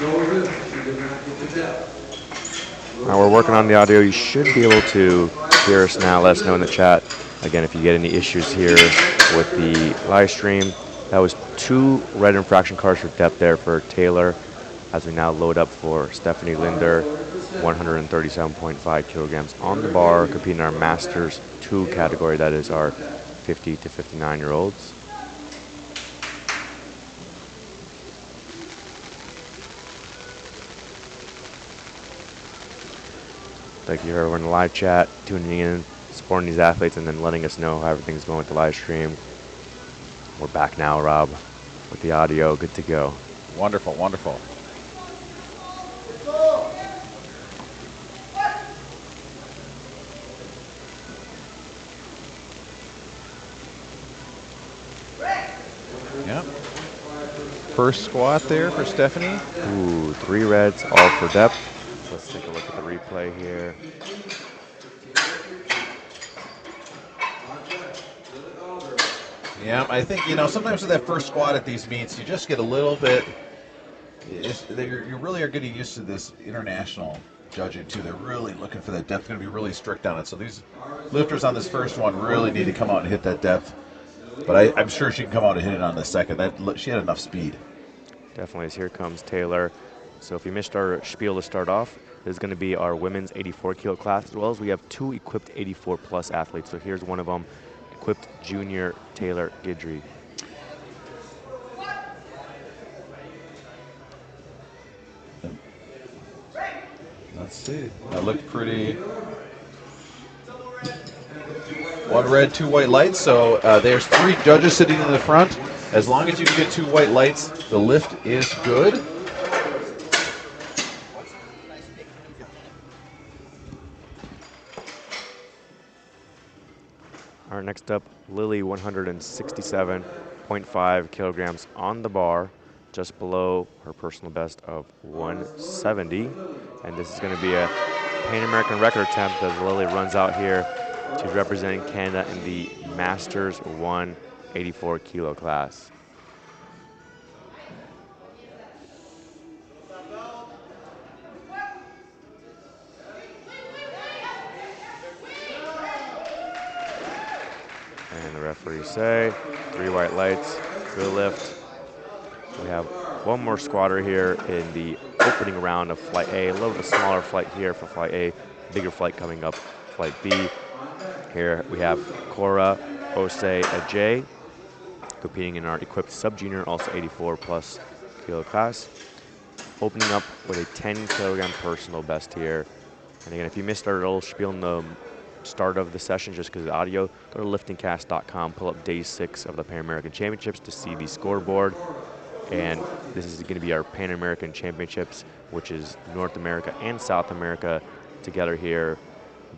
Now we're working on the audio. You should be able to hear us now. Let us know in the chat. Again, if you get any issues here with the live stream. That was 2 red infraction cards for depth there for Taylor. As we now load up for Stephanie Linder, 137.5 kilograms on the bar, competing in our Masters 2 category. That is our 50 to 59-year-olds. Thank you everyone in the live chat, tuning in, supporting these athletes, and then letting us know how everything's going with the live stream. We're back now, Rob, with the audio. Good to go. Wonderful, wonderful. Yep. First squat there for Stephanie. Ooh, 3 reds, all for depth. Let's take a look at the replay here. Yeah, I think, sometimes with that first squat at these meets, you just get a little bit, you really are getting used to this international judging too. They're really looking for that depth, going to be really strict on it. So these lifters on this first one really need to come out and hit that depth. But I'm sure she can come out and hit it on the second. She had enough speed. Definitely, as here comes Taylor. So if you missed our spiel to start off, this is going to be our women's 84 kilo class, as well as we have 2 equipped 84 plus athletes. So here's one of them, equipped junior Taylor Guidry. Let's see. That looked pretty. 1 red, 2 white lights. So there's 3 judges sitting in the front. As long as you can get 2 white lights, the lift is good. All right, next up, Lily, 167.5 kilograms on the bar, just below her personal best of 170. And this is going to be a Pan American record attempt as Lily runs out here to representing Canada in the Masters 1 84 kilo class. And the referees say 3 white lights, good lift. We have 1 more squatter here in the opening round of Flight A. A little bit smaller flight here for Flight A, bigger flight coming up, Flight B. Here we have Cora Osei Ajay competing in our equipped sub-junior, also 84 plus kilo class. Opening up with a 10 kilogram personal best here. And again, if you missed our little spiel in the start of the session just because of the audio, go to liftingcast.com, pull up day 6 of the Pan American Championships to see the scoreboard. And this is going to be our Pan American Championships, which is North America and South America together here,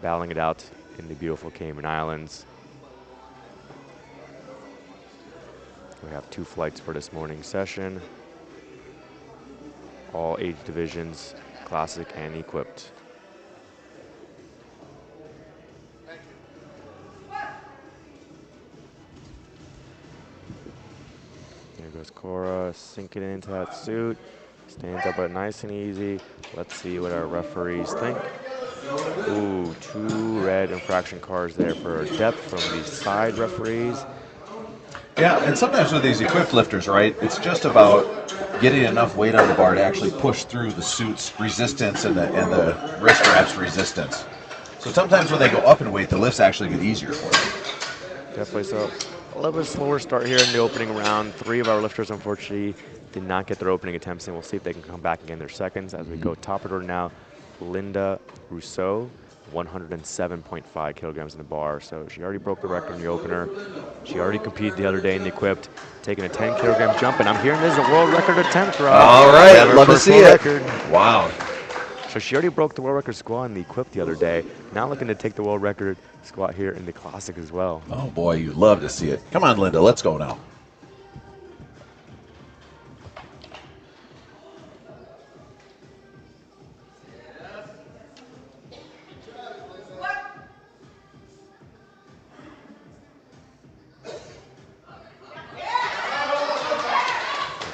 battling it out in the beautiful Cayman Islands. We have 2 flights for this morning's session. All age divisions, classic and equipped. There goes Cora, sinking into that suit. Stands up but nice and easy. Let's see what our referees think. Ooh, 2 red infraction cards there for depth from the side referees. Yeah, and sometimes with these equipped lifters, right, it's just about getting enough weight on the bar to actually push through the suit's resistance and the wrist wrap's resistance. So sometimes when they go up in weight, the lifts actually get easier for them. Definitely so. A little bit slower start here in the opening round. 3 of our lifters, unfortunately, did not get their opening attempts, and we'll see if they can come back and get their seconds as we go top order now. Linda Rousseau, 107.5 kilograms in the bar. So she already broke the record in the opener. She already competed the other day in the equipped, taking a 10 kilogram jump, and I'm hearing this is a world record attempt, Rob. All right, love to see it. Record. Wow. So she already broke the world record squat in the equipped the other day. Now looking to take the world record squat here in the classic as well. Oh boy, you love to see it. Come on, Linda, let's go now.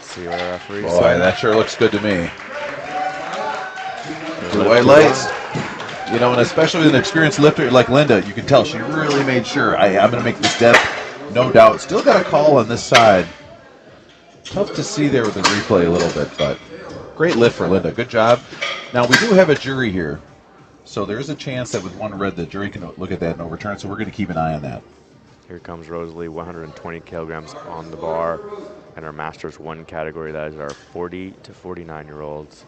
See what our referee Boy, that sure looks good to me. Two white lights. You know, and especially with an experienced lifter like Linda, you can tell she really made sure, I'm going to make this depth, no doubt. Still got a call on this side. Tough to see there with the replay a little bit, but great lift for Linda. Good job. Now, we do have a jury here, so there's a chance that with one red, the jury can look at that and overturn, so we're going to keep an eye on that. Here comes Rosalie, 120 kilograms on the bar, and our Masters 1 category, that is our 40 to 49-year-olds.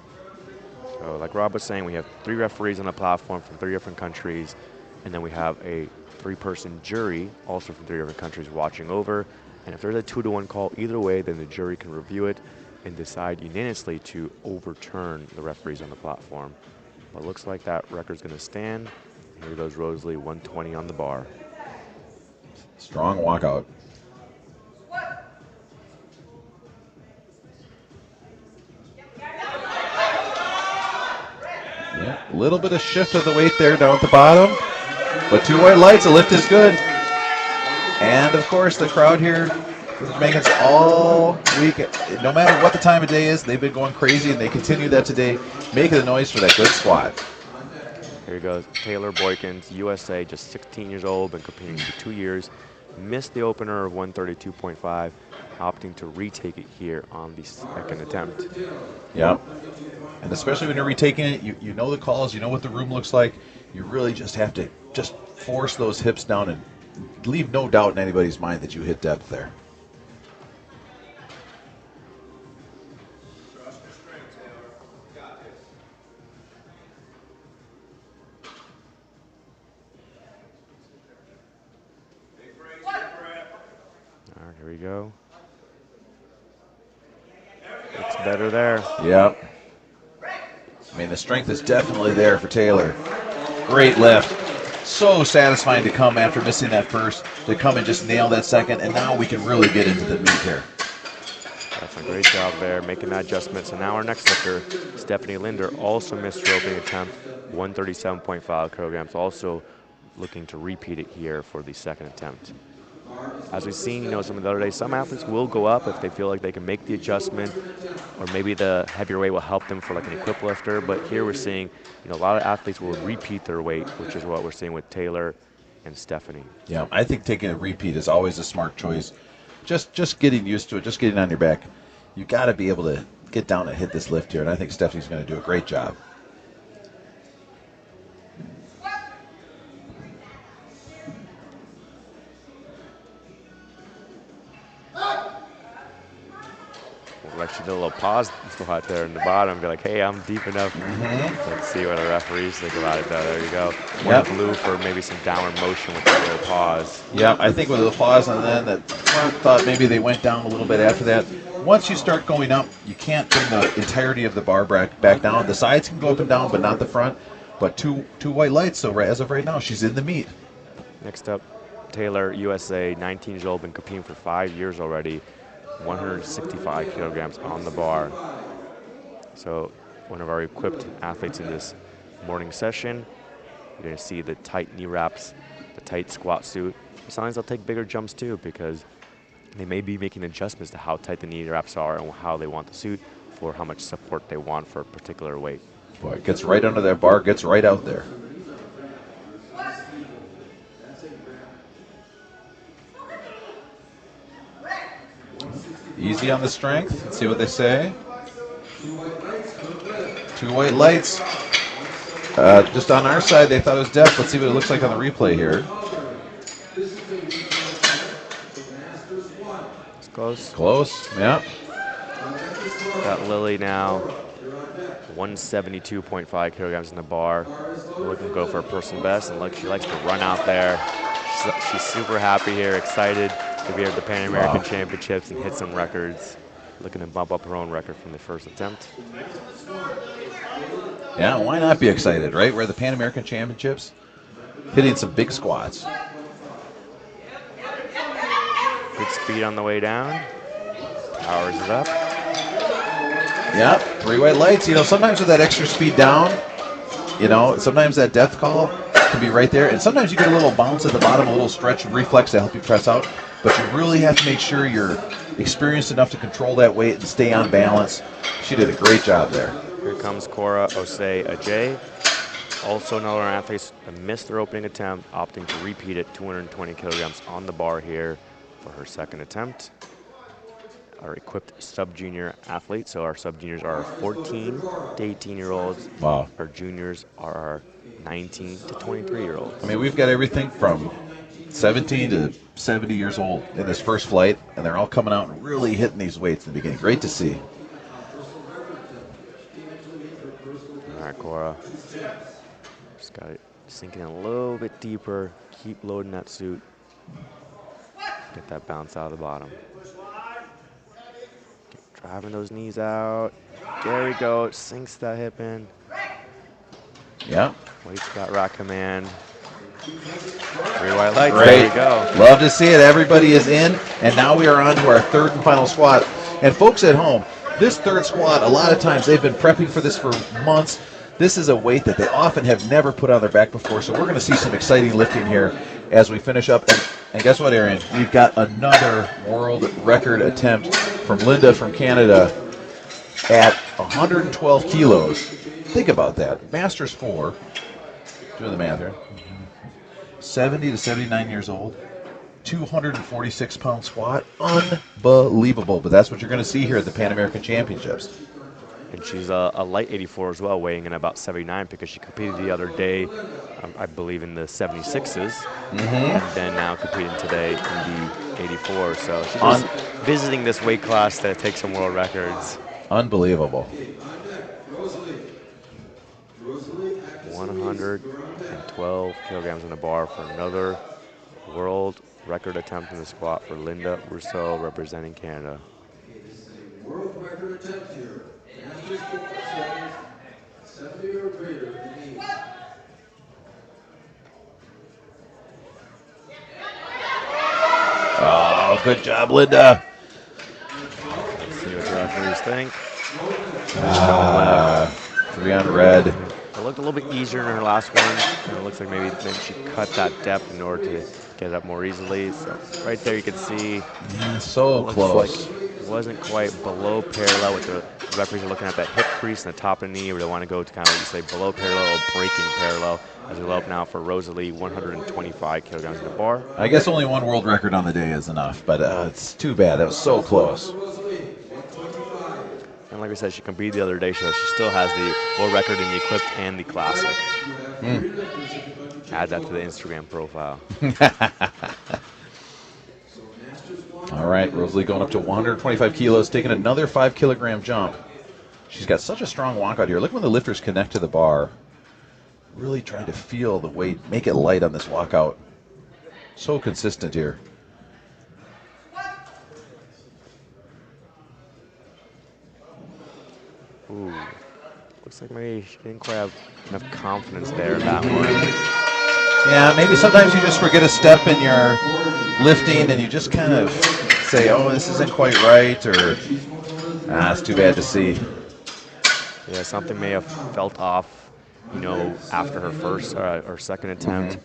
So like Rob was saying, we have 3 referees on the platform from 3 different countries, and then we have a 3-person jury, also from 3 different countries, watching over. And if there's a 2-to-1 call either way, then the jury can review it and decide unanimously to overturn the referees on the platform. But it looks like that record's going to stand. Here goes Rosalie, 120 on the bar. Strong walkout. Yeah, a little bit of shift of the weight there down at the bottom. But 2 white lights, the lift is good. And of course, the crowd here is making us all week. No matter what the time of day is, they've been going crazy, and they continue that today, making the noise for that good squat. Here he goes, Taylor Boykins, USA, just 16 years old, been competing for 2 years. Missed the opener of 132.5, opting to retake it here on the 2nd attempt. Yep. And especially when you're retaking it, you know the calls, you know what the room looks like. You really just have to just force those hips down and leave no doubt in anybody's mind that you hit depth there. All right, here we go. It's better there. Yep. I mean, the strength is definitely there for Taylor. Great lift. So satisfying to come after missing that first, to come and just nail that second, and now we can really get into the meat here. That's a great job there, making that adjustment. So now our next lifter, Stephanie Linder, also missed her opening attempt, 137.5 kilograms, also looking to repeat it here for the 2nd attempt. As we've seen, some of the other days, some athletes will go up if they feel like they can make the adjustment, or maybe the heavier weight will help them for like an equipped lifter. But here we're seeing, a lot of athletes will repeat their weight, which is what we're seeing with Taylor and Stephanie. Yeah, I think taking a repeat is always a smart choice. Just getting used to it, just getting on your back. You got to be able to get down and hit this lift here, and I think Stephanie's going to do a great job. Like she did a little pause spot there in the bottom, be like, hey, I'm deep enough. Let's see what the referees think about it, though. There you go. Yep. Blue for maybe some downward motion with the little pause. Yeah, I think with the pause and then that thought maybe they went down a little bit after that. Once you start going up, you can't bring the entirety of the bar back down. The sides can go up and down, but not the front. But two white lights, so as of right now, she's in the meat. Next up, Taylor, USA, 19 years old, been competing for 5 years already. 165 kilograms on the bar. So one of our equipped athletes in this morning session. You're going to see the tight knee wraps, the tight squat suit. Sometimes they'll take bigger jumps too, because they may be making adjustments to how tight the knee wraps are and how they want the suit for how much support they want for a particular weight. Boy, it gets right under that bar, gets right out there. Easy on the strength. Let's see what they say. 2 white lights. Just on our side, they thought it was depth. Let's see what it looks like on the replay here. It's close. Close, yeah. Got Lily now, 172.5 kilograms in the bar. Looking to go for a personal best, and look, she likes to run out there. She's super happy here, excited to be at the Pan American Championships and hit some records. Looking to bump up her own record from the first attempt. Yeah, why not be excited, right? We're at the Pan American Championships, hitting some big squats. Good speed on the way down. Powers it up. Yeah, 3 white lights. Sometimes with that extra speed down, sometimes that depth call can be right there. And sometimes you get a little bounce at the bottom, a little stretch reflex to help you press out. But you really have to make sure you're experienced enough to control that weight and stay on balance. She did a great job there. Here comes Cora Osei Ajay. Also another athlete that missed their opening attempt, opting to repeat it, 220 kilograms on the bar here for her second attempt. Our equipped sub-junior athlete, so our sub-juniors are our 14 to 18-year-olds. Wow. Our juniors are our 19 to 23-year-olds. I mean, we've got everything from 17 to 70 years old in this first flight, and they're all coming out and really hitting these weights in the beginning. Great to see. All right, Cora. Just got it sinking in a little bit deeper. Keep loading that suit. Get that bounce out of the bottom. Keep driving those knees out. There we go. Sinks that hip in. Yeah. Weights got rack command. 3 white lights. Great. There you go. Love to see it. Everybody is in, and now we are on to our third and final squat. And folks at home, this third squat, a lot of times they've been prepping for this for months. This is a weight that they often have never put on their back before, so we're going to see some exciting lifting here as we finish up. And guess what, Aaron? We've got another world record attempt from Linda from Canada at 112 kilos. Think about that. Masters 4, doing the math here, 70 to 79 years old, 246-pound squat. Unbelievable, but that's what you're going to see here at the Pan American Championships. And she's a light 84 as well, weighing in about 79 because she competed the other day, I believe, in the 76s, and then now competing today in the 84. So she's just visiting this weight class to take some world records. Unbelievable. 112 kilograms on the bar for another world record attempt in the squat for Linda Rousseau, representing Canada. World record attempt here. 70 or greater. Oh, good job, Linda. Let's see what the referees think. 3 on red. It looked a little bit easier in her last one, and it looks like maybe then she cut that depth in order to get it up more easily. So right there you can see So close. like it wasn't quite below parallel with the referees are looking at that hip crease and the top of the knee where they want to go to kind of, you say, below parallel or breaking parallel. As we look up now for Rosalie, 125 kilograms in the bar. I guess only one world record on the day is enough, but it's too bad. That was so close. And like I said, she competed the other day, so she still has the world record in the equipped and the classic. Add that to the Instagram profile. All right, Rosalie going up to 125 kilos, taking another 5-kilogram jump. She's got such a strong walkout here. Look when the lifters connect to the bar. Really trying to feel the weight, make it light on this walkout. So consistent here. Ooh, looks like maybe she didn't quite have enough confidence there in that one. Yeah, maybe sometimes you just forget a step in your lifting and you just kind of say, oh, this isn't quite right, or it's too bad to see. Yeah, something may have felt off, you know, after her first or second attempt.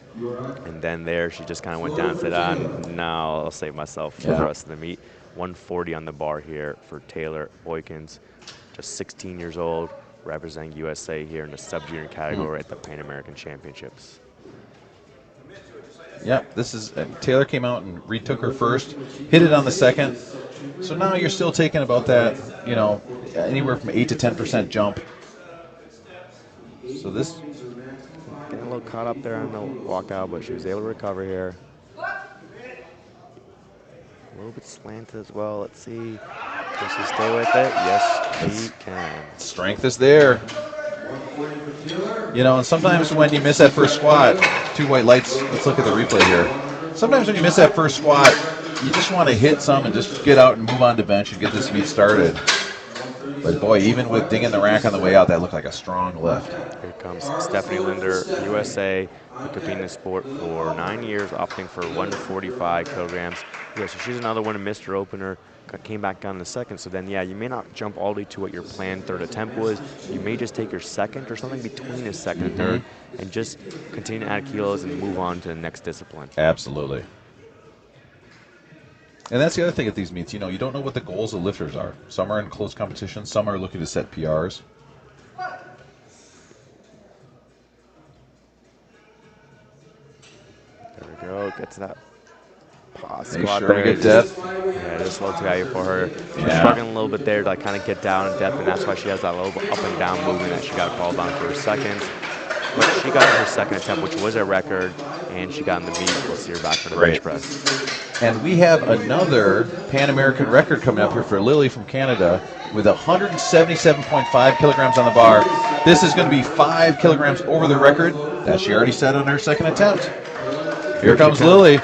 And then there she just kind of went down and said, no, I'll save myself for the rest of the meet. 140 on the bar here for Taylor Boykins, just 16 years old, representing USA here in the sub-junior category at the Pan American Championships. Yep, this is Taylor came out and retook her first, hit it on the second. So now you're still taking about that, you know, anywhere from 8 to 10% jump. So this getting a little caught up there on the walkout, but she was able to recover here. A little bit slanted as well. Let's see. Can she stay with it? Yes, she can. strength is there. You know, and sometimes when you miss that first squat, 2 white lights, let's look at the replay here. Sometimes when you miss that first squat, you just want to hit some and just get out and move on to bench and get this meet started. But boy, even with dinging the rack on the way out, that looked like a strong lift. Here comes Stephanie Linder, USA, who competed in the sport for 9 years, opting for 145 kilograms. Yeah, so she's another one who missed her opener, came back down in the second. So then, yeah, you may not jump all the way to what your planned third attempt was. You may just take your second or something between a second and third and just continue to add kilos and move on to the next discipline. Absolutely. And that's the other thing at these meets. You know, you don't know what the goals of lifters are. Some are in close competition. Some are looking to set PRs. to that pause Make squat sure we there. get depth. Yeah, just a little too heavy for her. She's Yeah. struggling a little bit there to like, kind of get down in depth, and that's why she has that little up and down movement that she got called on for her seconds. But she got her second attempt, which was a record, and she got in the meet. We'll see her back for the bench press. And we have another Pan American record coming up here for Lily from Canada with 177.5 kilograms on the bar. This is going to be 5 kilograms over the record that she already set on her second attempt. Here comes Lily.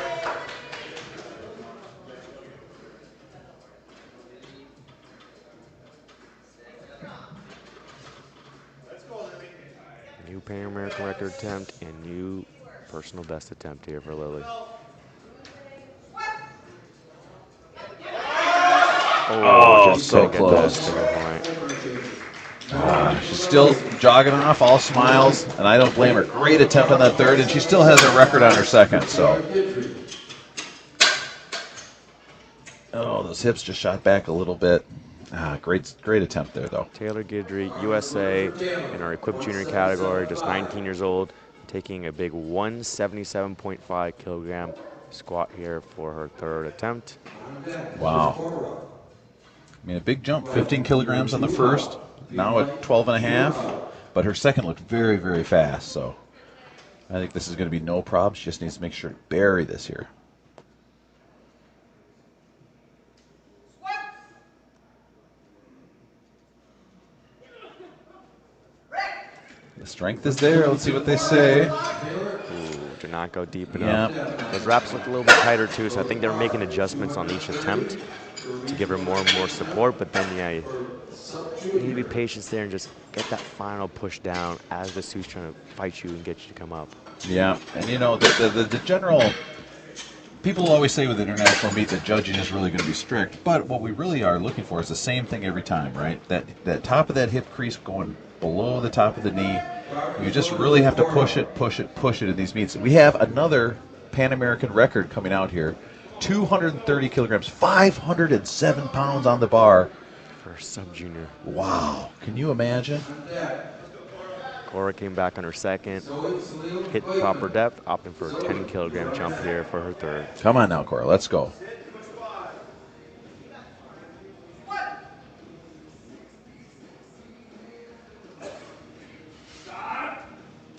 New Pan American record attempt and new personal best attempt here for Lily. Oh, just so couldn't get that close. sticking point. She's still jogging off, all smiles, and I don't blame her. Great attempt on that third, and she still has her record on her second. So, oh, those hips just shot back a little bit. Great attempt there, though. Taylor Guidry, USA, in our equipped junior category, just 19 years old, taking a big 177.5 kilogram squat here for her third attempt. Wow. I mean, a big jump, 15 kilograms on the first, now at 12 and a half, but her second looked very, very fast, so I think this is going to be no problem. She just needs to make sure to bury this here. The strength is there. Let's see what they say. Did not go deep enough. Those wraps look a little bit tighter too, so I think they're making adjustments on each attempt to give her more and more support, but then, yeah, you need to be patient there and just get that final push down as the suit's trying to fight you and get you to come up. Yeah, and you know, the general, people always say with international meet that judging is really going to be strict, but what we really are looking for is the same thing every time, right? That top of that hip crease going below the top of the knee. You just really have to push it in these meets. We have another Pan American record coming out here. 230 kilograms, 507 pounds on the bar. For sub-junior. Wow, can you imagine? Cora came back on her second, hit proper depth, opting for a 10 kilogram jump here for her third. Come on now, Cora, let's go.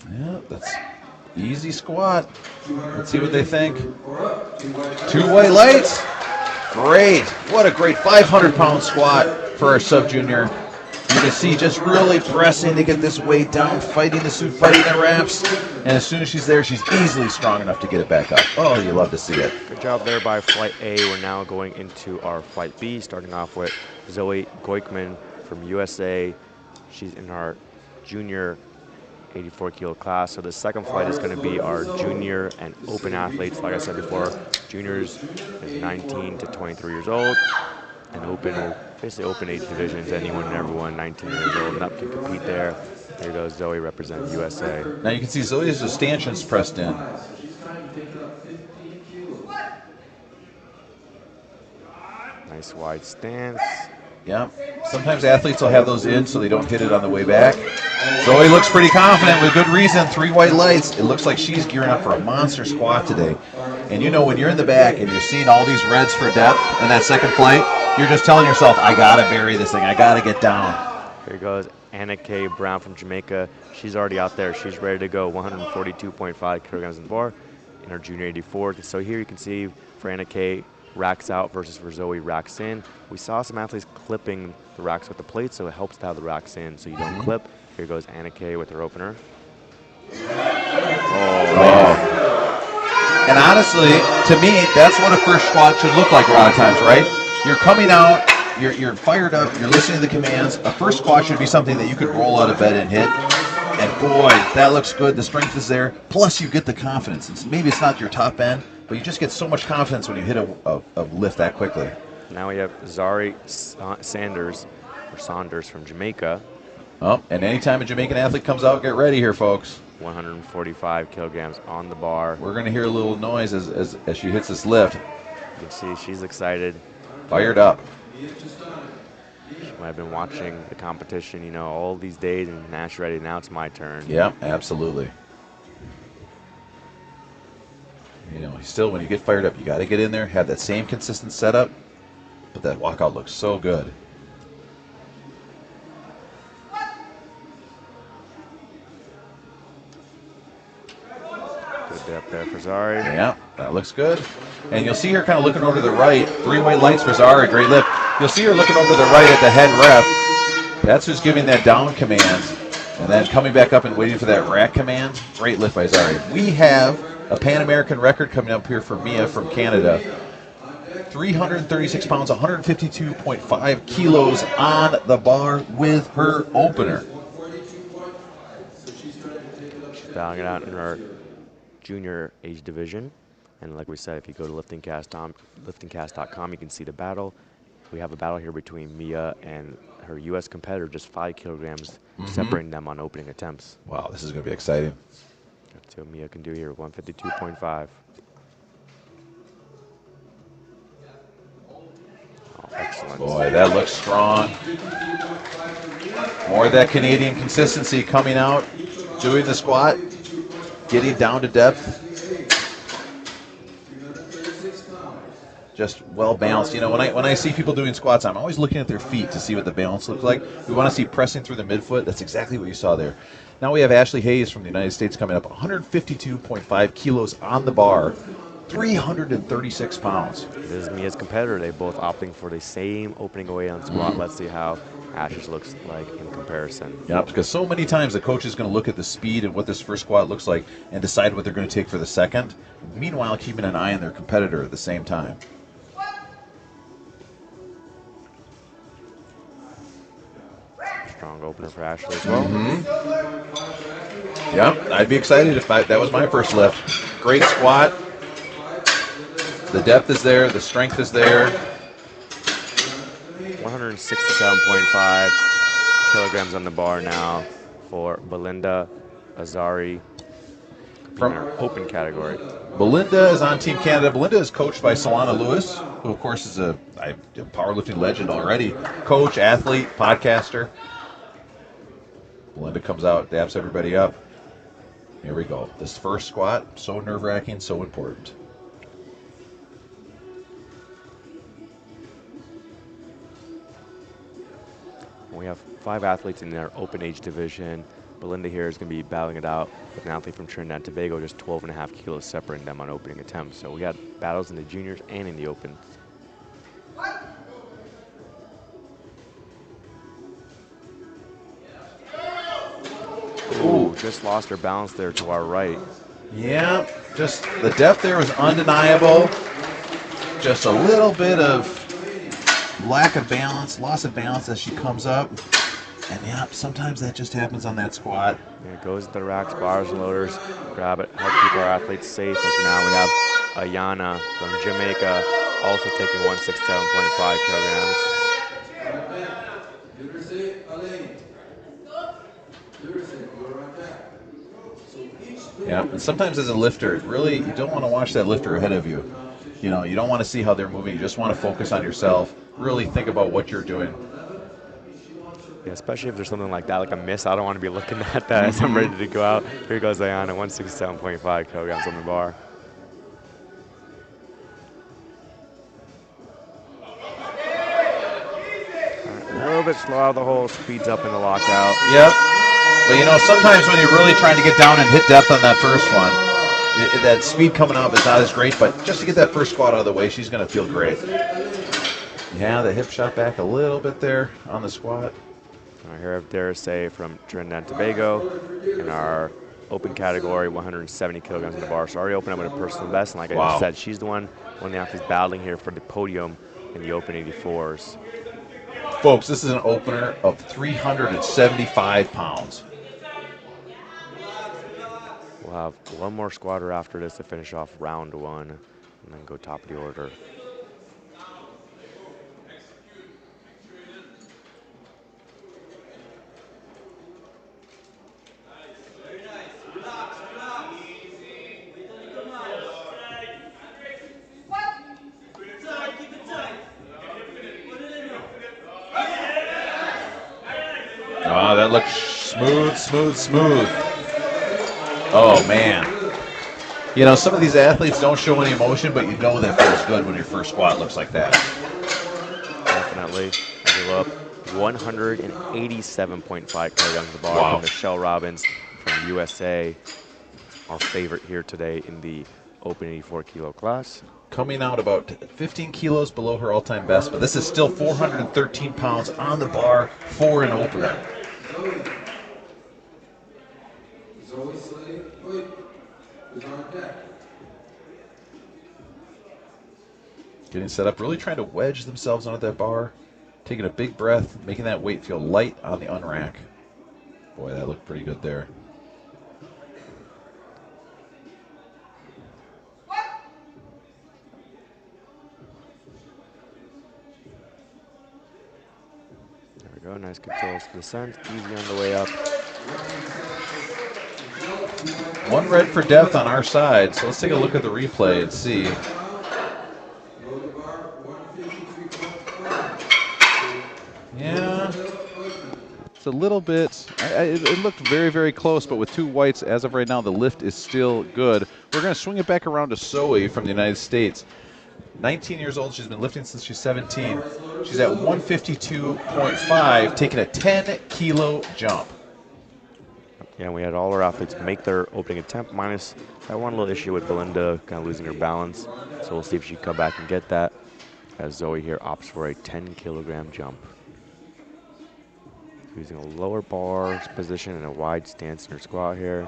Yeah, that's easy squat. Let's see what they think. 2 white lights. Great. What a great 500-pound squat for our sub-junior. You can see just really pressing to get this weight down, fighting the suit, fighting the wraps. And as soon as she's there, she's easily strong enough to get it back up. Oh, you love to see it. Good job there by Flight A. We're now going into our Flight B, starting off with Zoe Goikman from USA. She's in our junior 84 kilo class. So the second flight is going to be our junior and open athletes. Like I said before, juniors is 19 to 23 years old, and open are basically open age divisions. Anyone and everyone 19 years old and up can compete there. There goes Zoe representing USA. Now you can see Zoe's stanchions pressed in. Nice wide stance. Yeah, sometimes athletes will have those in so they don't hit it on the way back. Zoe looks pretty confident with good reason. 3 white lights. It looks like she's gearing up for a monster squat today. And you know, when you're in the back and you're seeing all these reds for depth in that second flight, you're just telling yourself, I gotta bury this thing. I gotta get down. Here goes Anna K. Brown from Jamaica. She's already out there. She's ready to go. 142.5 kilograms in the bar in her junior 84. So here you can see for Anna K, racks out versus for Zoe, racks in. We saw some athletes clipping the racks with the plate, so it helps to have the racks in so you don't clip. Here goes Anna K with her opener. And honestly, to me, that's what a first squat should look like a lot of times, right? You're coming out, you're fired up, you're listening to the commands. A first squat should be something that you could roll out of bed and hit. And boy, that looks good. The strength is there. Plus, you get the confidence. And maybe it's not your top end, but you just get so much confidence when you hit a lift that quickly. Now we have Zari Saunders from Jamaica. Oh, and anytime a Jamaican athlete comes out, get ready here, folks. 145 kilograms on the bar. We're going to hear a little noise as she hits this lift. You can see she's excited. Fired up. She might have been watching the competition, you know, all these days, and now she's ready. Now it's my turn. Yeah, absolutely. You know, still, when you get fired up, you got to get in there, have that same consistent setup, but that walkout looks so good. Good depth there for Zari. Yeah, that looks good. And you'll see her kind of looking over to the right. 3 white lights for Zari, great lift. You'll see her looking over to the right at the head ref. That's who's giving that down command. And then coming back up and waiting for that rack command. Great lift by Zari. We have a Pan American record coming up here for Mia from Canada. 336 pounds, 152.5 kilos on the bar with her opener. She's battling it out in her junior age division. And like we said, if you go to liftingcast.com, you can see the battle. We have a battle here between Mia and her U.S. competitor, just 5 kilograms separating them on opening attempts. Wow, this is going to be exciting. That's what Mia can do here, 152.5. Oh, excellent. Boy, that looks strong. More of that Canadian consistency coming out, doing the squat, getting down to depth. Just well balanced. You know, when I see people doing squats, I'm always looking at their feet to see what the balance looks like. We want to see pressing through the midfoot. That's exactly what you saw there. Now we have Ashley Hayes from the United States coming up, 152.5 kilos on the bar, 336 pounds. This is Mia's competitor. They both opting for the same opening away on squat. Let's see how Ashley's looks like in comparison. Yeah, because so many times the coach is going to look at the speed and what this first squat looks like and decide what they're going to take for the second. Meanwhile, keeping an eye on their competitor at the same time. Strong opener for Ashley as well. Yeah, I'd be excited if that was my first lift. Great squat. The depth is there. The strength is there. 167.5 kilograms on the bar now for Belinda Azari from her open category. Belinda is on Team Canada. Belinda is coached by Solana Lewis, who of course is a powerlifting legend already. Coach, athlete, podcaster. Belinda comes out, dabs everybody up. Here we go. This first squat, so nerve-wracking, so important. We have 5 athletes in their open age division. Belinda here is going to be battling it out with an athlete from Trinidad and Tobago, just 12.5 kilos separating them on opening attempts. So we got battles in the juniors and in the open. Ooh, just lost her balance there to our right. Yeah, just the depth there was undeniable. Just a little bit of lack of balance, loss of balance as she comes up. And yeah, sometimes that just happens on that squat. Yeah, it goes to the racks, bars, and loaders. Grab it, help keep our athletes safe. As now we have Ayana from Jamaica also taking 167.5 kilograms. Yeah, and sometimes as a lifter, really, you don't want to watch that lifter ahead of you. You know, you don't want to see how they're moving. You just want to focus on yourself. Really think about what you're doing. Yeah, especially if there's something like that, like a miss. I don't want to be looking at that as I'm ready to go out. Here goes Ayana, 167.5 kilograms on the bar. A little bit slow out of the hole, speeds up in the lockout. Yep. But you know, sometimes when you're really trying to get down and hit depth on that first one, that speed coming up is not as great, but just to get that first squat out of the way, she's going to feel great. Yeah, the hip shot back a little bit there on the squat. Here I have Darasay from Trinidad and Tobago in our open category, 170 kilograms on the bar. So already opened up with a personal best, and like I said, she's the one of the athletes battling here for the podium in the open 84s. Folks, this is an opener of 375 pounds. We'll have one more squatter after this to finish off round 1 and then go top of the order. Oh, that looks smooth, smooth, smooth. Oh, man. You know, some of these athletes don't show any emotion, but you know that feels good when your first squat looks like that. Definitely. As we look, 187.5 kilograms of the bar Wow. from Michelle Robbins from USA. Our favorite here today in the open 84 kilo class. Coming out about 15 kilos below her all-time best, but this is still 413 pounds on the bar for an opener. Zoe Slade, wait, is on deck. Getting set up, really trying to wedge themselves onto that bar, taking a big breath, making that weight feel light on the unrack. Boy, that looked pretty good there. There we go, nice controls to descent, easy on the way up. One red for depth on our side, so let's take a look at the replay and see. Yeah, it's a little bit, it looked very, very close, but with two whites, as of right now, the lift is still good. We're going to swing it back around to Zoe from the United States. 19 years old, she's been lifting since she's 17. She's at 152.5, taking a 10-kilo jump. Yeah, we had all our athletes make their opening attempt, minus that one little issue with Belinda kind of losing her balance. So we'll see if she can come back and get that, as Zoe here opts for a 10-kilogram jump. Using a lower bar position and a wide stance in her squat here.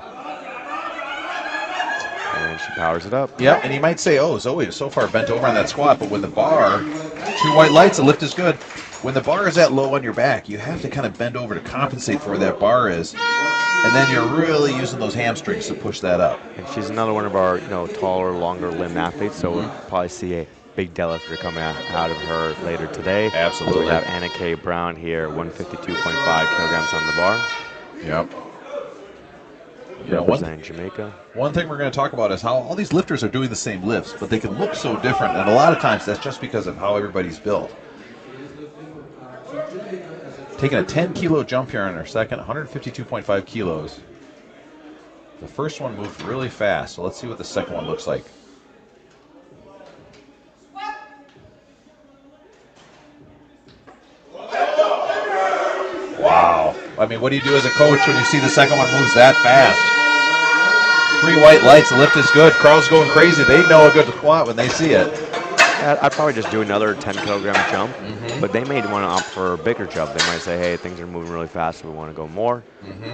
And she powers it up. Yep, and you might say, oh, Zoe is so far bent over on that squat, but when the bar, two white lights, the lift is good. When the bar is that low on your back, you have to kind of bend over to compensate for where that bar is. And then you're really using those hamstrings to push that up. And she's another one of our, taller, longer limb athletes, so we'll probably see a big deadlifter coming out of her later today. Absolutely. We have Anna K. Brown here, 152.5 kilograms on the bar. Yep. Representing Jamaica. One thing we're going to talk about is how all these lifters are doing the same lifts, but they can look so different, and a lot of times that's just because of how everybody's built. Taking a 10-kilo jump here on our second, 152.5 kilos. The first one moved really fast, so let's see what the second one looks like. Wow. I mean, what do you do as a coach when you see the second one moves that fast? 3 white lights, the lift is good. Crowd's going crazy. They know a good squat when they see it. I'd probably just do another 10-kilogram jump, but they may want to opt for a bigger jump. They might say, hey, things are moving really fast, so we want to go more.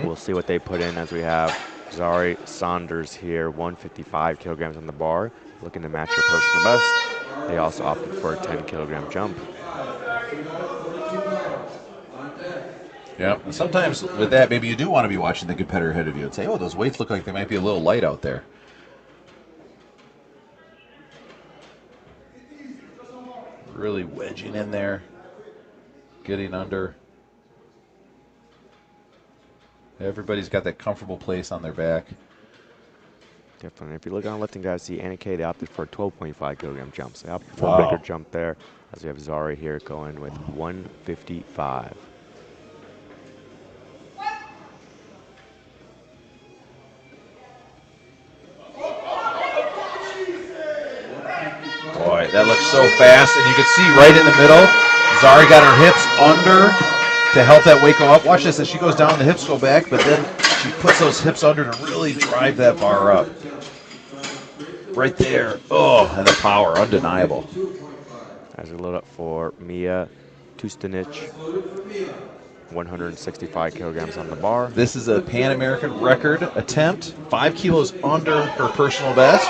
We'll see what they put in as we have Zari Saunders here, 155 kilograms on the bar, looking to match her personal best. They also opted for a 10-kilogram jump. Yeah, and sometimes with that, maybe you do want to be watching the competitor ahead of you and say, oh, those weights look like they might be a little light out there. Really wedging in there, getting under. Everybody's got that comfortable place on their back. Definitely. If you look on the lifting guys, see Anna K, they opted for a 12.5 kilogram jump. So they opted for a bigger jump there, as we have Zari here going with 155. Boy, that looks so fast, and you can see right in the middle, Zari got her hips under to help that weight go up. Watch this, as she goes down, the hips go back, but then she puts those hips under to really drive that bar up. Right there. Oh, and the power, undeniable. As we load up for Mia Tustanich, 165 kilograms on the bar. This is a Pan American record attempt, 5 kilos under her personal best.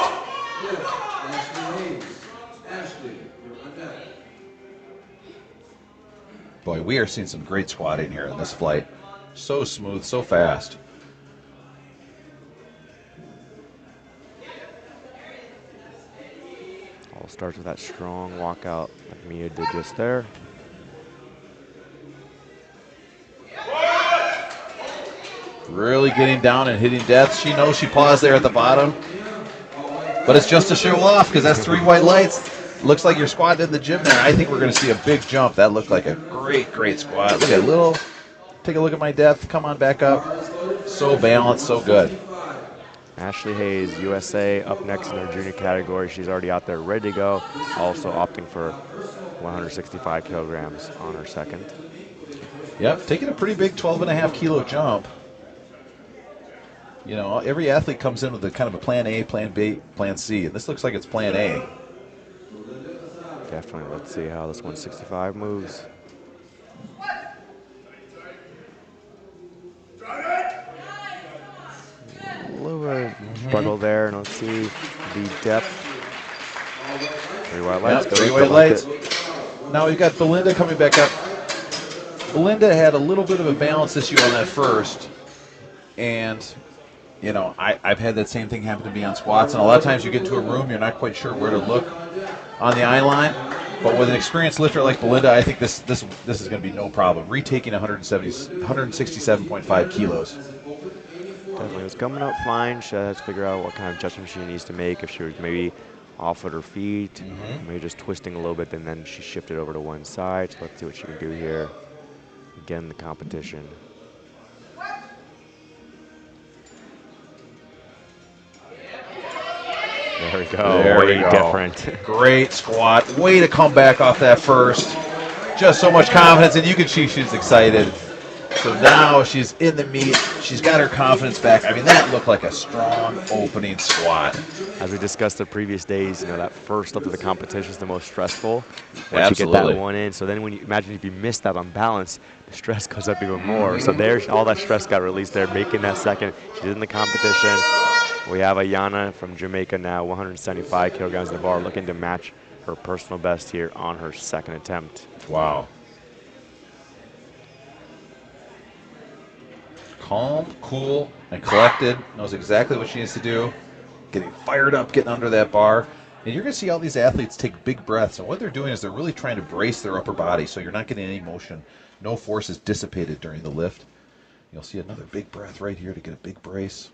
Boy, we are seeing some great squatting here in this flight. So smooth, so fast. All starts with that strong walkout like Mia did just there. Really getting down and hitting depth. She knows she paused there at the bottom. But it's just to show off because that's 3 white lights. Looks like you're squatting in the gym there. I think we're going to see a big jump. That looked like a great, great squat. Look at take a look at my depth. Come on back up. So balanced, so good. Ashley Hayes, USA, up next in her junior category. She's already out there ready to go, also opting for 165 kilograms on her second. Yep, taking a pretty big 12.5 kilo jump. You know, every athlete comes in with a kind of a plan A, plan B, plan C, and this looks like it's plan A. Definitely. Let's see how this 165 moves. A little bit of struggle there, and let's see the depth. 3 white lights. Yep, 3 white lights. Now we've got Belinda coming back up. Belinda had a little bit of a balance issue on that first, and you know, I've had that same thing happen to me on squats, and a lot of times you get into a room, you're not quite sure where to look on the eye line. But with an experienced lifter like Belinda, I think this is going to be no problem. Retaking 167.5 kilos. Definitely was coming up fine. She has to figure out what kind of adjustment she needs to make. If she was maybe off at her feet, maybe just twisting a little bit, and then she shifted over to one side. So let's see what she can do here. Again, the competition. There we go. There Way we go. different. Great squat. Way to come back off that first. Just so much confidence, and you can see she's excited. So now she's in the meet. She's got her confidence back. I mean, that looked like a strong opening squat. As we discussed the previous days, you know, that first up of the competition is the most stressful. Once Absolutely. you get that one in. So then when you imagine if you miss that on balance, the stress goes up even more. So there, all that stress got released there, making that second. She's in the competition. We have Ayana from Jamaica now, 175 kilograms in the bar, looking to match her personal best here on her second attempt. Wow. Calm, cool, and collected. Knows exactly what she needs to do. Getting fired up, getting under that bar. And you're going to see all these athletes take big breaths. And what they're doing is they're really trying to brace their upper body so you're not getting any motion. No force is dissipated during the lift. You'll see another big breath right here to get a big brace.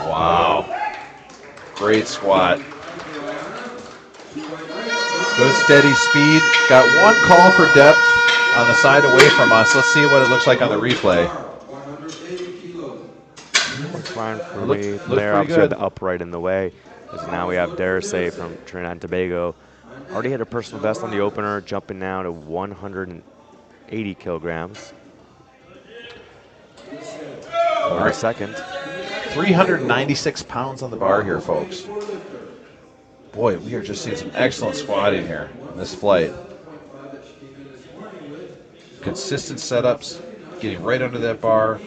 Wow. Great squat. Good steady speed. Got one call for depth on the side away from us. Let's see what it looks like on the replay. Looks fine for Looked me. pretty There, obviously, good. the upright in the way. As now we have Darasay from Trinidad and Tobago. Already hit a personal best on the opener, jumping now to 180 kilograms. All right. Second. 396 pounds on the bar here, folks. Boy, we are just seeing some excellent squatting here in this flight. Consistent setups, getting right under that bar.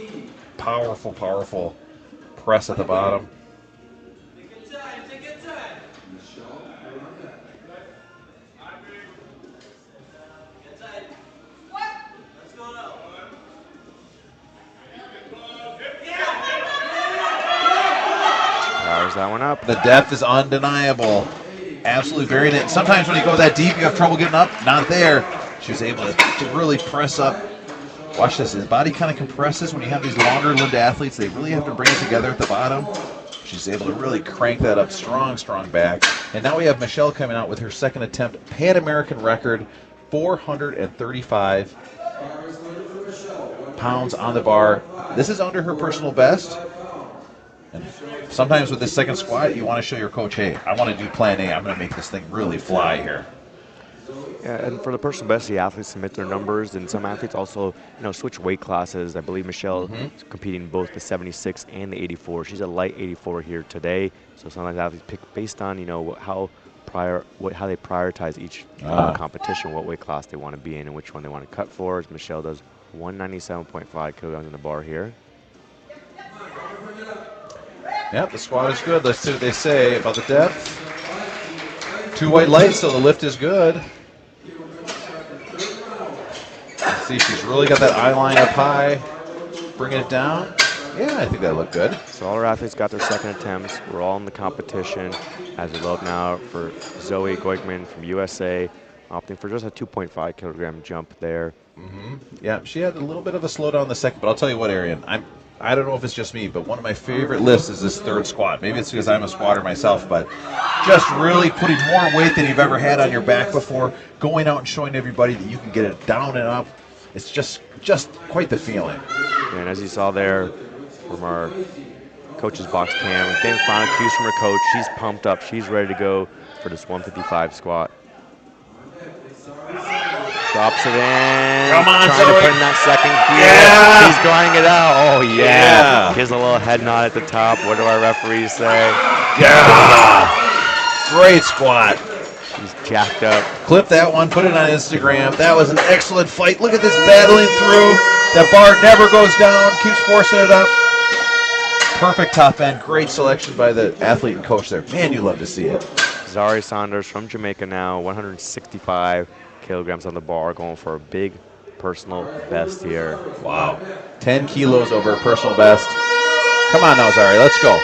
Powerful, powerful press at the bottom. Powers that one up. The depth is undeniable. Absolutely very neat. Sometimes when you go that deep, you have trouble getting up. Not there. She was able to really press up. Watch this. His body kind of compresses when you have these longer-limbed athletes. They really have to bring it together at the bottom. She's able to really crank that up. Strong, strong back. And now we have Michelle coming out with her second attempt. Pan American record, 435 pounds on the bar. This is under her personal best. And sometimes with this second squat, you want to show your coach, hey, I want to do plan A. I'm going to make this thing really fly here. Yeah, and for the personal best, the athletes submit their numbers, and some athletes also, switch weight classes. I believe Michelle is competing both the 76 and the 84. She's a light 84 here today. So sometimes athletes pick based on, how they prioritize each competition, what weight class they want to be in, and which one they want to cut for. As Michelle does 197.5 kilograms in the bar here. Yep, the squat is good. Let's see what they say about the depth. 2 white lights, so the lift is good. Let's see, she's really got that eye line up high. Bringing it down. Yeah, I think that looked good. So all our athletes got their second attempts. We're all in the competition. As we look now for Zoe Goikman from USA, opting for just a 2.5 kilogram jump there. Yeah, she had a little bit of a slowdown in the second, but I'll tell you what, Arian, I don't know if it's just me, but one of my favorite lifts is this third squat. Maybe it's because I'm a squatter myself, but just really putting more weight than you've ever had on your back before, going out and showing everybody that you can get it down and up It's just quite the feeling. And as you saw there from our coach's box cam, getting final cues from her coach, she's pumped up. She's ready to go for this 155 squat. Drops it in. Come on, trying to put in that second gear. Yeah. She's grinding it out. Oh, yeah. Yeah. Gives a little head nod at the top. What do our referees say? Yeah. Great squat. She's jacked up. Clip that one, put it on Instagram. That was an excellent fight. Look at this battling through. That bar never goes down, keeps forcing it up. Perfect top end. Great selection by the athlete and coach there. Man, you love to see it. Zari Saunders from Jamaica now, 165 kilograms on the bar, going for a big personal best here. Wow. 10 kilos over her personal best. Come on now, Zari, let's go.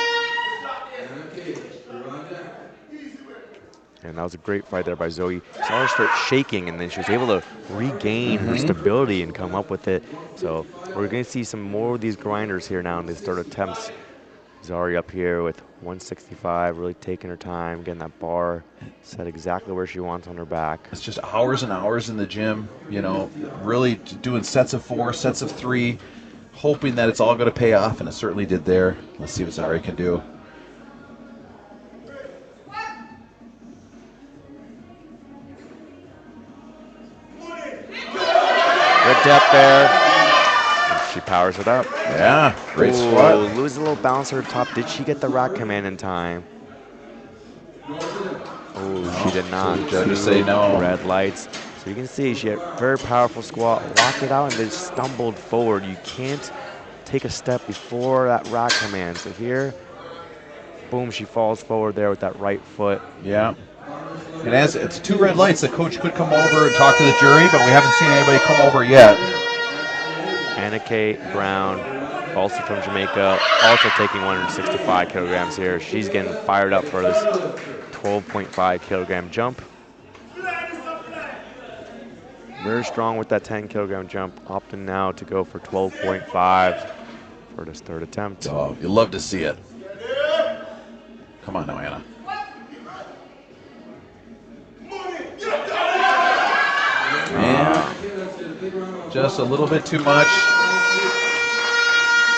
And that was a great fight there by Zoe. Saw her start shaking, and then she was able to regain her stability and come up with it. So we're going to see some more of these grinders here now in these third attempts. Zari up here with 165, really taking her time, getting that bar set exactly where she wants on her back. It's just hours and hours in the gym, you know, really doing sets of 4, sets of 3, hoping that it's all going to pay off, and it certainly did there. Let's see what Zari can do. Good depth there. And she powers it up. Yeah, great squat. Lose a little bounce at her top. Did she get the rack command in time? Oh, she did not. So the judges say no. Red lights. So you can see she had a very powerful squat, locked it out, and then stumbled forward. You can't take a step before that rack command. So here, boom, she falls forward there with that right foot. Yeah. And as it's 2 red lights, the coach could come over and talk to the jury, but we haven't seen anybody come over yet. Anna Kate Brown, also from Jamaica, also taking 165 kilograms here. She's getting fired up for this 12.5 kilogram jump. Very strong with that 10 kilogram jump, opting now to go for 12.5 for this third attempt. Oh, you love to see it. Come on now, Anna. And just a little bit too much.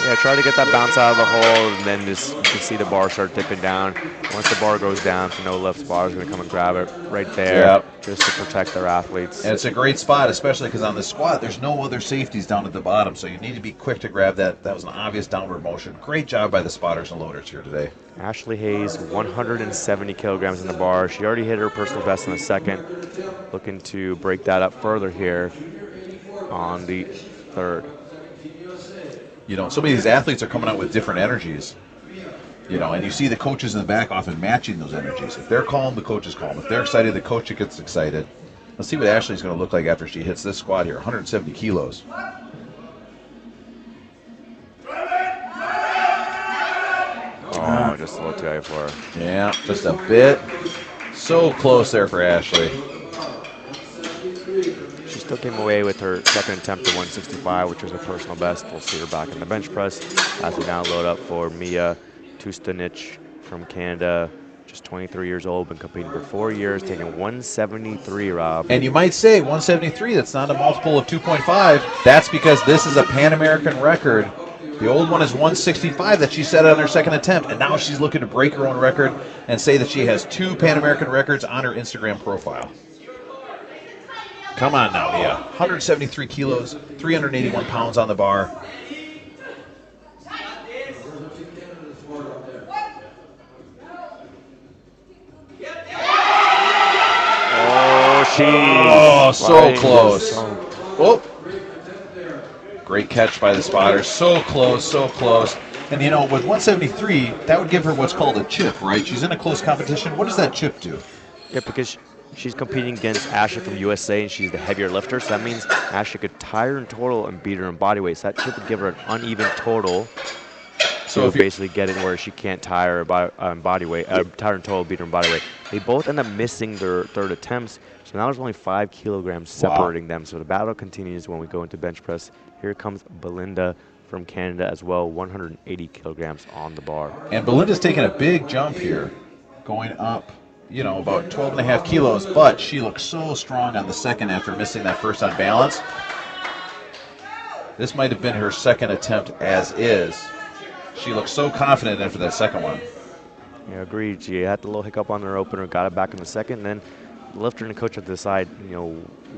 Yeah, try to get that bounce out of the hole, and then just you can see the bar start dipping down. Once the bar goes down, so no left spotter's going to come and grab it right there, just to protect their athletes. And it's a great spot, especially because on the squat, there's no other safeties down at the bottom, so you need to be quick to grab that. That was an obvious downward motion. Great job by the spotters and loaders here today. Ashley Hayes, 170 kilograms in the bar. She already hit her personal best in the second. Looking to break that up further here on the third. You know, some of these athletes are coming out with different energies. You know, and you see the coaches in the back often matching those energies. If they're calm, the coach is calm. If they're excited, the coach gets excited. Let's see what Ashley's going to look like after she hits this squat here, 170 kilos. Oh, just a little too high for her. Yeah, just a bit. So close there for Ashley. She still came away with her second attempt at 165, which was her personal best. We'll see her back in the bench press as we now load up for Mia Tustanich from Canada. Just 23 years old, been competing for 4 years, taking 173, Rob. And you might say 173, that's not a multiple of 2.5. That's because this is a Pan American record. The old one is 165 that she set on her second attempt, and now she's looking to break her own record and say that she has 2 Pan American records on her Instagram profile. Come on now, Mia. 173 kilos, 381 pounds on the bar. Oh, so close. Oh. Great catch by the spotter. So close, so close. And, you know, with 173, that would give her what's called a chip, right? She's in a close competition. What does that chip do? Yeah, because she's competing against Ashley from USA, and she's the heavier lifter, so that means Ashley could tie her in total and beat her in body weight. So that chip would give her an uneven total. So basically getting where she can't tie her body weight, tie her in total, beat her in body weight. They both end up missing their third attempts, so now there's only 5 kilograms separating them. So the battle continues when we go into bench press. Here comes Belinda from Canada as well, 180 kilograms on the bar. And Belinda's taking a big jump here, going up, you know, about 12.5 kilos, but she looks so strong on the second after missing that first on balance. This might have been her second attempt as is. She looked so confident after that second one. Yeah, agreed. She had the little hiccup on their opener, got it back in the second, and then the lifter and the coach have to decide,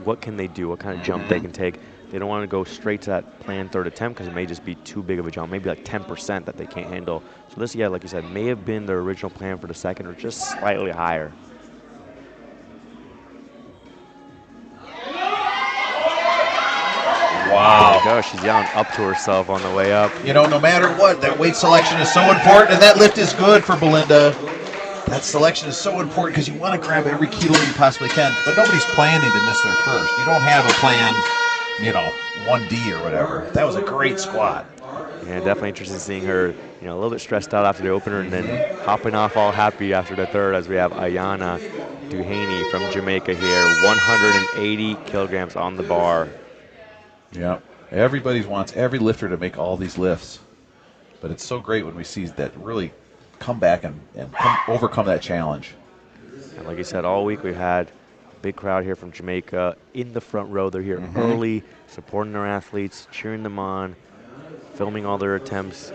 what can they do, what kind of jump they can take. They don't want to go straight to that planned third attempt because it may just be too big of a jump, maybe like 10% that they can't handle. So this, yeah, like you said, may have been their original plan for the second or just slightly higher. Wow. There you go. She's yelling up to herself on the way up. No matter what, that weight selection is so important, and that lift is good for Belinda. That selection is so important because you want to grab every kilo you possibly can, but nobody's planning to miss their first. You don't have a plan, 1D or whatever. That was a great squat. Yeah, definitely interested in seeing her, a little bit stressed out after the opener and then hopping off all happy after the third as we have Ayana Duhaney from Jamaica here, 180 kilograms on the bar. Yeah, everybody wants every lifter to make all these lifts, but it's so great when we see that really come back and overcome that challenge. And like you said, all week we've had a big crowd here from Jamaica in the front row. They're here early, supporting their athletes, cheering them on, filming all their attempts.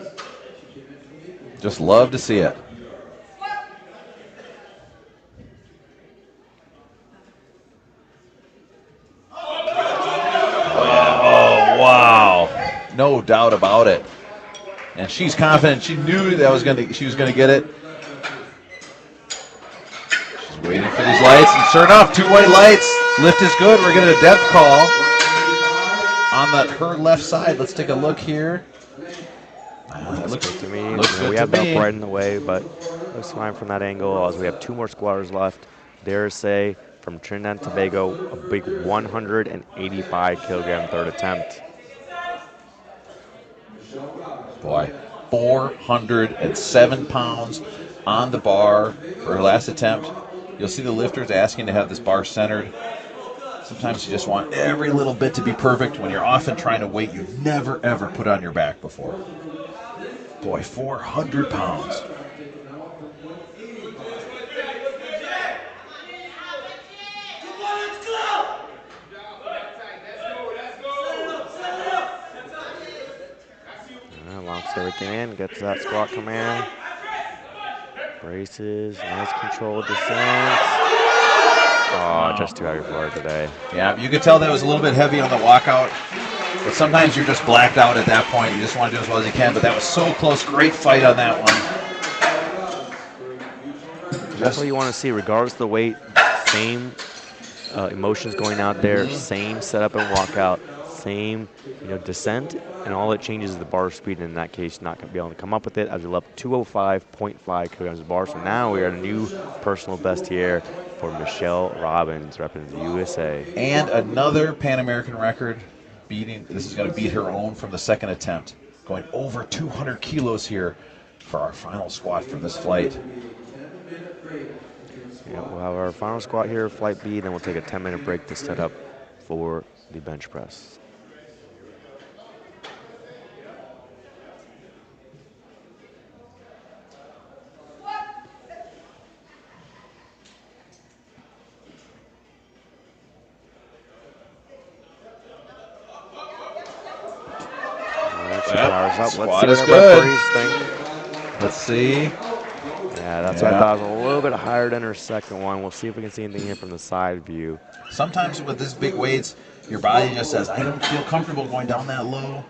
Just love to see it. Oh, wow. No doubt about it. And she's confident. She knew that she was gonna get it. She's waiting for these lights, and sure enough, 2 white lights. Lift is good. We're getting a depth call on her left side. Let's take a look here. Looks good to me. Looks good we to have the me. upright in the way, but looks fine from that angle as we have 2 more squatters left. Dare say from Trinidad and Tobago, a big 185 kilogram third attempt. Boy, 407 pounds on the bar for her last attempt. You'll see the lifters asking to have this bar centered. Sometimes you just want every little bit to be perfect when you're often trying to weight you've never ever put on your back before. Boy, 400 pounds. Locks everything in, gets that squat command. Braces, nice controlled descent. Oh, just too heavy for her today. Yeah, you could tell that was a little bit heavy on the walkout. But sometimes you're just blacked out at that point. You just want to do as well as you can. But that was so close. Great fight on that one. That's what you want to see, regardless of the weight. Same emotions going out there. Same setup and walkout. Same, descent. And all it changes is the bar speed. And in that case, not going to be able to come up with it as we left 205.5 kilograms of bar. So now we are at a new personal best here for Michelle Robbins, representing the USA. And another Pan American record. This is going to beat her own from the second attempt. Going over 200 kilos here for our final squat for this flight. Yeah, we'll have our final squat here, flight B, then we'll take a 10-minute break to set up for the bench press. Powers up. Squat Let's is see what good. referees think. Let's see. Yeah, that's what I thought. It was a little bit higher than her second one. We'll see if we can see anything here from the side view. Sometimes with this big weights, your body just says, I don't feel comfortable going down that low.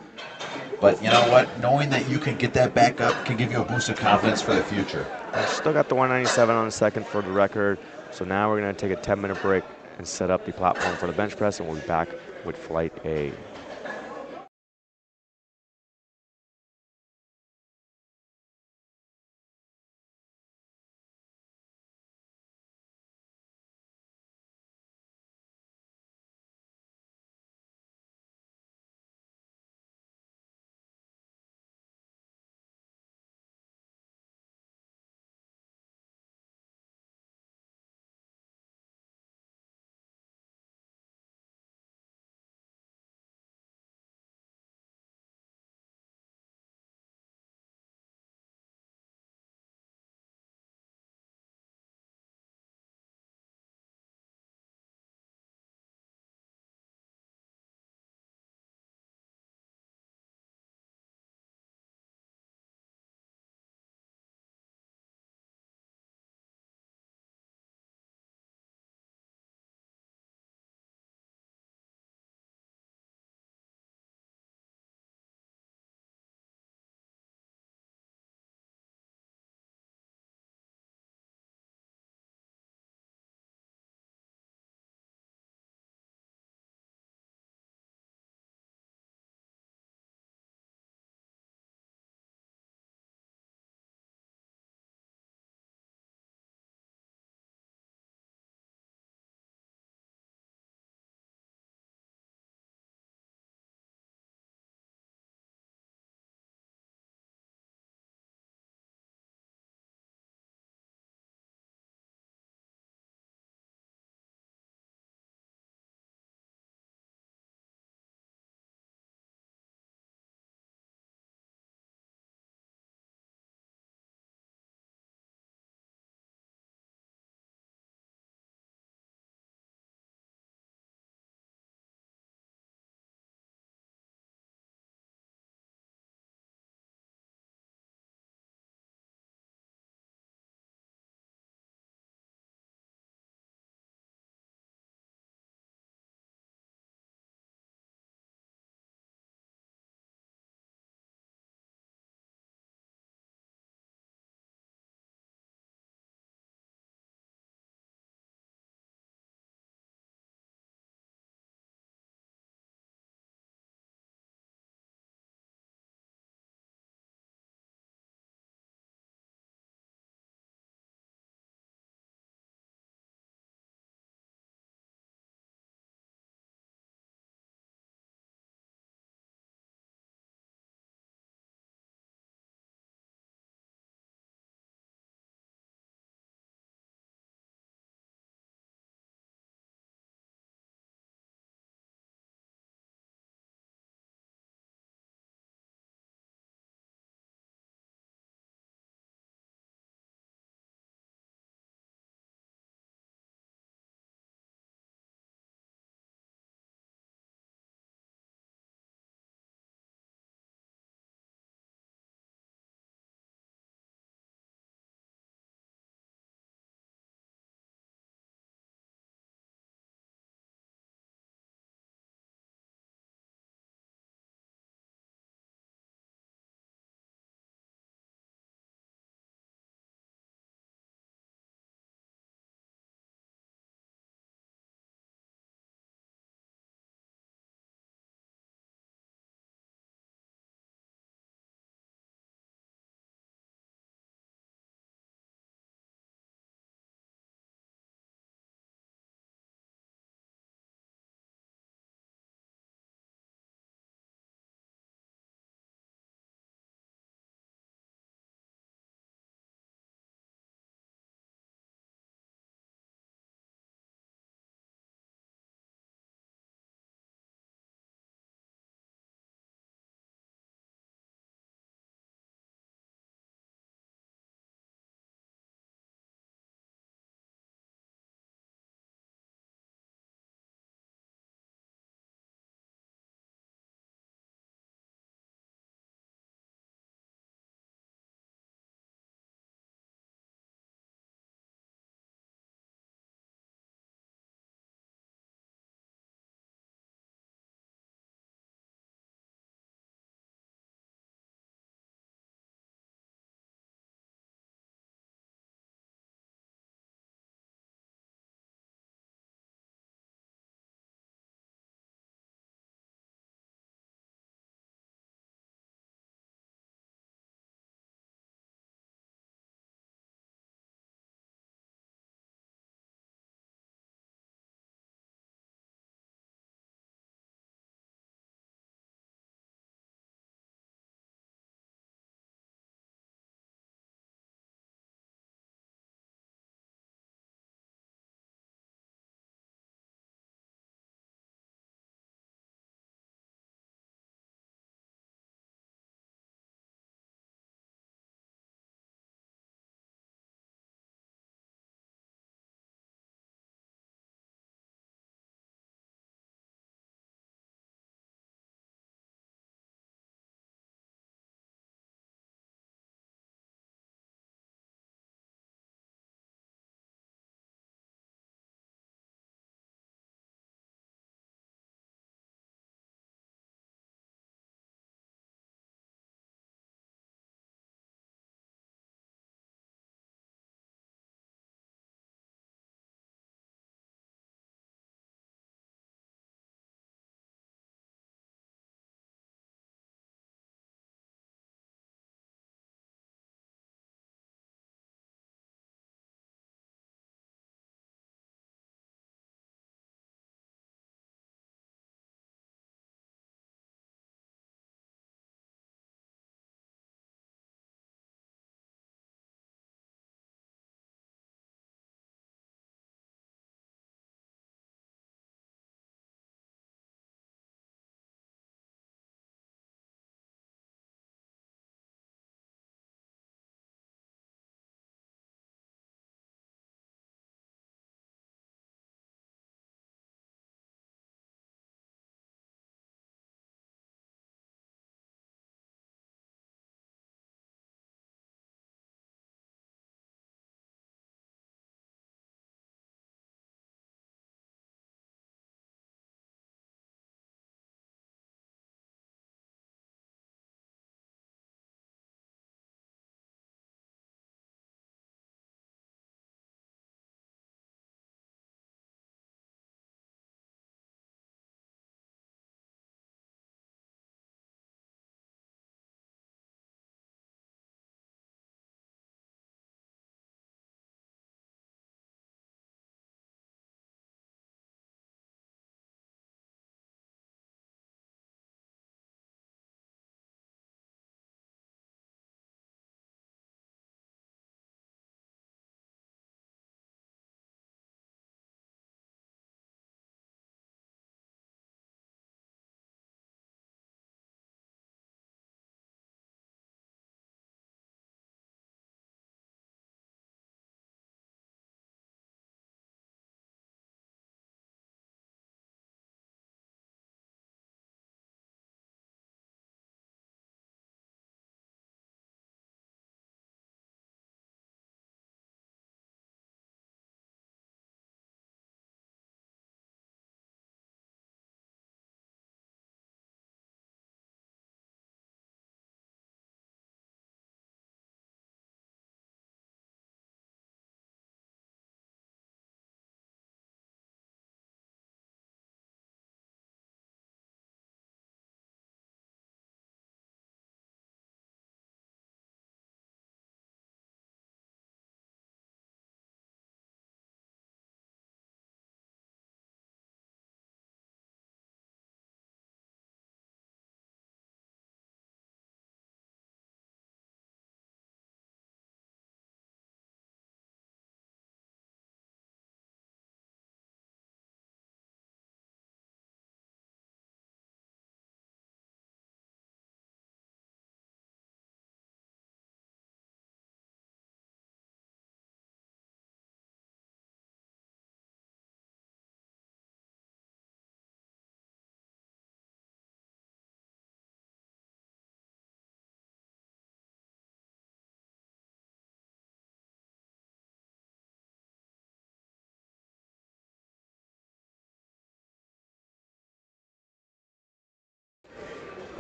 But you know what? Knowing that you can get that back up can give you a boost of confidence for the future. I still got the 197 on the second for the record. So now we're going to take a 10-minute break and set up the platform for the bench press, and we'll be back with Flight A.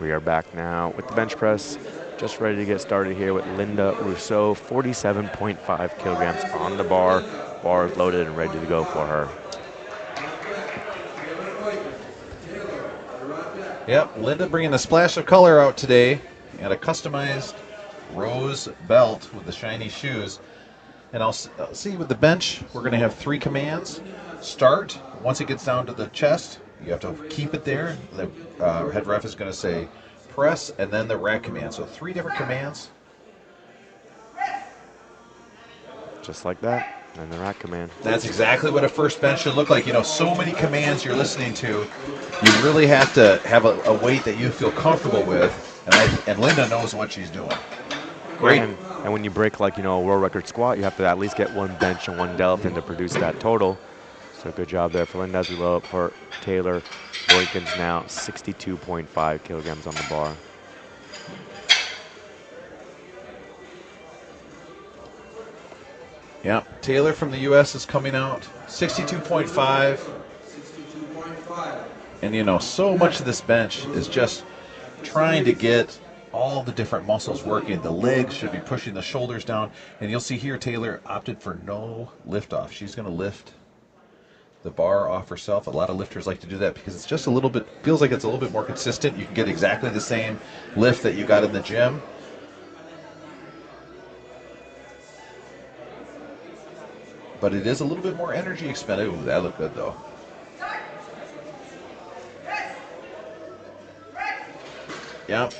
We are back now with the bench press. Just ready to get started here with Linda Rousseau, 47.5 kilograms on the bar. Bar is loaded and ready to go for her. Yep, Linda bringing a splash of color out today and a customized rose belt with the shiny shoes. And I'll see with the bench, we're going to have 3 commands. Start, once it gets down to the chest, you have to keep it there. The head ref is going to say press, and then the rack command. So 3 different commands. Just like that. And the rack command. That's exactly what a first bench should look like. You know, so many commands you're listening to. You really have to have a weight that you feel comfortable with. And Linda knows what she's doing. Great. And when you break, like, you know, a world record squat, you have to at least get 1 bench and 1 deadlift in to produce that total. So good job there for Linda as we load up for Taylor. Boykins now 62.5 kilograms on the bar. Yeah, Taylor from the U.S. is coming out, 62.5. 62.5. And, you know, so much of this bench is just trying to get all the different muscles working. The legs should be pushing the shoulders down. And you'll see here Taylor opted for no lift off. She's going to lift the bar off herself. A lot of lifters like to do that because it's just a little bit, feels like it's a little bit more consistent. You can get exactly the same lift that you got in the gym. But it is a little bit more energy expended. Ooh, that looked good though. Yep.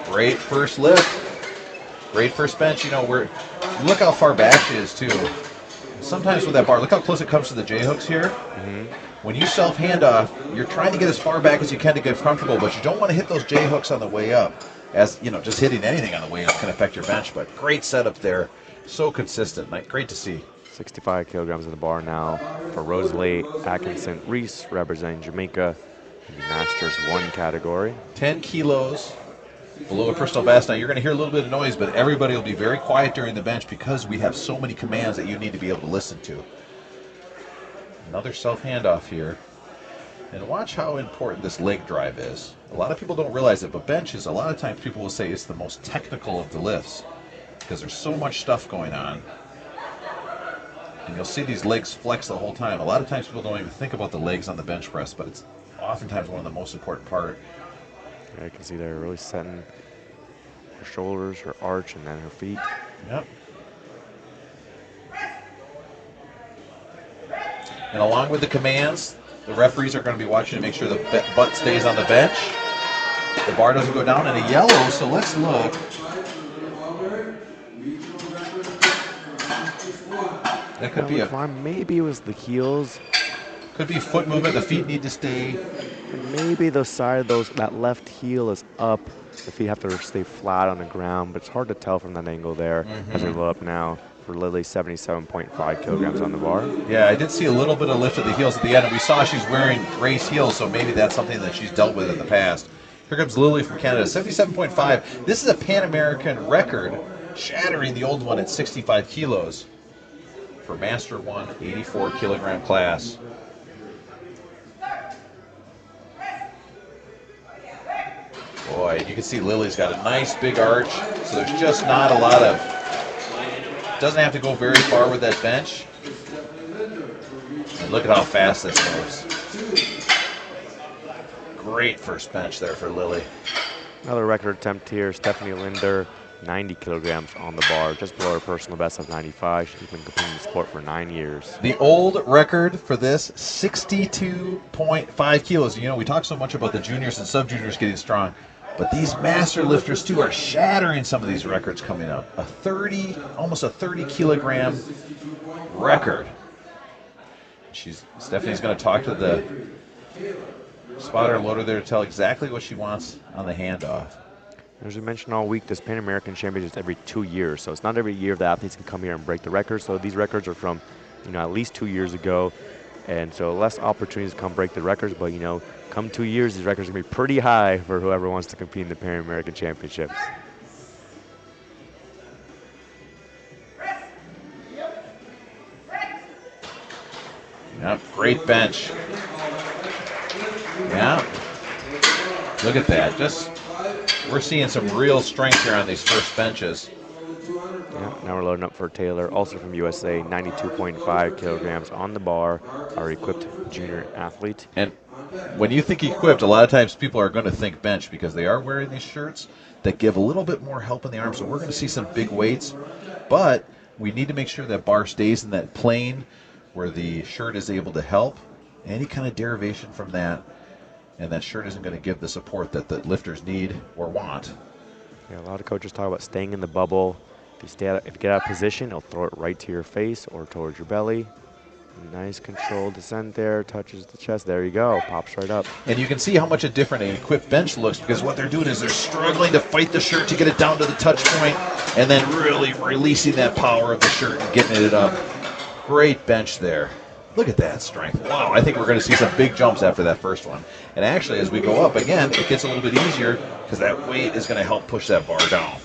Great first lift. Great first bench. You know, look how far back she is too. Sometimes with that bar, look how close it comes to the J-hooks here. When you self-hand off, you're trying to get as far back as you can to get comfortable, but you don't want to hit those J-hooks on the way up. As, you know, just hitting anything on the way up can affect your bench, but great setup there. So consistent. Great to see. 65 kilograms on the bar now for Rosalie Atkinson Reese, representing Jamaica in the Masters 1 category. 10 kilos below a personal best. Now you're going to hear a little bit of noise, but everybody will be very quiet during the bench because we have so many commands that you need to be able to listen to. Another self-handoff here. And watch how important this leg drive is. A lot of people don't realize it, but bench is, a lot of times people will say it's the most technical of the lifts because there's so much stuff going on. And you'll see these legs flex the whole time. A lot of times people don't even think about the legs on the bench press, but it's oftentimes one of the most important part. Yeah, you can see they're really setting her shoulders, her arch, and then her feet. Yep. And along with the commands, the referees are going to be watching to make sure the butt stays on the bench. The bar doesn't go down in a yellow, so let's look. That could be maybe it was the heels. Could be foot movement. The feet need to stay. And maybe the side of that left heel is up. The feet have to stay flat on the ground, but it's hard to tell from that angle there as we load up now for Lily, 77.5 kilograms on the bar. Yeah, I did see a little bit of lift at the heels at the end, and we saw she's wearing race heels, so maybe that's something that she's dealt with in the past. Here comes Lily from Canada, 77.5. This is a Pan American record, shattering the old one at 65 kilos. For Master 1, 84 kilogram class. Boy, you can see Lily's got a nice big arch, so there's just not a lot of, doesn't have to go very far with that bench. And look at how fast this moves. Great first bench there for Lily. Another record attempt here, Stephanie Linder. 90 kilograms on the bar, just below her personal best of 95. She's been competing in the sport for 9 years. The old record for this, 62.5 kilos. You know, we talk so much about the juniors and sub-juniors getting strong, but these master lifters too are shattering some of these records coming up. Almost a 30 kilogram record. Stephanie's going to talk to the spotter and loader there to tell exactly what she wants on the handoff. As we mentioned all week, this Pan American Championship is every 2 years, so it's not every year the athletes can come here and break the record. So these records are from, you know, at least 2 years ago, and so less opportunities to come break the records. But you know, come 2 years, these records are gonna be pretty high for whoever wants to compete in the Pan American Championships. Yep, great bench. Yeah. Look at that. We're seeing some real strength here on these first benches. Yeah, now we're loading up for Taylor, also from USA, 92.5 kilograms on the bar, our equipped junior athlete. And when you think equipped, a lot of times people are going to think bench because they are wearing these shirts that give a little bit more help in the arms. So we're going to see some big weights, but we need to make sure that bar stays in that plane where the shirt is able to help. Any kind of derivation from that, and that shirt isn't going to give the support that the lifters need or want. Yeah, a lot of coaches talk about staying in the bubble. If you get out of position, it'll throw it right to your face or towards your belly. Nice controlled descent there, touches the chest. There you go, pops right up. And you can see how much a different an equipped bench looks, because what they're doing is they're struggling to fight the shirt to get it down to the touch point, and then really releasing that power of the shirt and getting it up. Great bench there. Look at that strength. Wow, I think we're going to see some big jumps after that first one. And actually, as we go up, again, it gets a little bit easier because that weight is going to help push that bar down.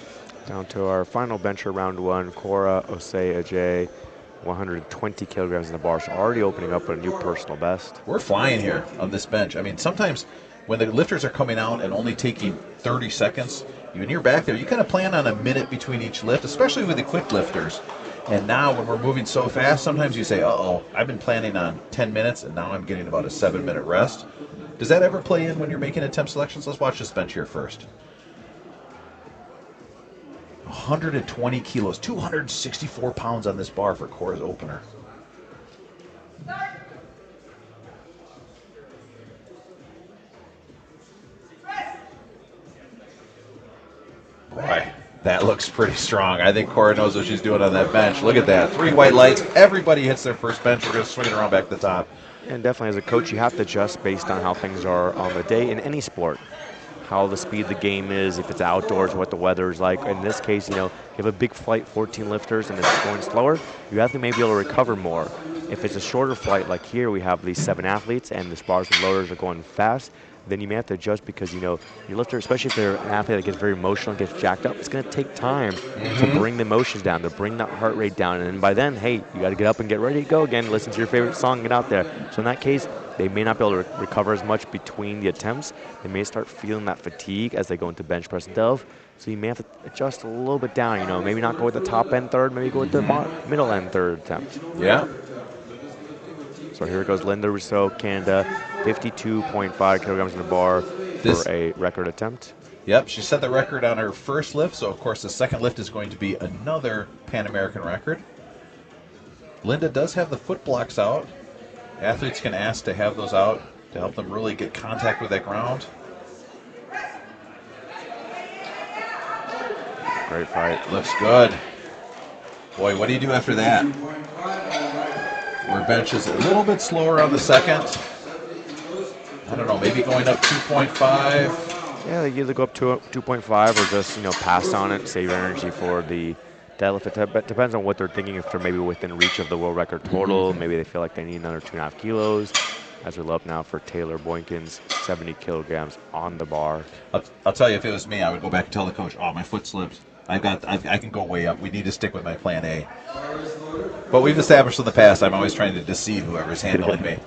Down to our final bencher, round one, Cora Osei Ajay, 120 kilograms in the bar. So already opening up a new personal best. We're flying here on this bench. I mean, sometimes when the lifters are coming out and only taking 30 seconds, when you're back there, you kind of plan on a minute between each lift, especially with equipped lifters. And now when we're moving so fast, sometimes you say, uh-oh, I've been planning on 10 minutes, and now I'm getting about a 7-minute rest. Does that ever play in when you're making attempt selections? Let's watch this bench here first. 120 kilos, 264 pounds on this bar for Cora's opener. Boy, that looks pretty strong. I think Cora knows what she's doing on that bench. Look at that. 3 white lights. Everybody hits their first bench. We're going to swing it around back to the top. And definitely as a coach, you have to adjust based on how things are on the day in any sport. How the speed of the game is, if it's outdoors, what the weather is like. In this case, you have a big flight, 14 lifters, and it's going slower, you have to maybe be able to recover more. If it's a shorter flight, like here, we have these 7 athletes, and the bars and loaders are going fast, then you may have to adjust because, your lifter, especially if they're an athlete that gets very emotional and gets jacked up, it's going to take time to bring the emotions down, to bring that heart rate down. And by then, hey, you got to get up and get ready to go again, listen to your favorite song, get out there. So in that case, they may not be able to recover as much between the attempts. They may start feeling that fatigue as they go into bench press and delve. So you may have to adjust a little bit down, maybe not go with the top end third, maybe go with the middle end third attempt. Yeah. So here goes Linda Rousseau, Canada, 52.5 kilograms in the bar for a record attempt. Yep, she set the record on her first lift, so of course the second lift is going to be another Pan American record. Linda does have the foot blocks out. Athletes can ask to have those out to help them really get contact with that ground. Great fight. Looks good. Boy, what do you do after that? Where bench is a little bit slower on the second. I don't know, maybe going up 2.5. Yeah, they either go up to 2.5 or just, pass on it, save energy for the deadlift. It depends on what they're thinking. If they're maybe within reach of the world record total, maybe they feel like they need another 2.5 kilos. As we look now for Taylor Boykins, 70 kilograms on the bar. I'll tell you, if it was me, I would go back and tell the coach, oh, my foot slipped. I can go way up. We need to stick with my plan A. But we've established in the past, I'm always trying to deceive whoever's handling me.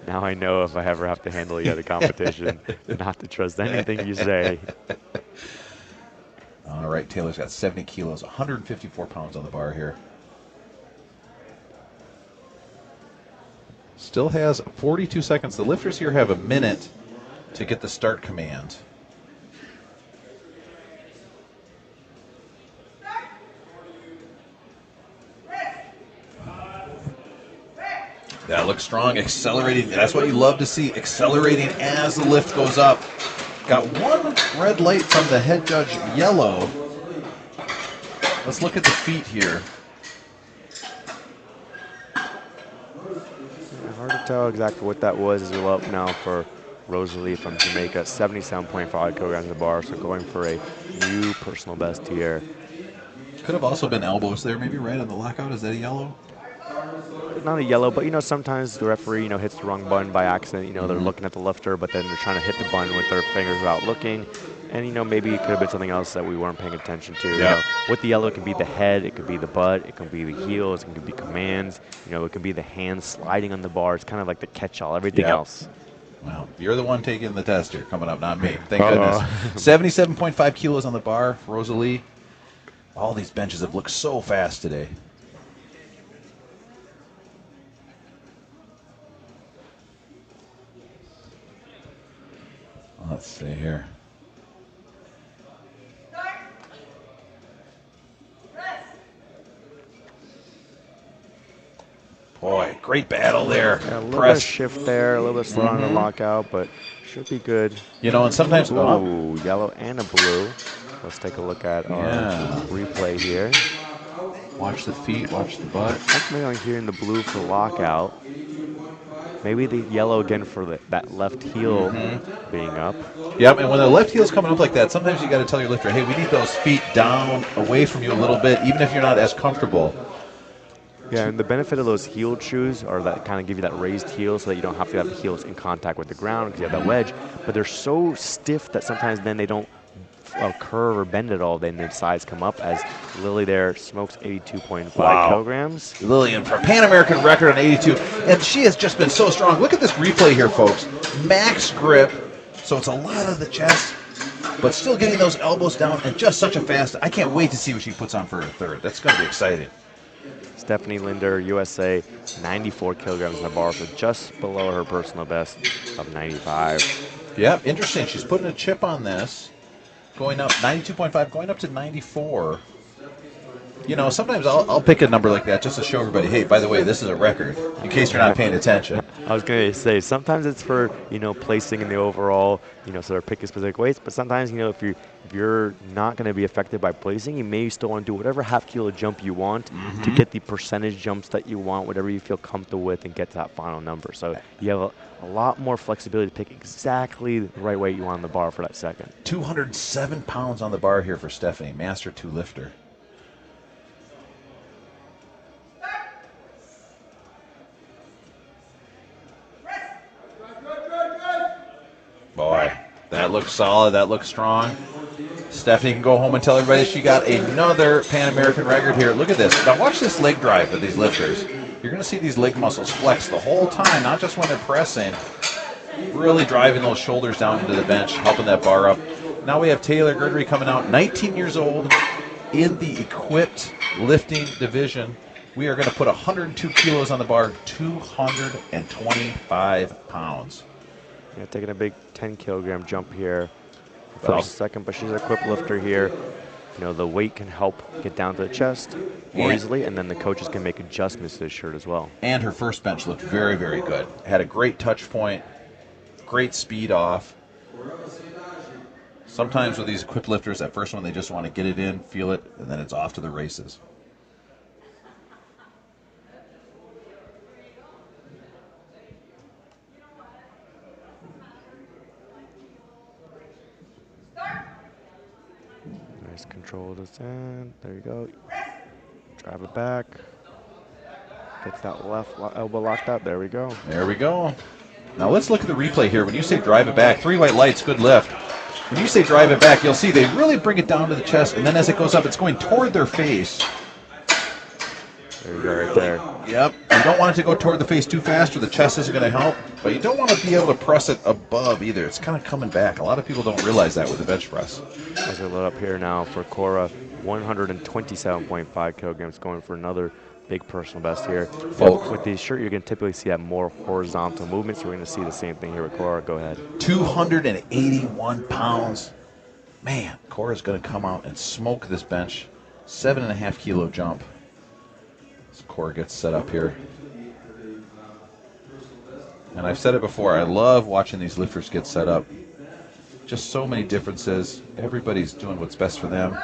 Now I know if I ever have to handle you at a competition, not to trust anything you say. All right, Taylor's got 70 kilos, 154 pounds on the bar here. Still has 42 seconds. The lifters here have a minute to get the start command. That looks strong, accelerating. That's what you love to see, accelerating as the lift goes up. Got one red light from the head judge, yellow. Let's look at the feet here. Hard to tell exactly what that was as we look up now for Rosalie from Jamaica, 77.5 kilograms in the bar, so going for a new personal best here. Could have also been elbows there, maybe right on the lockout. Is that a yellow? Not a yellow, but sometimes the referee hits the wrong button by accident. They're looking at the lifter, but then they're trying to hit the button with their fingers without looking. And maybe it could have been something else that we weren't paying attention to. Yeah. With the yellow, it can be the head, it could be the butt, it can be the heels, it can be commands. It can be the hands sliding on the bar. It's kind of like the catch-all. Everything else. Well, you're the one taking the test here coming up, not me. Thank goodness. 77.5 kilos on the bar, Rosalie. All these benches have looked so fast today. Let's see here. Boy, great battle there. Yeah, a little bit of shift there, a little bit slow on the lockout, but should be good. You know, and sometimes... Ooh, yellow and a blue. Let's take a look at our replay here. Watch the feet, watch the butt. Maybe I'm hearing the blue for lockout. Maybe the yellow again for that left heel being up. Yep, and when the left heel's coming up like that, sometimes you got to tell your lifter, hey, we need those feet down away from you a little bit, even if you're not as comfortable. Yeah, and the benefit of those heeled shoes are that kind of give you that raised heel so that you don't have to have the heels in contact with the ground because you have that wedge. But they're so stiff that sometimes then they don't curve or bend at all. Then the sides come up as Lily there smokes 82.5 kilograms. Lillian for a Pan American record on 82. And she has just been so strong. Look at this replay here, folks. Max grip. So it's a lot of the chest, but still getting those elbows down and just such a fast. I can't wait to see what she puts on for her third. That's going to be exciting. Stephanie Linder, USA, 94 kilograms in the bar, so just below her personal best of 95. Yep, interesting. She's putting a chip on this, going up 92.5, going up to 94. You know, sometimes I'll pick a number like that just to show everybody, hey, by the way, this is a record, in case you're not paying attention. I was going to say, sometimes it's for, placing in the overall, so they're picking specific weights, but sometimes, if you're not going to be affected by placing, you may still want to do whatever half-kilo jump you want to get the percentage jumps that you want, whatever you feel comfortable with, and get to that final number. So you have a lot more flexibility to pick exactly the right weight you want on the bar for that second. 207 pounds on the bar here for Stephanie, Master 2 lifter. Boy, that looks solid. That looks strong. Stephanie can go home and tell everybody she got another Pan American record here. Look at this. Now watch this leg drive of these lifters. You're going to see these leg muscles flex the whole time, not just when they're pressing. Really driving those shoulders down into the bench, helping that bar up. Now we have Taylor Gregory coming out, 19 years old, in the equipped lifting division. We are going to put 102 kilos on the bar, 225 pounds. Yeah, taking a big 10-kilogram jump here for a second, but she's an equipped lifter here. The weight can help get down to the chest more easily, and then the coaches can make adjustments to the shirt as well. And her first bench looked very, very good. Had a great touch point, great speed off. Sometimes with these equipped lifters, that first one, they just want to get it in, feel it, and then it's off to the races. Nice control this in. There you go. Drive it back. Get that left elbow locked up. There we go. There we go. Now let's look at the replay here. When you say drive it back, 3 white lights, good lift. When you say drive it back, you'll see they really bring it down to the chest, and then as it goes up, it's going toward their face. There you go, right there. Yep. You don't want it to go toward the face too fast or the chest isn't going to help, but you don't want to be able to press it above either. It's kind of coming back. A lot of people don't realize that with the bench press. As we load up here now for Cora, 127.5 kilograms, going for another big personal best here. Folks. With the shirt, you're going to typically see that more horizontal movements. You're going to see the same thing here with Cora. Go ahead. 281 pounds. Man, Cora's going to come out and smoke this bench. 7.5 kilo jump. As Cora gets set up here. And I've said it before, I love watching these lifters get set up. Just so many differences. Everybody's doing what's best for them.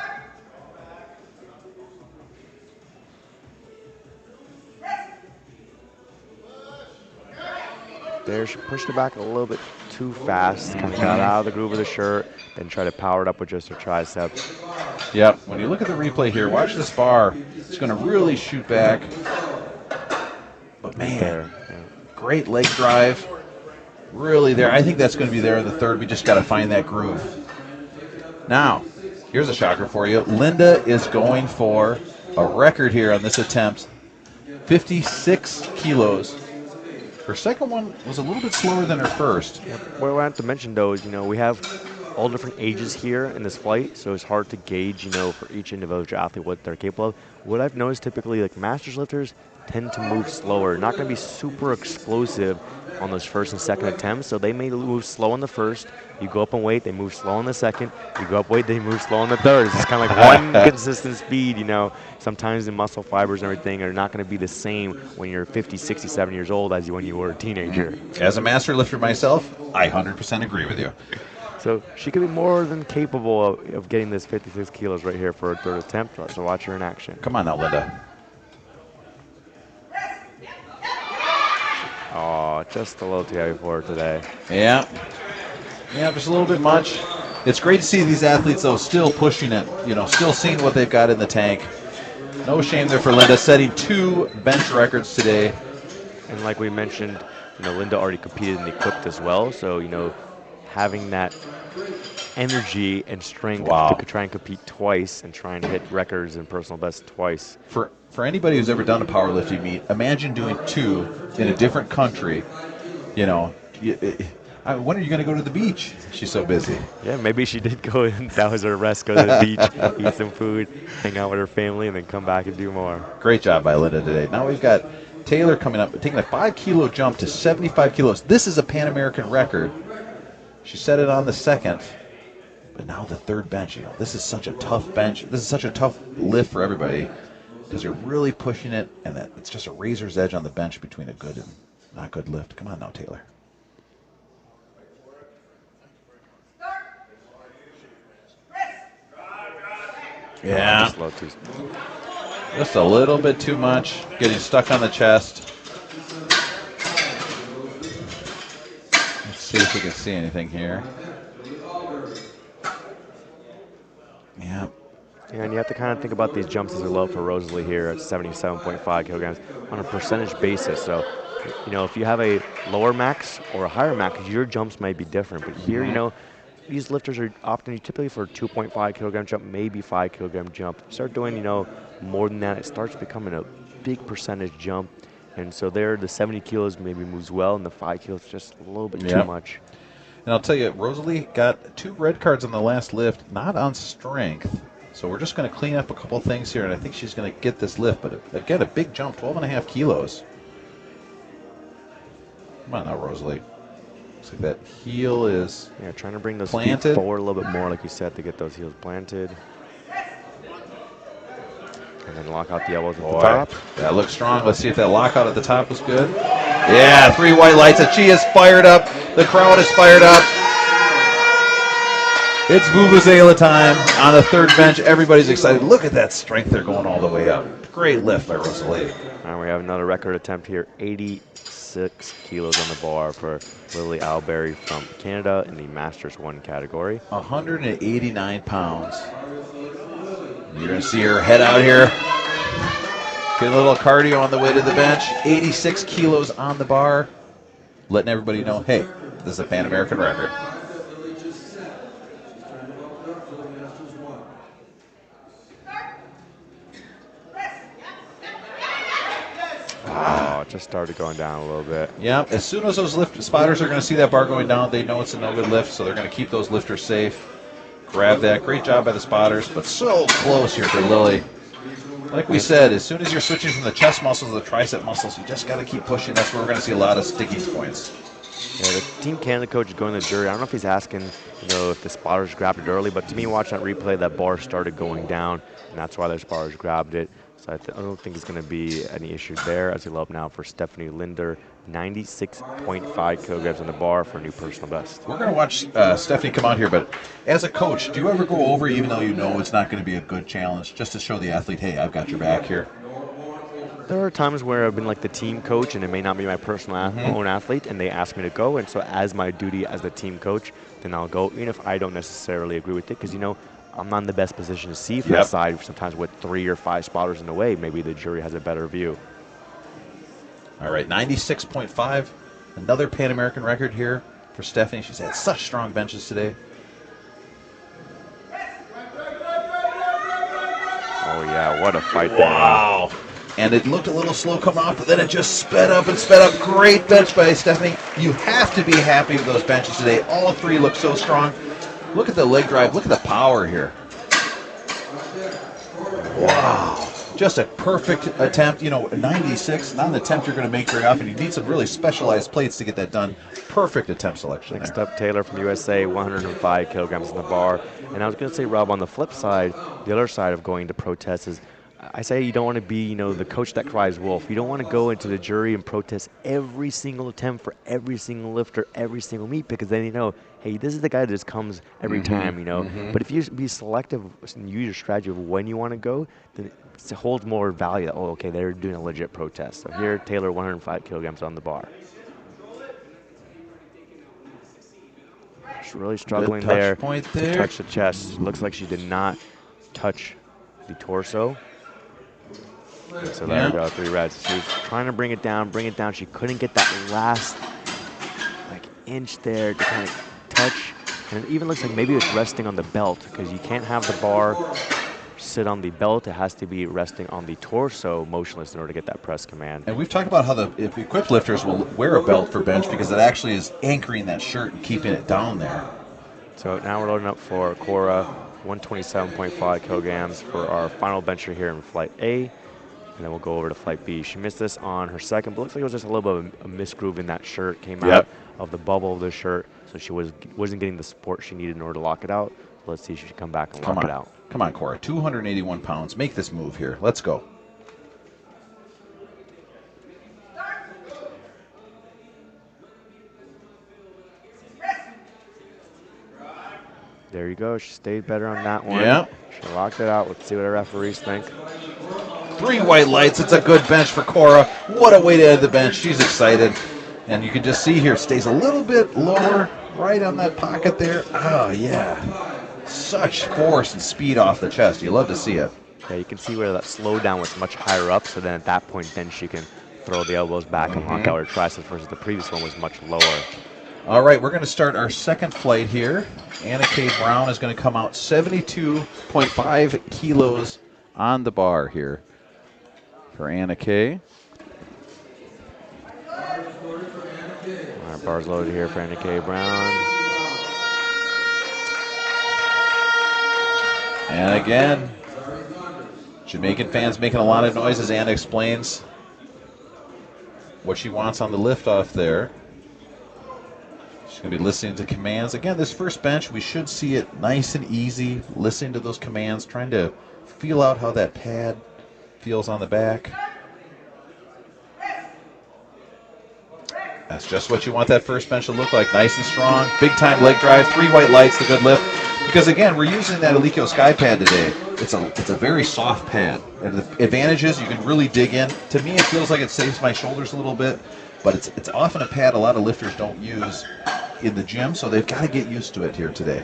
There, she pushed it back a little bit too fast. Kind of got out of the groove of the shirt, then tried to power it up with just her tricep. Yep, when you look at the replay here, watch this bar. It's going to really shoot back. But man, great leg drive. Really there. I think that's going to be there in the third. We just got to find that groove. Now, here's a shocker for you. Linda is going for a record here on this attempt. 56 kilos. Her second one was a little bit slower than her first. What I wanted to mention though is, we have all different ages here in this flight, so it's hard to gauge, for each individual athlete what they're capable of. What I've noticed typically, like masters lifters tend to move slower, not going to be super explosive on those first and second attempts, so they may move slow on the first, you go up in weight, they move slow on the second, you go up weight, they move slow on the third. It's kind of like one consistent speed, Sometimes the muscle fibers and everything are not going to be the same when you're 50, 60, 70 years old as when you were a teenager. As a master lifter myself, I 100% agree with you. So she could be more than capable of getting this 56 kilos right here for her third attempt. So watch her in action. Come on now, Linda. Oh, just a little too heavy for her today. Yeah. Yeah, just a little bit much. It's great to see these athletes, though, still pushing it, still seeing what they've got in the tank. No shame there for Linda, setting 2 bench records today. And like we mentioned, Linda already competed in the equipped as well. So, having that energy and strength to try and compete twice and trying to hit records and personal best twice. For anybody who's ever done a powerlifting meet, imagine doing 2 in a different country. When are you going to go to the beach? She's so busy. Yeah, maybe she did go and that was her rest, go to the beach, eat some food, hang out with her family, and then come back and do more. Great job by Linda today. Now we've got Taylor coming up, taking a 5-kilo jump to 75 kilos. This is a Pan American record. She set it on the second, but now the third bench. This is such a tough bench. This is such a tough lift for everybody because you're really pushing it, and it's just a razor's edge on the bench between a good and not good lift. Come on now, Taylor. Yeah. Just a little bit too much. Getting stuck on the chest. Let's see if we can see anything here. Yeah. Yeah, and you have to kind of think about these jumps as a low for Rosalie here at 77.5 kilograms on a percentage basis. So, if you have a lower max or a higher max, your jumps might be different. But here, these lifters are often typically for a 2.5 kilogram jump, maybe 5 kilogram jump. Start doing, more than that, it starts becoming a big percentage jump. And so there, the 70 kilos maybe moves well, and the 5 kilos just a little bit too much. And I'll tell you, Rosalie got 2 red cards on the last lift, not on strength. So we're just going to clean up a couple things here, and I think she's going to get this lift. But again, a big jump, 12.5 kilos. Come on now, Rosalie. Looks like that heel is trying to bring those planted feet forward a little bit more, like you said, to get those heels planted. And then lock out the elbows at the top. That looks strong. Let's see if that lockout at the top was good. Yeah, 3 white lights. And she is fired up. The crowd is fired up. It's Vuvuzela time on the third bench. Everybody's excited. Look at that strength there going all the way up. Great lift by Rosalie. And we have another record attempt here, 86 kilos on the bar for Lily Alberry from Canada in the Masters 1 category. 189 pounds. You're going to see her head out here. Get a little cardio on the way to the bench. 86 kilos on the bar. Letting everybody know, hey, this is a Pan American record. Oh, it just started going down a little bit. Yeah, as soon as those lift spotters are going to see that bar going down, they know it's a no-good lift, so they're going to keep those lifters safe. Grab that. Great job by the spotters, but so close here for Lily. Like we said, as soon as you're switching from the chest muscles to the tricep muscles, you just got to keep pushing. That's where we're going to see a lot of sticking points. Yeah, the Team Canada coach is going to the jury. I don't know if he's asking, if the spotters grabbed it early, but to me, watching that replay, that bar started going down, and that's why the spotters grabbed it. So I don't think it's going to be any issue there as we look up now for Stephanie Linder, 96.5 kilograms on the bar for a new personal best. We're going to watch Stephanie come out here, but as a coach, do you ever go over even though you know it's not going to be a good challenge, just to show the athlete, hey, I've got your back here? There are times where I've been like the team coach, and it may not be my personal own athlete, and they ask me to go, and so as my duty as the team coach, then I'll go, even if I don't necessarily agree with it, because, I'm not in the best position to see from the side. Sometimes with 3 or 5 spotters in the way, maybe the jury has a better view. All right, 96.5, another Pan American record here for Stephanie. She's had such strong benches today. Oh, yeah, what a fight there. Wow. And it looked a little slow coming off, but then it just sped up and sped up. Great bench by Stephanie. You have to be happy with those benches today. All three look so strong. Look at the leg drive. Look at the power here. Wow. Just a perfect attempt. You know, 96, not an attempt you're going to make very often. You need some really specialized plates to get that done. Perfect attempt selection Next there. up, Taylor from USA, 105 kilograms in the bar. And I was going to say, Rob, on the flip side, the other side of going to protest is, I say you don't want to be, you know, the coach that cries wolf. You don't want to go into the jury and protest every single attempt for every single lifter, every single meet, because then you know, hey, this is the guy that just comes every time, you know. But if you be selective and use your strategy of when you want to go, then it holds more value. That, oh, okay, they're doing a legit protest. So here, Taylor, 105 kilograms on the bar. She's really struggling Good touch there point to there. touch the chest. Looks like she did not touch the torso. So there we go, 3 reds. She was trying to bring it down. She couldn't get that last inch there to kind of touch. And it even looks like maybe it's resting on the belt, because you can't have the bar sit on the belt. It has to be resting on the torso, motionless, in order to get that press command. And we've talked about how the equipped lifters will wear a belt for bench because it actually is anchoring that shirt and keeping it down there. So now we're loading up for Cora, 127.5 kilograms for our final bencher here in Flight A. And then we'll go over to Flight B. She missed this on her second, but looks like it was just a little bit of a misgroove in that shirt. Came out of the bubble of the shirt, so she wasn't getting the support she needed in order to lock it out. Let's see if she can come back and lock it out. Come on, Cora. 281 pounds. Make this move here. Let's go. There you go. She stayed better on that one. Yeah. She locked it out. Let's see what our referees think. 3 white lights. It's a good bench for Cora. What a way to end the bench. She's excited. And you can just see here, stays a little bit lower, right on that pocket there. Oh, yeah. Such force and speed off the chest. You love to see it. Yeah, you can see where that slowdown was much higher up, so then at that point, then she can throw the elbows back and lock out her triceps, versus the previous one was much lower. All right, we're going to start our second flight here. Anna K. Brown is going to come out 72.5 kilos on the bar here for Anna K. Our bar's loaded here for Anna K. Brown. And again, Jamaican fans making a lot of noise as Anna explains what she wants on the lift-off there. She's going to be listening to commands. Again, this first bench, we should see it nice and easy, listening to those commands, trying to feel out how that pad feels on the back. That's just what you want that first bench to look like, nice and strong. Big-time leg drive, 3 white lights, the good lift. Because again, we're using that Alico Sky pad today. It's a very soft pad. And the advantage is you can really dig in. To me, it feels like it saves my shoulders a little bit, but it's often a pad a lot of lifters don't use in the gym, so they've got to get used to it here today.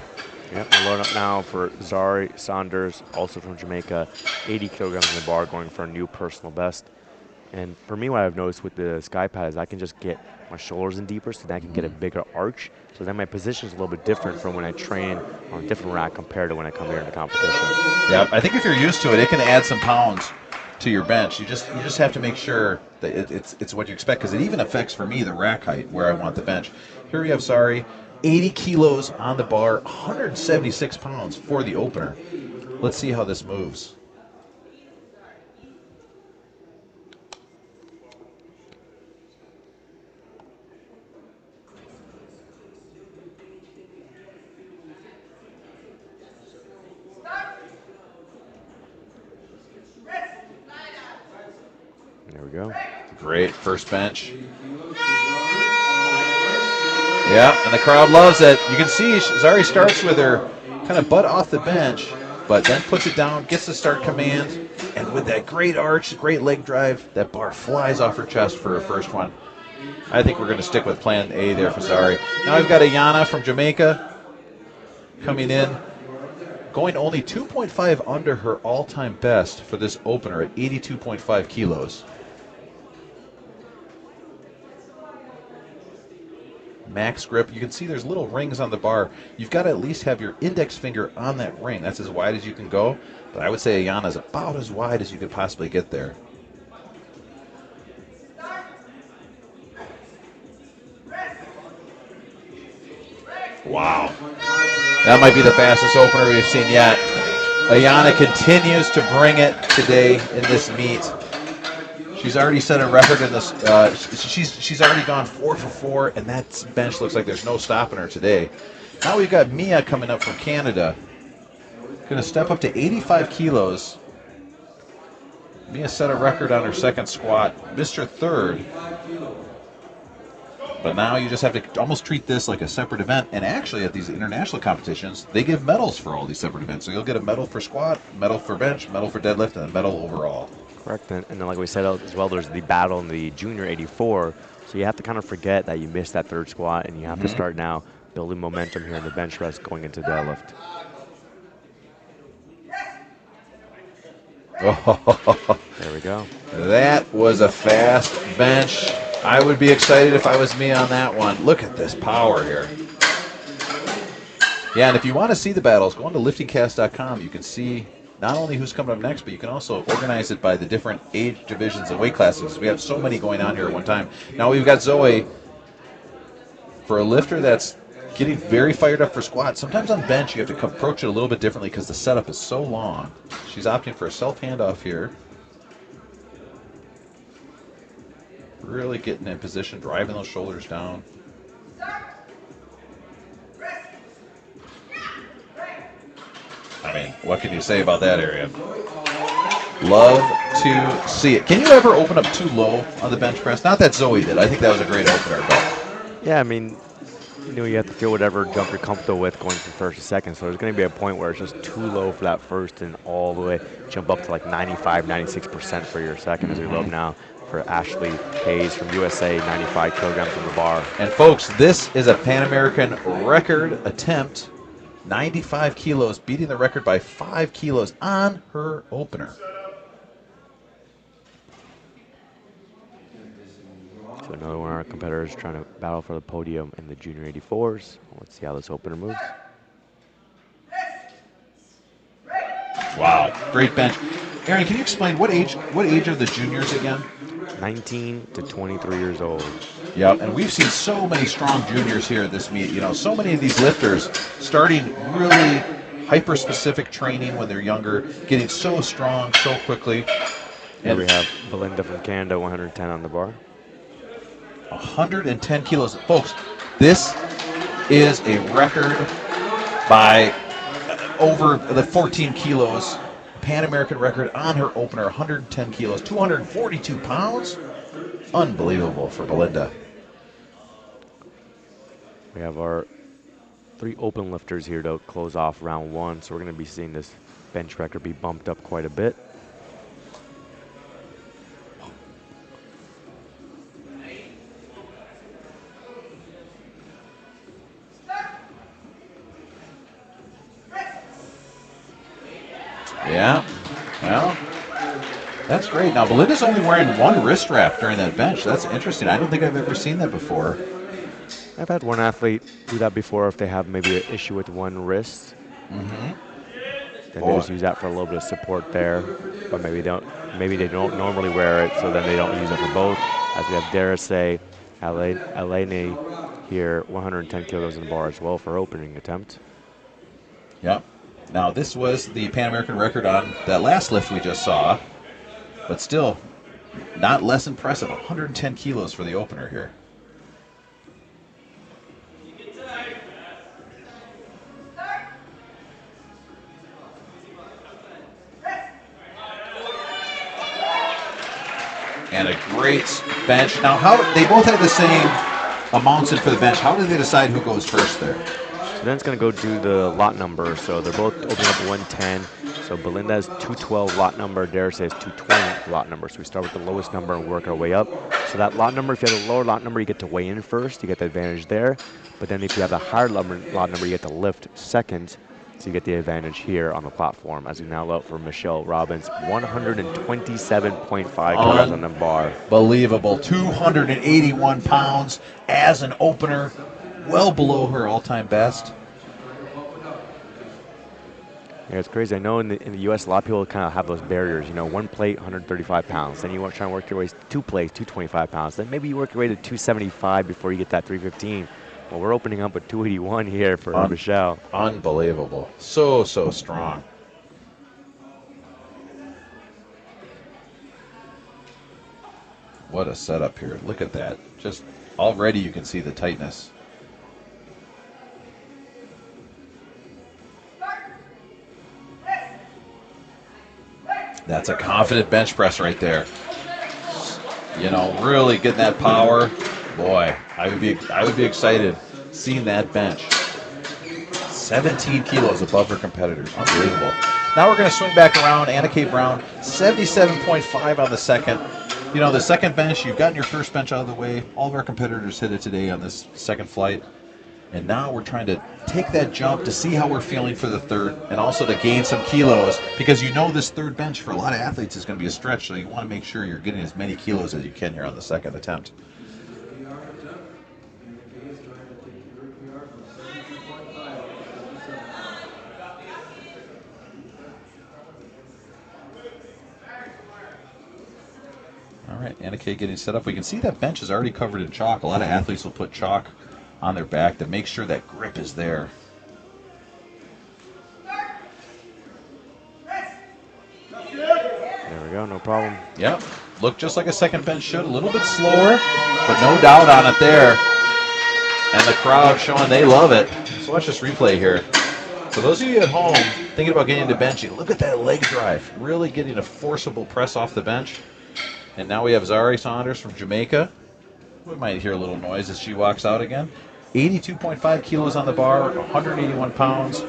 Yep, we're loading up now for Zari Saunders, also from Jamaica, 80 kilograms in the bar, going for a new personal best. And for me, what I've noticed with the Sky Pad is I can just get my shoulders in deeper, so then I can get a bigger arch. So then my position is a little bit different from when I train on a different rack compared to when I come here into competition. Yeah, I think if you're used to it, it can add some pounds to your bench. You just have to make sure that it's what you expect, because it even affects, for me, the rack height where I want the bench. Here we have Zari, 80 kilos on the bar, 176 pounds for the opener. Let's see how this moves. There we go. Great first bench. Yeah, and the crowd loves it. You can see Zari starts with her kind of butt off the bench, but then puts it down, gets the start command, and with that great arch, great leg drive, that bar flies off her chest for her first one. I think we're going to stick with plan A there for Zari. Now we've got Ayana from Jamaica coming in, going only 2.5 under her all-time best for this opener at 82.5 kilos. Max grip. You can see there's little rings on the bar. You've got to at least have your index finger on that ring. That's as wide as you can go. But I would say Ayana's about as wide as you could possibly get there. Wow. That might be the fastest opener we've seen yet. Ayana continues to bring it today in this meet. She's already set a record in this. She's already gone 4 for 4, and that bench looks like there's no stopping her today. Now we've got Mia coming up from Canada. Going to step up to 85 kilos. Mia set a record on her second squat, missed her third. But now you just have to almost treat this like a separate event. And actually, at these international competitions, they give medals for all these separate events. So you'll get a medal for squat, medal for bench, medal for deadlift, and a medal overall. Correct. And then, like we said as well, there's the battle in the junior 84. So you have to kind of forget that you missed that third squat, and you have to start now building momentum here in the bench press going into deadlift. There we go. That was a fast bench. I would be excited if I was me on that one. Look at this power here. Yeah, and if you want to see the battles, go on to liftingcast.com. You can see not only who's coming up next, but you can also organize it by the different age divisions and weight classes. We have so many going on here at one time. Now we've got Zoe. For a lifter that's getting very fired up for squat, sometimes on bench you have to approach it a little bit differently because the setup is so long. She's opting for a self handoff here. Really getting in position, driving those shoulders down. I mean, what can you say about that area? Love to see it. Can you ever open up too low on the bench press? Not that Zoe did. I think that was a great opener, but Yeah, I mean, you have to feel whatever jump you're comfortable with going from first to second. So there's going to be a point where it's just too low for that first and all the way jump up to like 95, 96% for your second, as we love now for Ashley Hayes from USA, 95 kilograms on the bar. And folks, this is a Pan American record attempt. 95 kilos, beating the record by 5 kilos on her opener. So another one of our competitors trying to battle for the podium in the junior 84s. Let's see how this opener moves. Wow, great bench. Aaron, can you explain what age are the juniors again? 19 to 23 years old. Yep, and we've seen so many strong juniors here at this meet. You know, so many of these lifters starting really hyper-specific training when they're younger, getting so strong so quickly. Here we have Belinda from Canada, 110 on the bar. 110 kilos. Folks, this is a record by over the 14 kilos. Pan American record on her opener, 110 kilos, 242 pounds. Unbelievable for Belinda. We have our 3 open lifters here to close off round 1, so we're going to be seeing this bench record be bumped up quite a bit. Yeah, well, that's great. Now, Belinda's only wearing one wrist wrap during that bench. That's interesting. I don't think I've ever seen that before. I've had one athlete do that before if they have maybe an issue with one wrist. Then they just use that for a little bit of support there. But maybe they don't normally wear it, so then they don't use it for both. As we have Darcy Eleni here, 110 kilos in the bar as well for opening attempt. Yep. Now, this was the Pan American record on that last lift we just saw, but still not less impressive. 110 kilos for the opener here. And a great bench. Now, how they both had the same amounts in for the bench. How did they decide who goes first there? So then it's going to go do the lot number. So they're both opening up 110. So Belinda has 212 lot number. Darcy has 220 lot number. So we start with the lowest number and work our way up. So that lot number, if you have a lower lot number, you get to weigh in first. You get the advantage there. But then if you have a higher lot number, you get to lift second. So you get the advantage here on the platform. As we now look for Michelle Robbins, 127.5 kilos on the bar. Unbelievable. 281 pounds as an opener. Well below her all-time best. Yeah, it's crazy. I know in the U.S., a lot of people kind of have those barriers. You know, one plate, 135 pounds. Then you want to try and work your way to 2 plates, 225 pounds. Then maybe you work your way to 275 before you get that 315. Well, we're opening up with 281 here for Michelle. Unbelievable. So strong. What a setup here. Look at that. Just already you can see the tightness. That's a confident bench press right there. You know, really getting that power. Boy, I would be excited seeing that bench. 17 kilos above her competitors. Unbelievable. Now we're going to swing back around. Anna K. Brown, 77.5 on the second. You know, the second bench, you've gotten your first bench out of the way. All of our competitors hit it today on this second flight. And now we're trying to take that jump to see how we're feeling for the third and also to gain some kilos, because you know this third bench for a lot of athletes is going to be a stretch, so you want to make sure you're getting as many kilos as you can here on the second attempt. All right, Anna Kay getting set up. We can see that bench is already covered in chalk. A lot of athletes will put chalk on their back to make sure that grip is there. There we go, no problem. Yep, looked just like a second bench should. A little bit slower, but no doubt on it there. And the crowd showing they love it. So watch this replay here. So those of you at home thinking about getting into benching, look at that leg drive. Really getting a forcible press off the bench. And now we have Zari Saunders from Jamaica. We might hear a little noise as she walks out again. 82.5 kilos on the bar, 181 pounds.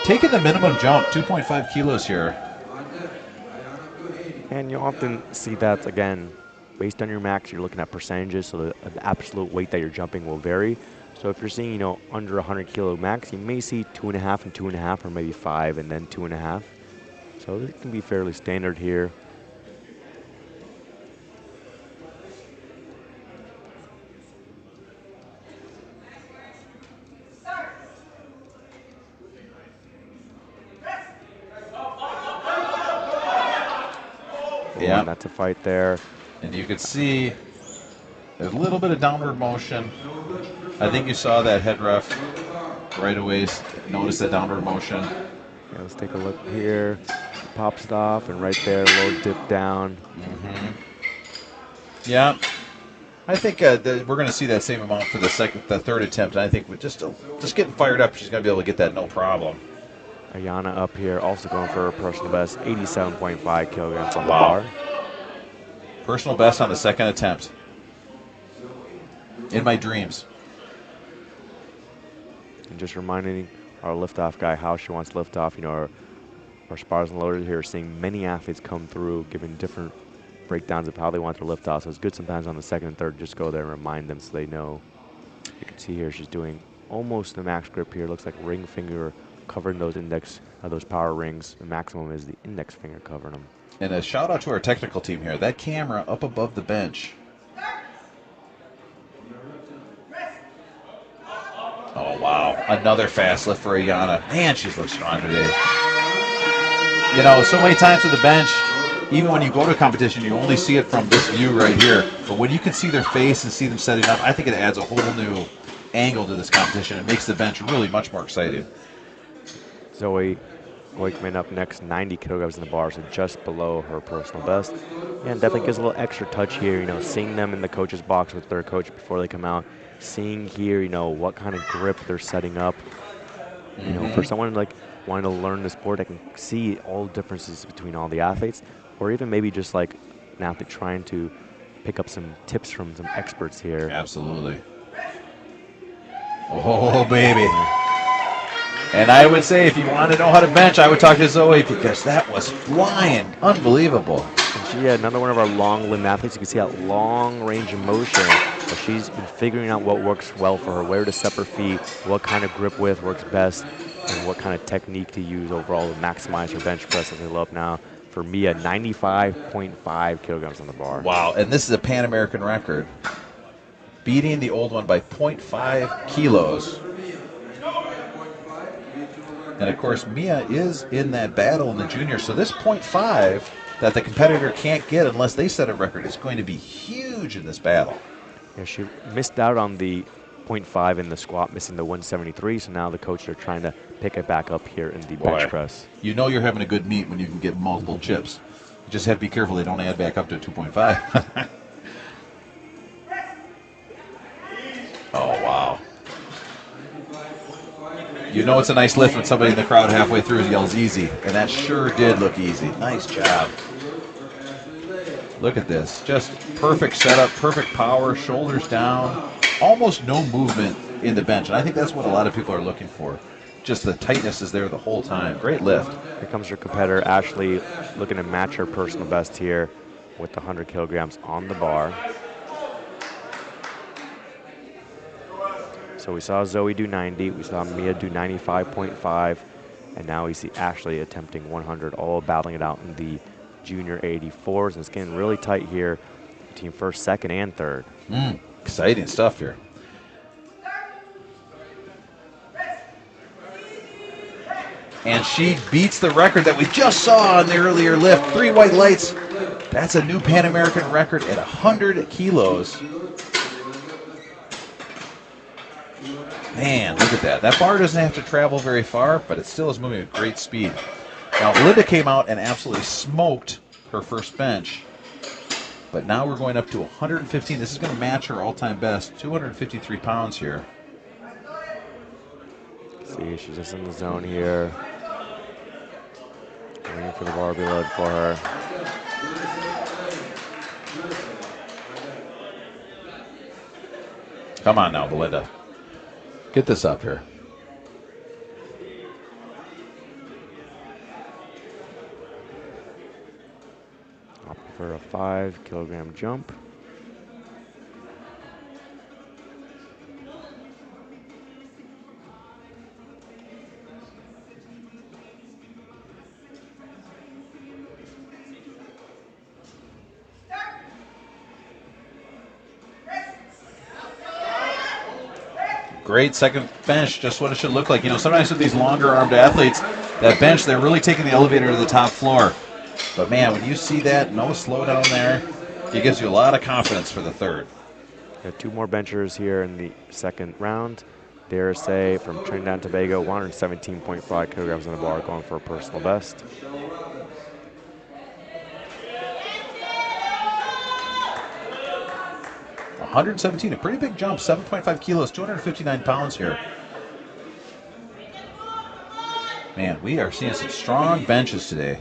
Taking the minimum jump, 2.5 kilos here. And you often see that, again, based on your max, you're looking at percentages, so the absolute weight that you're jumping will vary. So if you're seeing, you know, under 100 kilo max, you may see 2.5 and 2.5, or maybe 5 and then 2.5. So it can be fairly standard here. Yeah, that's a fight there. And you can see there's a little bit of downward motion. I think you saw that head ref right away. Notice that downward motion. Yeah, let's take a look here. Pops it off, and right there, a little dip down. Yeah, I think we're going to see that same amount for the third attempt. And I think with just getting fired up, she's going to be able to get that no problem. Ayana up here, also going for her personal best, 87.5 kilograms on the bar. Personal best on the second attempt. In my dreams. And just reminding our liftoff guy how she wants liftoff. You know, our spars and loaders here are seeing many athletes come through, giving different breakdowns of how they want their liftoff. So it's good sometimes on the second and third, just go there and remind them so they know. You can see here she's doing almost the max grip here. Looks like ring finger covering those those power rings. The maximum is the index finger covering them. And a shout out to our technical team here. That camera up above the bench. Oh, wow. Another fast lift for Ayana. Man, she's looked strong today. You know, so many times with the bench, even when you go to a competition, you only see it from this view right here. But when you can see their face and see them setting up, I think it adds a whole new angle to this competition. It makes the bench really much more exciting. Zoe Goikman up next, 90 kilograms in the bar, so just below her personal best. And definitely gives a little extra touch here, you know, seeing them in the coach's box with their coach before they come out, seeing here, you know, what kind of grip they're setting up. You know, for someone like wanting to learn the sport, I can see all the differences between all the athletes, or even maybe just like an athlete trying to pick up some tips from some experts here. Absolutely. Oh, baby. And I would say if you want to know how to bench, I would talk to Zoe, because that was flying. Unbelievable. And she had another one of our long limb athletes. You can see that long range of motion. But she's been figuring out what works well for her, where to step her feet, what kind of grip width works best, and what kind of technique to use overall to maximize her bench press as we look now. For Mia, 95.5 kilograms on the bar. Wow, and this is a Pan American record. Beating the old one by 0.5 kilos. And of course, Mia is in that battle in the juniors, so this 0.5 that the competitor can't get unless they set a record is going to be huge in this battle. Yeah, she missed out on the 0.5 in the squat, missing the 173. So now the coach are trying to pick it back up here in the bench press. You know you're having a good meet when you can get multiple chips. You just have to be careful they don't add back up to 2.5. Oh, wow. You know it's a nice lift when somebody in the crowd halfway through yells easy, and that sure did look easy. Nice job. Look at this. Just perfect setup, perfect power, shoulders down, almost no movement in the bench. And I think that's what a lot of people are looking for. Just the tightness is there the whole time. Great lift. Here comes your competitor, Ashley, looking to match her personal best here with the 100 kilograms on the bar. So we saw Zoe do 90, we saw Mia do 95.5, and now we see Ashley attempting 100, all battling it out in the junior 84s, and it's getting really tight here between first, second, and third. Exciting stuff here. And she beats the record that we just saw on the earlier lift. 3 white lights. That's a new Pan American record at 100 kilos. Man, look at that. That bar doesn't have to travel very far, but it still is moving at great speed. Now, Linda came out and absolutely smoked her first bench, but now we're going up to 115. This is going to match her all-time best, 253 pounds here. See, she's just in the zone here. Waiting for the bar to be loaded for her. Come on now, Belinda. Get this up here. Up for a 5 kilogram jump. Great second bench, just what it should look like. You know, sometimes with these longer-armed athletes, that bench, they're really taking the elevator to the top floor. But, man, when you see that, no slowdown there, it gives you a lot of confidence for the third. Got 2 more benchers here in the second round. Dare say from Trinidad and Tobago, 117.5 kilograms on the bar, going for a personal best. $117, a pretty big jump, 7.5 kilos, 259 pounds here. Man, we are seeing some strong benches today.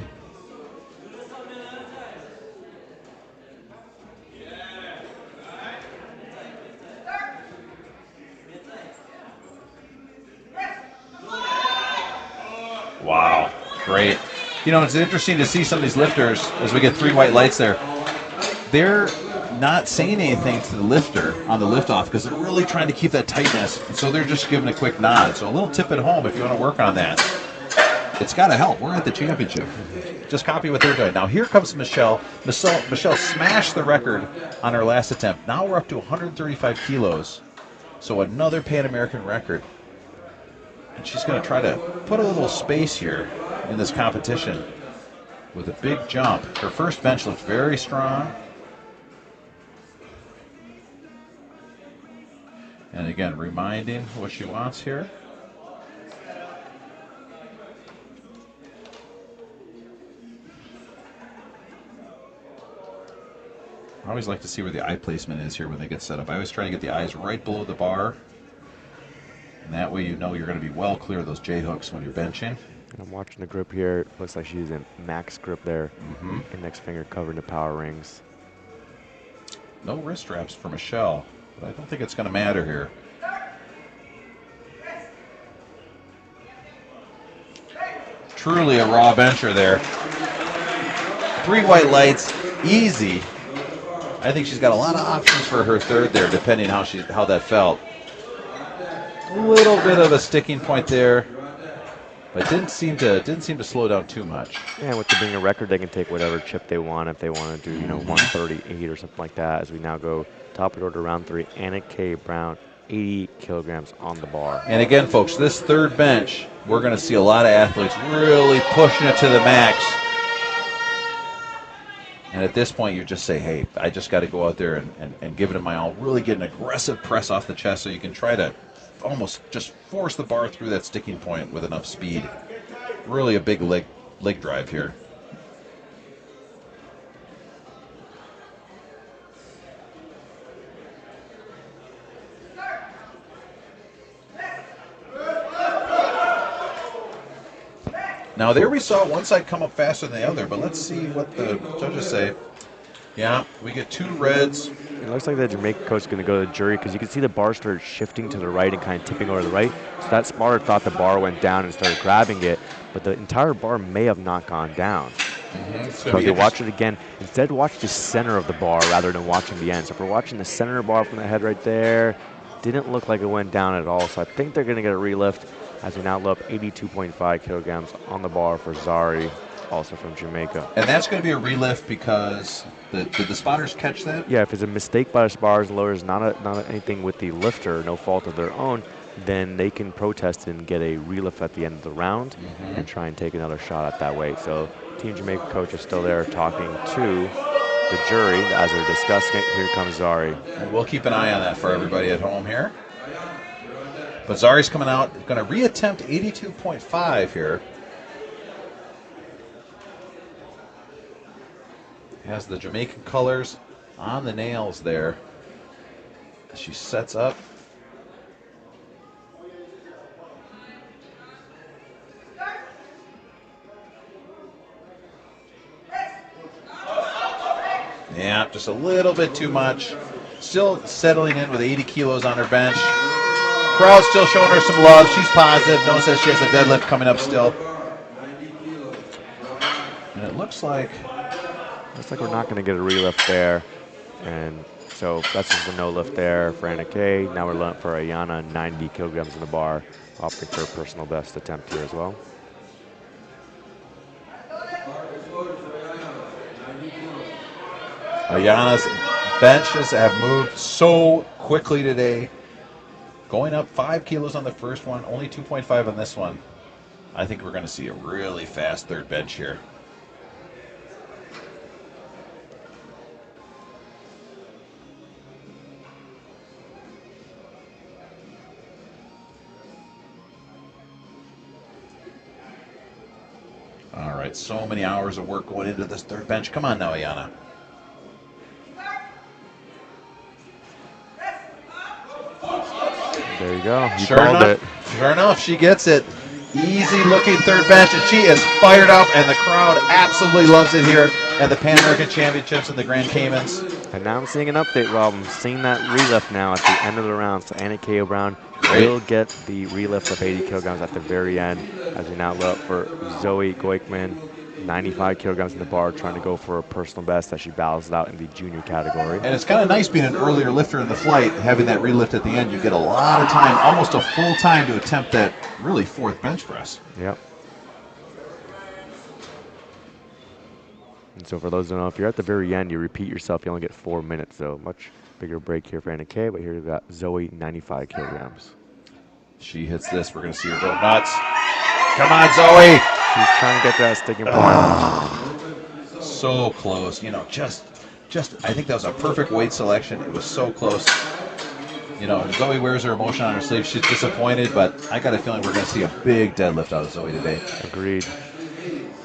Wow, great. You know, it's interesting to see some of these lifters as we get 3 white lights there. They're not saying anything to the lifter on the lift off because they're really trying to keep that tightness, and so they're just giving a quick nod. So a little tip at home if you want to work on that. It's got to help. We're at the championship. Just copy what they're doing. Now here comes Michelle. Michelle smashed the record on her last attempt. Now we're up to 135 kilos. So another Pan American record. And she's going to try to put a little space here in this competition with a big jump. Her first bench looked very strong. And again, reminding what she wants here. I always like to see where the eye placement is here when they get set up. I always try to get the eyes right below the bar. And that way you know you're going to be well clear of those J-hooks when you're benching. And I'm watching the grip here. It looks like she's using max grip there. Index finger covering the power rings. No wrist straps for Michelle. But I don't think it's going to matter here. Truly a raw bencher there. 3 white lights, easy. I think she's got a lot of options for her third there, depending how that felt. A little bit of a sticking point there, but didn't seem to slow down too much. Yeah, with the being a record, they can take whatever chip they want if they want to do, 138 or something like that. As we now go top of the order, round 3, Anna K. Brown, 80 kilograms on the bar. And again, folks, this third bench, we're going to see a lot of athletes really pushing it to the max. And at this point, you just say, hey, I just got to go out there and give it my all. Really get an aggressive press off the chest so you can try to almost just force the bar through that sticking point with enough speed. Really a big leg drive here. Now there we saw one side come up faster than the other, but let's see what the judges say. Yeah, we get 2 reds. It looks like the Jamaican coach is going to go to the jury because you can see the bar started shifting to the right and kind of tipping over to the right. So that spotter thought the bar went down and started grabbing it, but the entire bar may have not gone down. So if you watch it again, instead watch the center of the bar rather than watching the end. So if we're watching the center bar from the head right there, didn't look like it went down at all. So I think they're going to get a relift as we now look 82.5 kilograms on the bar for Zari, also from Jamaica. And that's going to be a relift because did the spotters catch that? Yeah, if it's a mistake by the spotters and loaders, not anything with the lifter, no fault of their own, then they can protest and get a relift at the end of the round and try and take another shot at that weight. So Team Jamaica coach is still there talking to the jury as they're discussing it. Here comes Zari. And we'll keep an eye on that for everybody at home here. But Zari's coming out, going to reattempt 82.5 here. Has the Jamaican colors on the nails there. She sets up. Yeah, just a little bit too much. Still settling in with 80 kilos on her bench. Crowd's still showing her some love. She's positive. Notice that she has a deadlift coming up still. And it looks like we're not going to get a relift there. And so that's just a no lift there for Anna Kay. Now we're looking for Ayana, 90 kilograms in the bar, opting for a personal best attempt here as well. Ayana's benches have moved so quickly today. Going up 5 kilos on the first one, only 2.5 on this one. I think we're going to see a really fast third bench here. All right, so many hours of work going into this third bench. Come on now, Ayana. There you go. You Sure called enough, it. Sure enough, she gets it. Easy looking third bench, and she is fired up, and the crowd absolutely loves it here at the Pan American Championships in the Grand Caymans. And now I'm seeing an update, Rob. I'm seeing that relift now at the end of the round. So Anna Kay Brown will get the relift of 80 kilograms at the very end as we now look for Zoe Goikman, 95 kilograms in the bar, trying to go for a personal best as she battles it out in the junior category. And it's kind of nice being an earlier lifter in the flight, having that relift at the end. You get a lot of time, almost a full time to attempt that really fourth bench press. Yep. And so for those who don't know, if you're at the very end, you repeat yourself, you only get 4 minutes. So much bigger break here for Anna Kay, but here we've got Zoe, 95 kilograms. She hits this, we're going to see her go nuts. Come on, Zoe! She's trying to get that sticking point. So close, you know, just I think that was a perfect weight selection. It was so close. You know, Zoe wears her emotion on her sleeve. She's disappointed, but I got a feeling we're going to see a big deadlift out of Zoe today. Agreed.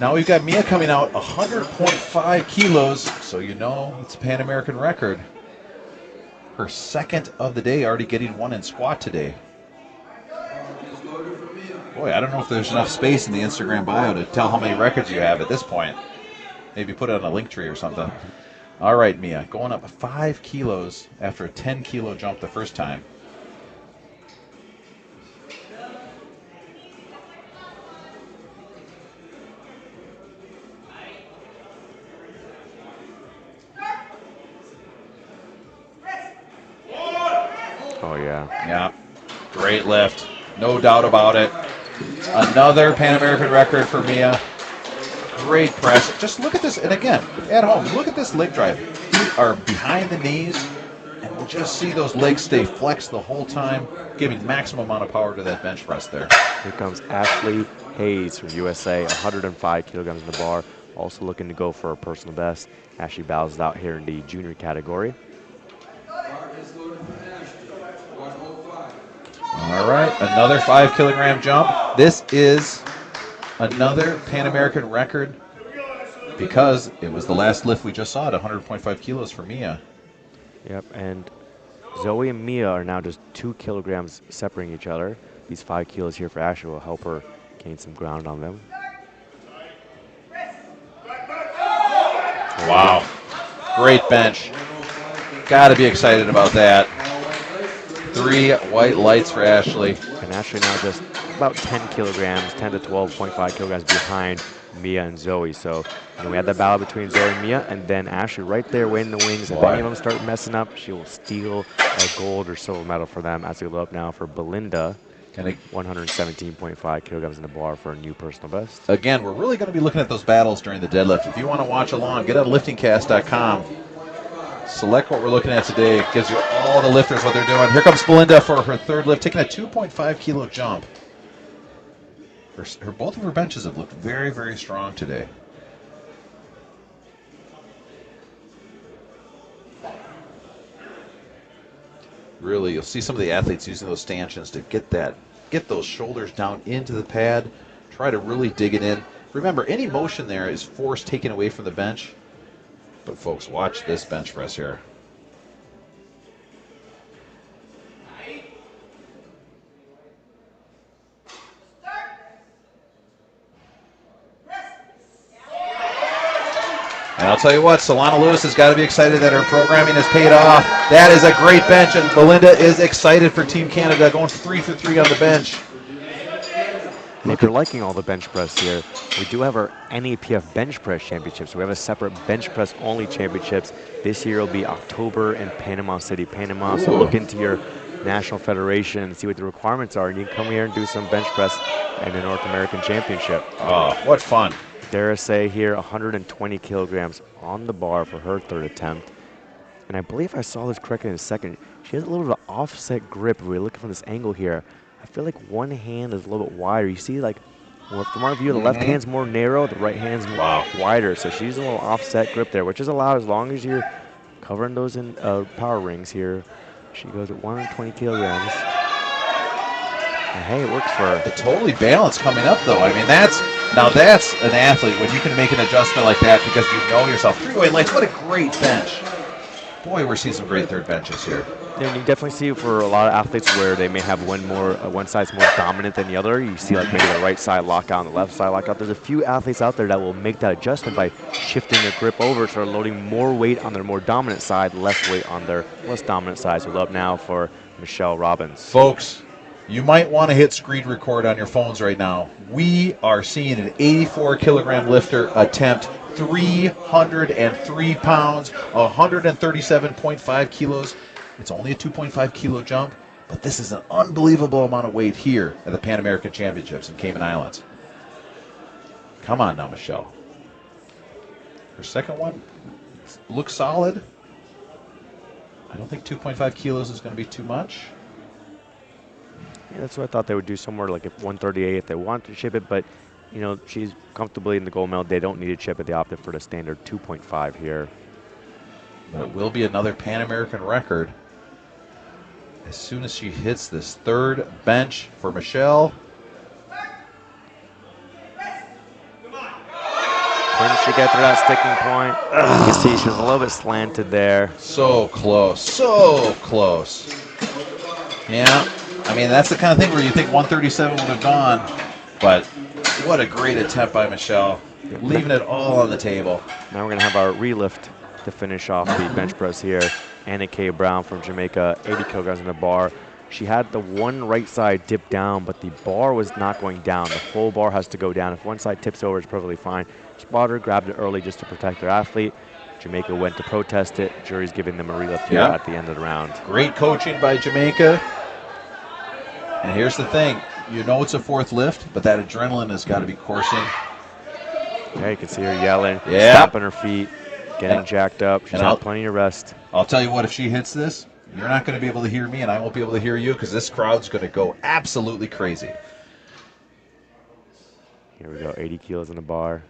Now we've got Mia coming out 100.5 kilos, so you know it's a Pan American record. Her second of the day, already getting one in squat today. Boy, I don't know if there's enough space in the Instagram bio to tell how many records you have at this point. Maybe put it on a link tree or something. All right, Mia, going up 5 kilos after a 10-kilo jump the first time. Oh, yeah. Yeah, great lift. No doubt about it. Another Pan American record for Mia. Great press. Just look at this. And again, at home, look at this leg drive. Feet are behind the knees. And we'll just see those legs stay flexed the whole time, giving maximum amount of power to that bench press there. Here comes Ashley Hayes from USA, 105 kilograms in the bar, also looking to go for a personal best. Ashley bows out here in the junior category. All right, another 5-kilogram jump. This is another Pan American record because it was the last lift we just saw at 100.5 kilos for Mia. Yep, and Zoe and Mia are now just 2 kilograms separating each other. These 5 kilos here for Ashley will help her gain some ground on them. Wow. Great bench. Got to be excited about that. 3 white lights for Ashley. And Ashley now just about 10 kilograms, 10 to 12.5 kilograms behind Mia and Zoe. So we had that battle between Zoe and Mia, and then Ashley right there waiting in the wings. If any of them start messing up, she will steal a gold or silver medal for them as they go up now for Belinda. 117.5 kilograms in the bar for a new personal best. Again, we're really going to be looking at those battles during the deadlift. If you want to watch along, get on liftingcast.com. Select what we're looking at today. It gives you all the lifters what they're doing. Here comes Belinda for her third lift, taking a 2.5 kilo jump. Both of her benches have looked very, very strong today. Really, you'll see some of the athletes using those stanchions to get those shoulders down into the pad, try to really dig it in. Remember, any motion there is force taken away from the bench. But folks, watch this bench press here. And I'll tell you what, Solana Lewis has got to be excited that her programming has paid off. That is a great bench, and Belinda is excited for Team Canada, going 3 for 3 on the bench. And if you're liking all the bench press here, we do have our NAPF Bench Press Championships. We have a separate bench press only championships. This year will be October in Panama City, Panama. So look into your national federation and see what the requirements are. And you can come here and do some bench press in the North American Championship. Oh, what fun. Dare say here, 120 kilograms on the bar for her third attempt. And I believe I saw this correctly in a second. She has a little bit of offset grip if we're looking from this angle here. I feel like one hand is a little bit wider. You see, like, well, from our view, the left hand's more narrow, the right hand's wider. So she's a little offset grip there, which is allowed as long as you're covering those in power rings here. She goes at 120 kilograms. And hey, it works for her. Totally balanced coming up, though. I mean, that's an athlete when you can make an adjustment like that because you know yourself. 3 white lights, what a great bench. Boy, we're seeing some great third benches here. And you definitely see for a lot of athletes where they may have one side's more dominant than the other. You see like maybe the right side lockout and the left side lockout. There's a few athletes out there that will make that adjustment by shifting their grip over, so they're loading more weight on their more dominant side, less weight on their less dominant side. So we're up now for Michelle Robbins. Folks, you might want to hit screen record on your phones right now. We are seeing an 84-kilogram lifter attempt 303 pounds, 137.5 kilos. It's only a 2.5 kilo jump, but this is an unbelievable amount of weight here at the Pan American Championships in Cayman Islands. Come on now, Michelle. Her second one looks solid. I don't think 2.5 kilos is going to be too much. Yeah, that's what I thought they would do, somewhere like at 138 if they want to ship it, but you know, she's comfortably in the gold medal. They don't need to chip it. They opted for the standard 2.5 here. But it will be another Pan American record as soon as she hits this third bench for Michelle. Couldn't she get to that sticking point? You can see she's a little bit slanted there. So close, so close. Yeah, I mean, that's the kind of thing where you think 137 would have gone, but what a great attempt by Michelle, leaving it all on the table. Now we're going to have our relift to finish off the bench press here. Anna K. Brown from Jamaica, 80 kilograms in the bar. She had the one right side dip down, but the bar was not going down. The full bar has to go down. If one side tips over, it's perfectly fine. Spotter grabbed it early just to protect their athlete. Jamaica went to protest it. Jury's giving them a relift here at the end of the round. Great coaching by Jamaica. And here's the thing. You know it's a fourth lift, but that adrenaline has got to be coursing. Yeah, you can see her yelling, stomping her feet, getting jacked up. She's had plenty of rest. I'll tell you what, if she hits this, you're not going to be able to hear me, and I won't be able to hear you because this crowd's going to go absolutely crazy. Here we go, 80 kilos in the bar.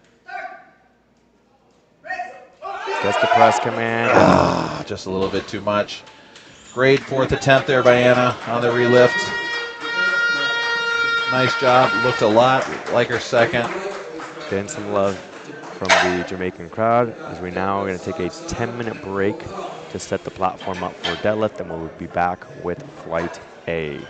Gets the press command. Just a little bit too much. Great fourth attempt there by Anna on the relift. Nice job. Looked a lot like her second. Getting some love from the Jamaican crowd as we now are going to take a 10-minute break to set the platform up for deadlift, and we'll be back with Flight A.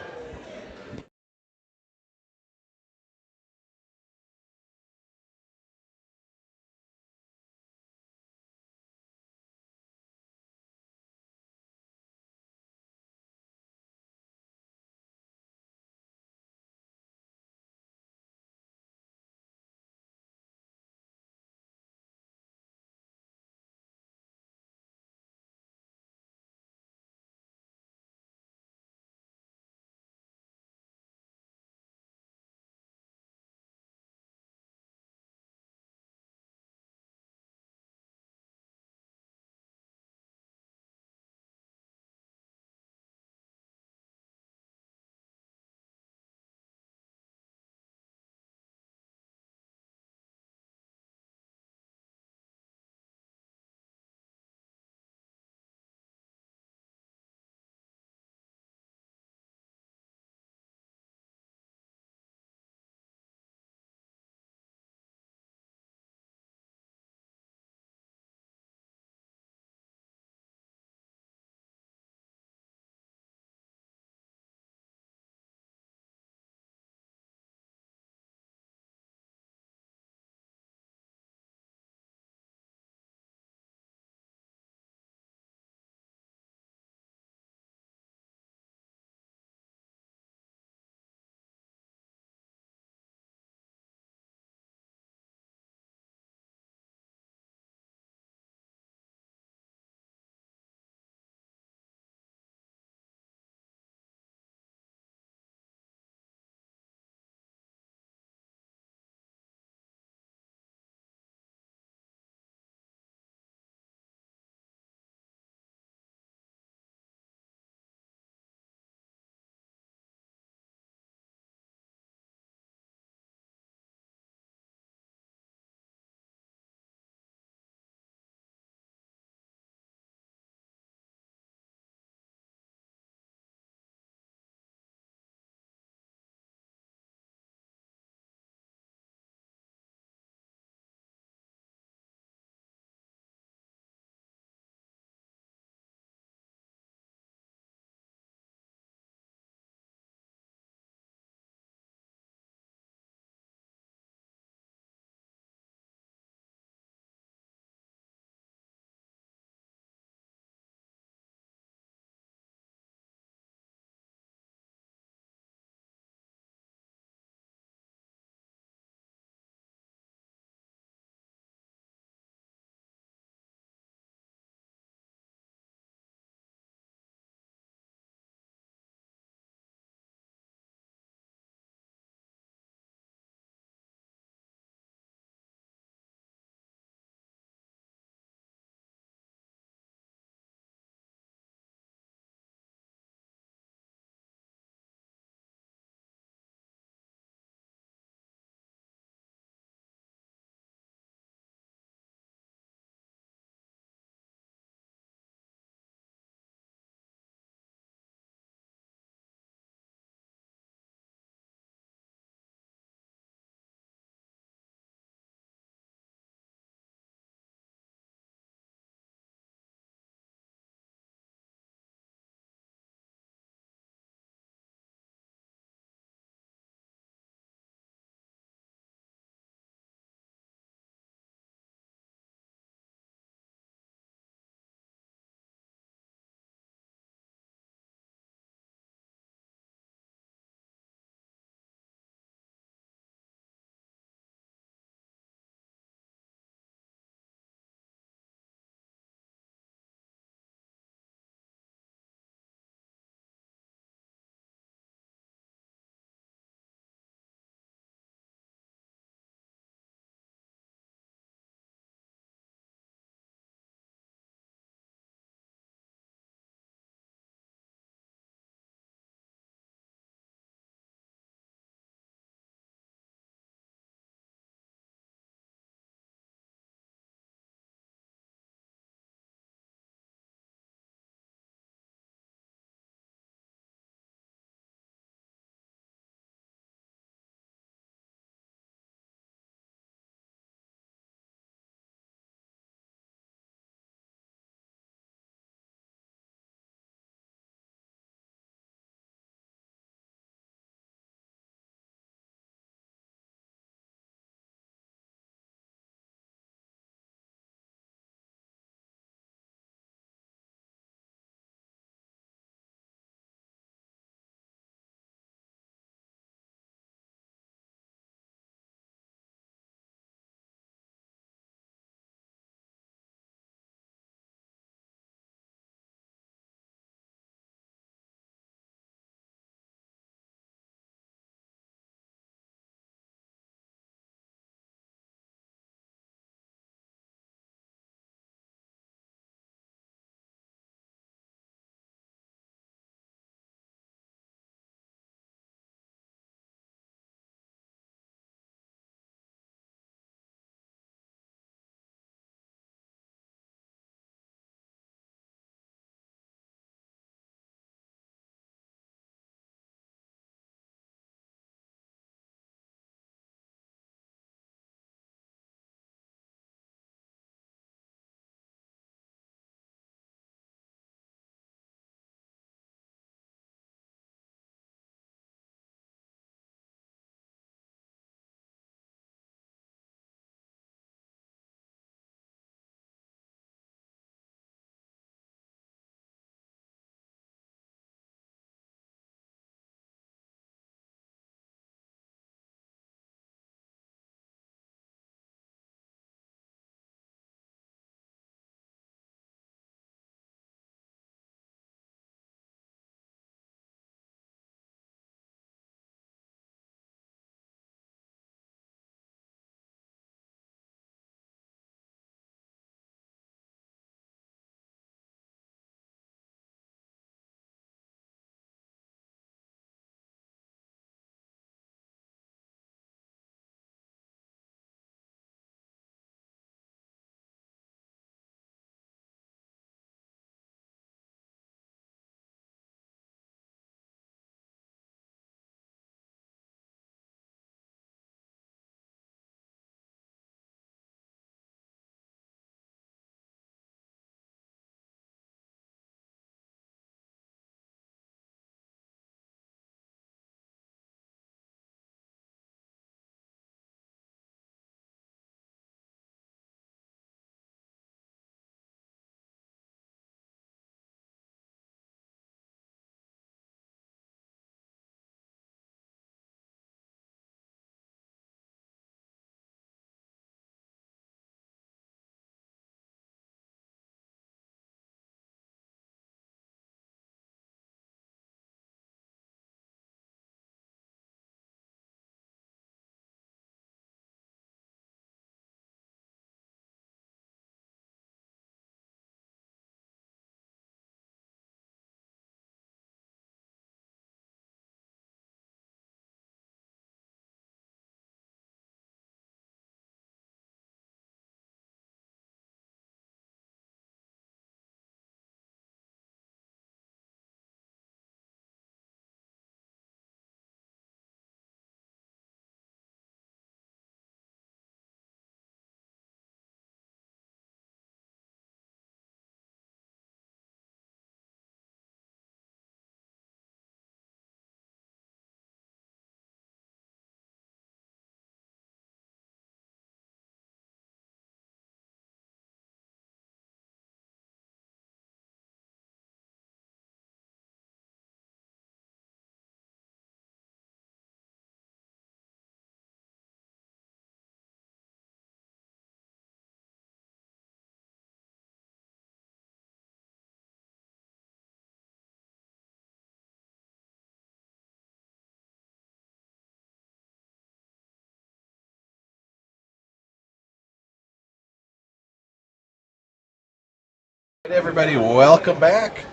Hey everybody, welcome back.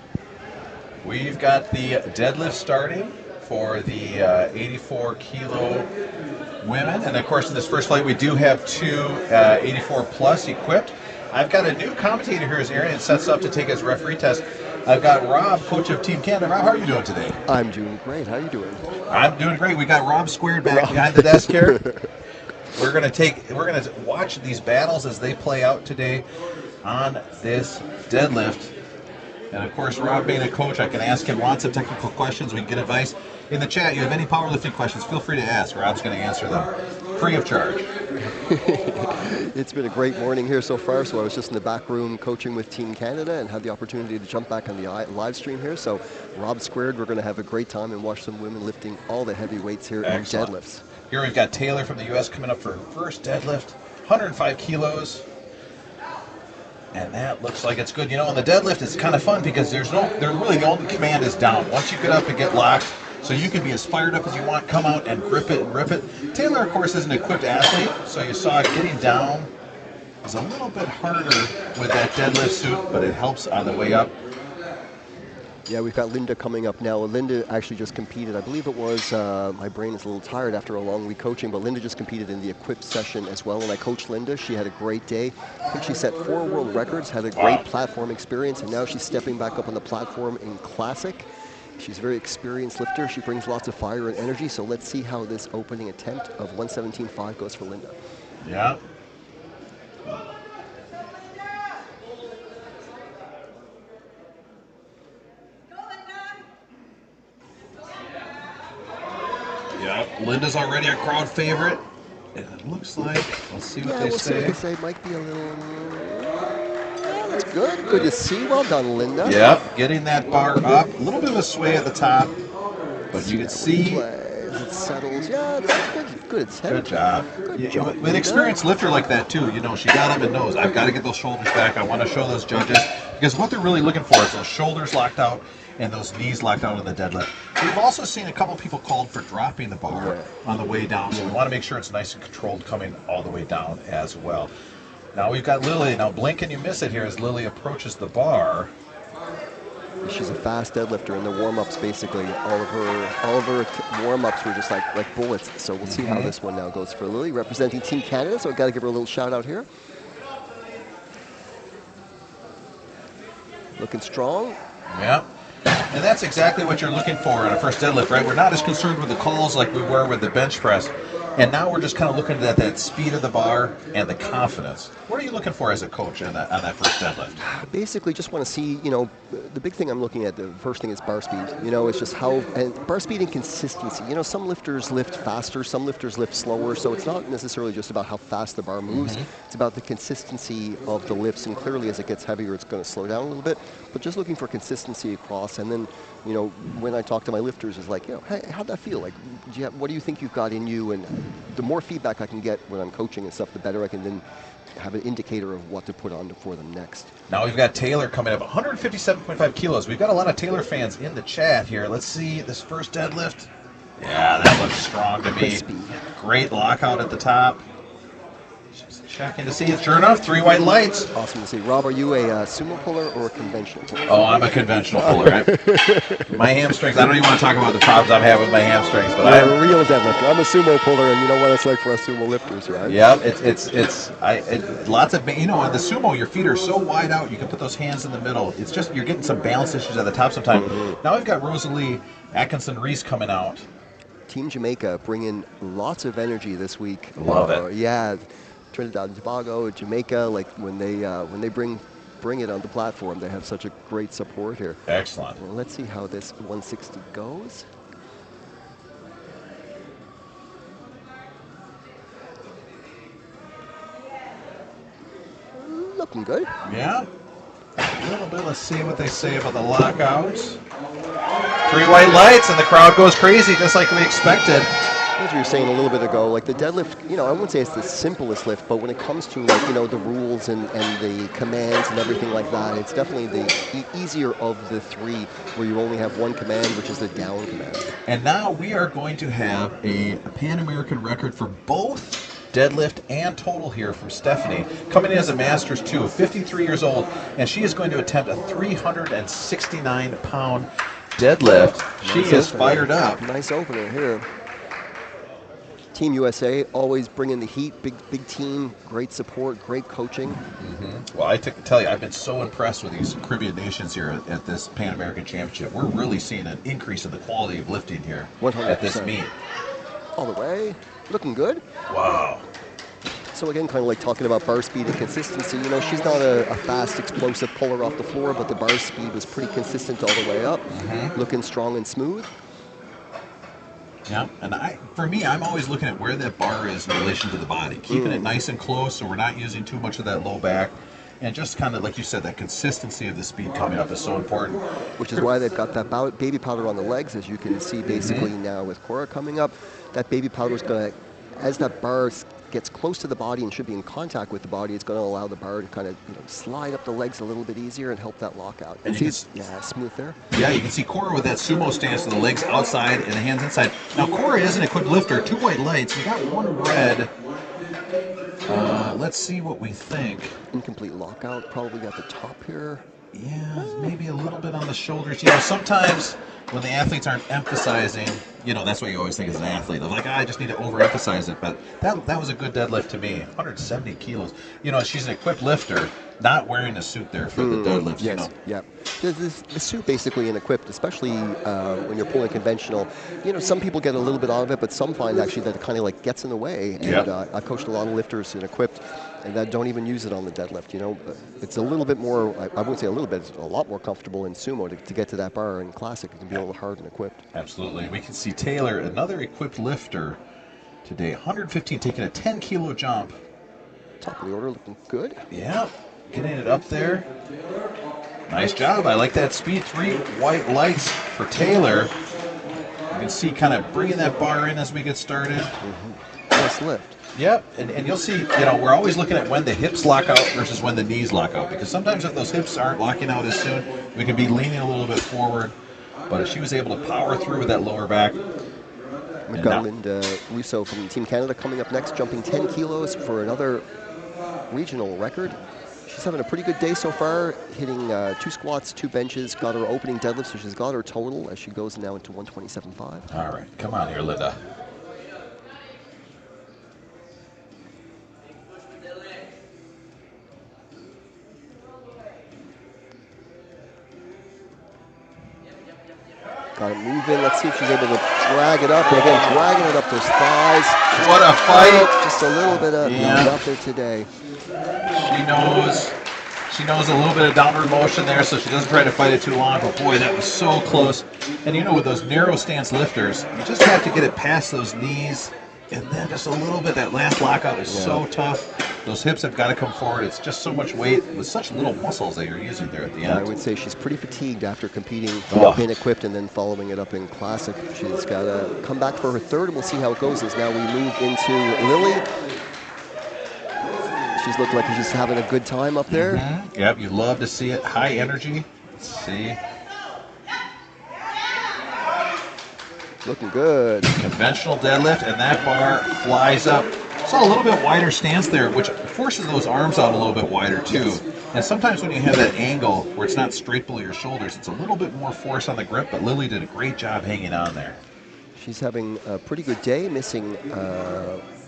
We've got the deadlift starting for the 84 kilo women, and of course in this first flight we do have two 84 plus equipped. I've got a new commentator here as Aaron sets up to take his referee test. I've got Rob, coach of Team Canada. Rob, how are you doing today? I'm doing great. How are you doing? I'm doing great. We got Rob squared back behind the desk here. We're gonna watch these battles as they play out today on this deadlift. And of course, Rob being a coach, I can ask him lots of technical questions. We can get advice. In the chat, you have any powerlifting questions, feel free to ask. Rob's going to answer them free of charge. It's been a great morning here so far. So I was just in the back room coaching with Team Canada and had the opportunity to jump back on the live stream here. So Rob squared, we're going to have a great time and watch some women lifting all the heavy weights here in deadlifts. Here we've got Taylor from the U.S. coming up for her first deadlift, 105 kilos. And that looks like it's good. You know, on the deadlift, it's kind of fun because there's really the only command is down. Once you get up and get locked, so you can be as fired up as you want, come out and grip it and rip it. Taylor, of course, is an equipped athlete, so you saw getting down is a little bit harder with that deadlift suit, but it helps on the way up. Yeah, we've got Linda coming up now. Linda actually just competed. I believe it was, my brain is a little tired after a long week coaching, but Linda just competed in the equipped session as well, and I coached Linda. She had a great day. I think she set 4 world records, had a great platform experience, and now she's stepping back up on the platform in Classic. She's a very experienced lifter. She brings lots of fire and energy, so let's see how this opening attempt of 117.5 goes for Linda. Yeah. Yeah, Linda's already a crowd favorite. And it looks like, let's see what they we'll say. See what they say. Might be a little... Yeah, that's good. Good to see. Well done, Linda. Yep, getting that bar up. A little bit of a sway at the top, but you can see... It settles. Yeah, it's good. Good. It's heavy. Good job. Good job. With an experienced lifter like that, too, you know, she got up and knows, I've got to get those shoulders back. I want to show those judges. Because what they're really looking for is those shoulders locked out and those knees locked out in the deadlift. We've also seen a couple people called for dropping the bar on the way down, so we want to make sure it's nice and controlled coming all the way down as well. Now we've got Lily. Now blink and you miss it here as Lily approaches the bar. She's a fast deadlifter in the warm-ups. Basically, all of her warm-ups were just like bullets. So we'll see how this one now goes for Lily, representing Team Canada. So I've got to give her a little shout out here. Looking strong. Yeah. And that's exactly what you're looking for in a first deadlift, right? We're not as concerned with the calls like we were with the bench press. And now we're just kind of looking at that speed of the bar and the confidence. What are you looking for as a coach on that first deadlift? Basically, just want to see, you know, the big thing I'm looking at, the first thing is bar speed. You know, it's just how, and bar speed and consistency. You know, some lifters lift faster, some lifters lift slower, so it's not necessarily just about how fast the bar moves. It's about the consistency of the lifts, and clearly as it gets heavier, it's going to slow down a little bit. But just looking for consistency across, and then, you know, when I talk to my lifters, it's like, you know, hey, how'd that feel? Like, what do you think you've got in you? And the more feedback I can get when I'm coaching and stuff, the better I can then have an indicator of what to put on for them next. Now we've got Taylor coming up, 157.5 kilos. We've got a lot of Taylor fans in the chat here. Let's see this first deadlift. Yeah, that looks strong to me. Crispy. Great lockout at the top. Just checking to see if sure enough, 3 white lights. Awesome to see. Rob, are you a sumo puller or a conventional puller? Oh, I'm a conventional puller. My hamstrings, I don't even want to talk about the problems I'm having with my hamstrings, but I'm a real deadlifter. I'm a sumo puller, and you know what it's like for us sumo lifters, right? Yeah, it's lots of, you know, on the sumo, your feet are so wide out, you can put those hands in the middle. It's just, you're getting some balance issues at the top sometimes. Now we've got Rosalie Atkinson-Reese coming out. Team Jamaica bringing lots of energy this week. Love it. Yeah, Trinidad and Tobago, Jamaica, like when they bring it on the platform, they have such a great support here. Excellent. Well, let's see how this 160 goes. Looking good. Yeah. A little bit. Let's see what they say about the lockouts. 3 white lights, and the crowd goes crazy, just like we expected. As we were saying a little bit ago, like the deadlift, you know, I wouldn't say it's the simplest lift, but when it comes to, like, you know, the rules and the commands and everything like that, it's definitely the easier of the 3, where you only have one command, which is the down command. And now we are going to have a Pan American record for both deadlift and total here from Stephanie. Coming in as a master's too, 53 years old, and she is going to attempt a 369-pound deadlift. She is fired up. Nice opener here. Team USA always bringing the heat. Big team, great support, great coaching. Well, I tell you, I've been so impressed with these Caribbean nations here at this Pan American Championship. We're really seeing an increase in the quality of lifting here 100%. at this meet. All the way, looking good. Wow. So again, kind of like talking about bar speed and consistency. You know, she's not a fast, explosive puller off the floor, but the bar speed was pretty consistent all the way up, looking strong and smooth. Yeah, and for me, I'm always looking at where that bar is in relation to the body, keeping it nice and close so we're not using too much of that low back. And just kind of, like you said, that consistency of the speed coming up is so important. Which is why they've got that baby powder on the legs, as you can see basically now with Cora coming up. That baby powder is going to, as that bar gets close to the body and should be in contact with the body, it's going to allow the bar to kind of slide up the legs a little bit easier and help that lockout. And see, smooth there. Yeah, you can see Cora with that sumo stance with the legs outside and the hands inside. Now, Cora is an equipped lifter, 2 white lights. We got 1 red. Let's see what we think. Incomplete lockout, probably at the top here. Yeah, maybe a little bit on the shoulders. You know, sometimes when the athletes aren't emphasizing, you know, that's what you always think as an athlete. They're like, I just need to overemphasize it. But that was a good deadlift to me. 170 kilos. You know, she's an equipped lifter, not wearing a suit there for the deadlift. Yes, you know. yeah. The suit basically in equipped, especially when you're pulling conventional. You know, some people get a little bit out of it, but some find actually that it kind of like gets in the way. And I've coached a lot of lifters in equipped and that don't even use it on the deadlift. You know, it's a little bit more, I wouldn't say a little bit, it's a lot more comfortable in sumo to get to that bar. In classic, it can be a little hard and equipped. Absolutely. We can see Taylor, another equipped lifter today, 115, taking a 10-kilo jump. Top of the order, looking good. Yeah, getting it up there. Nice job. I like that speed. 3 white lights for Taylor. You can see kind of bringing that bar in as we get started. Nice lift. Yep, and you'll see, you know, we're always looking at when the hips lock out versus when the knees lock out, because sometimes if those hips aren't locking out as soon, we can be leaning a little bit forward. But if she was able to power through with that lower back. We've got Linda Russo from Team Canada coming up next, jumping 10 kilos for another regional record. She's having a pretty good day so far, hitting 2 squats, 2 benches, got her opening deadlift, so she's got her total as she goes now into 127.5. All right, come on here, Linda. Got to move in. Let's see if she's able to drag it up. And again, dragging it up those thighs. What a fight. Just a little bit of out there today. She knows a little bit of downward motion there, so she doesn't try to fight it too long. But boy, that was so close. And you know, with those narrow stance lifters, you just have to get it past those knees. And then just a little bit, that last lockout is so tough. Those hips have got to come forward. It's just so much weight with such little muscles that you're using there at the end. I would say she's pretty fatigued after competing in equipped and then following it up in classic. She's got to come back for her third, and we'll see how it goes as now we move into Lily. She's looking like she's having a good time up there. Yep, you love to see it. High energy. Let's see. Looking good. Conventional deadlift, and that bar flies up. Saw a little bit wider stance there, which forces those arms out a little bit wider too. And sometimes when you have that angle where it's not straight below your shoulders, it's a little bit more force on the grip, but Lily did a great job hanging on there. She's having a pretty good day, missing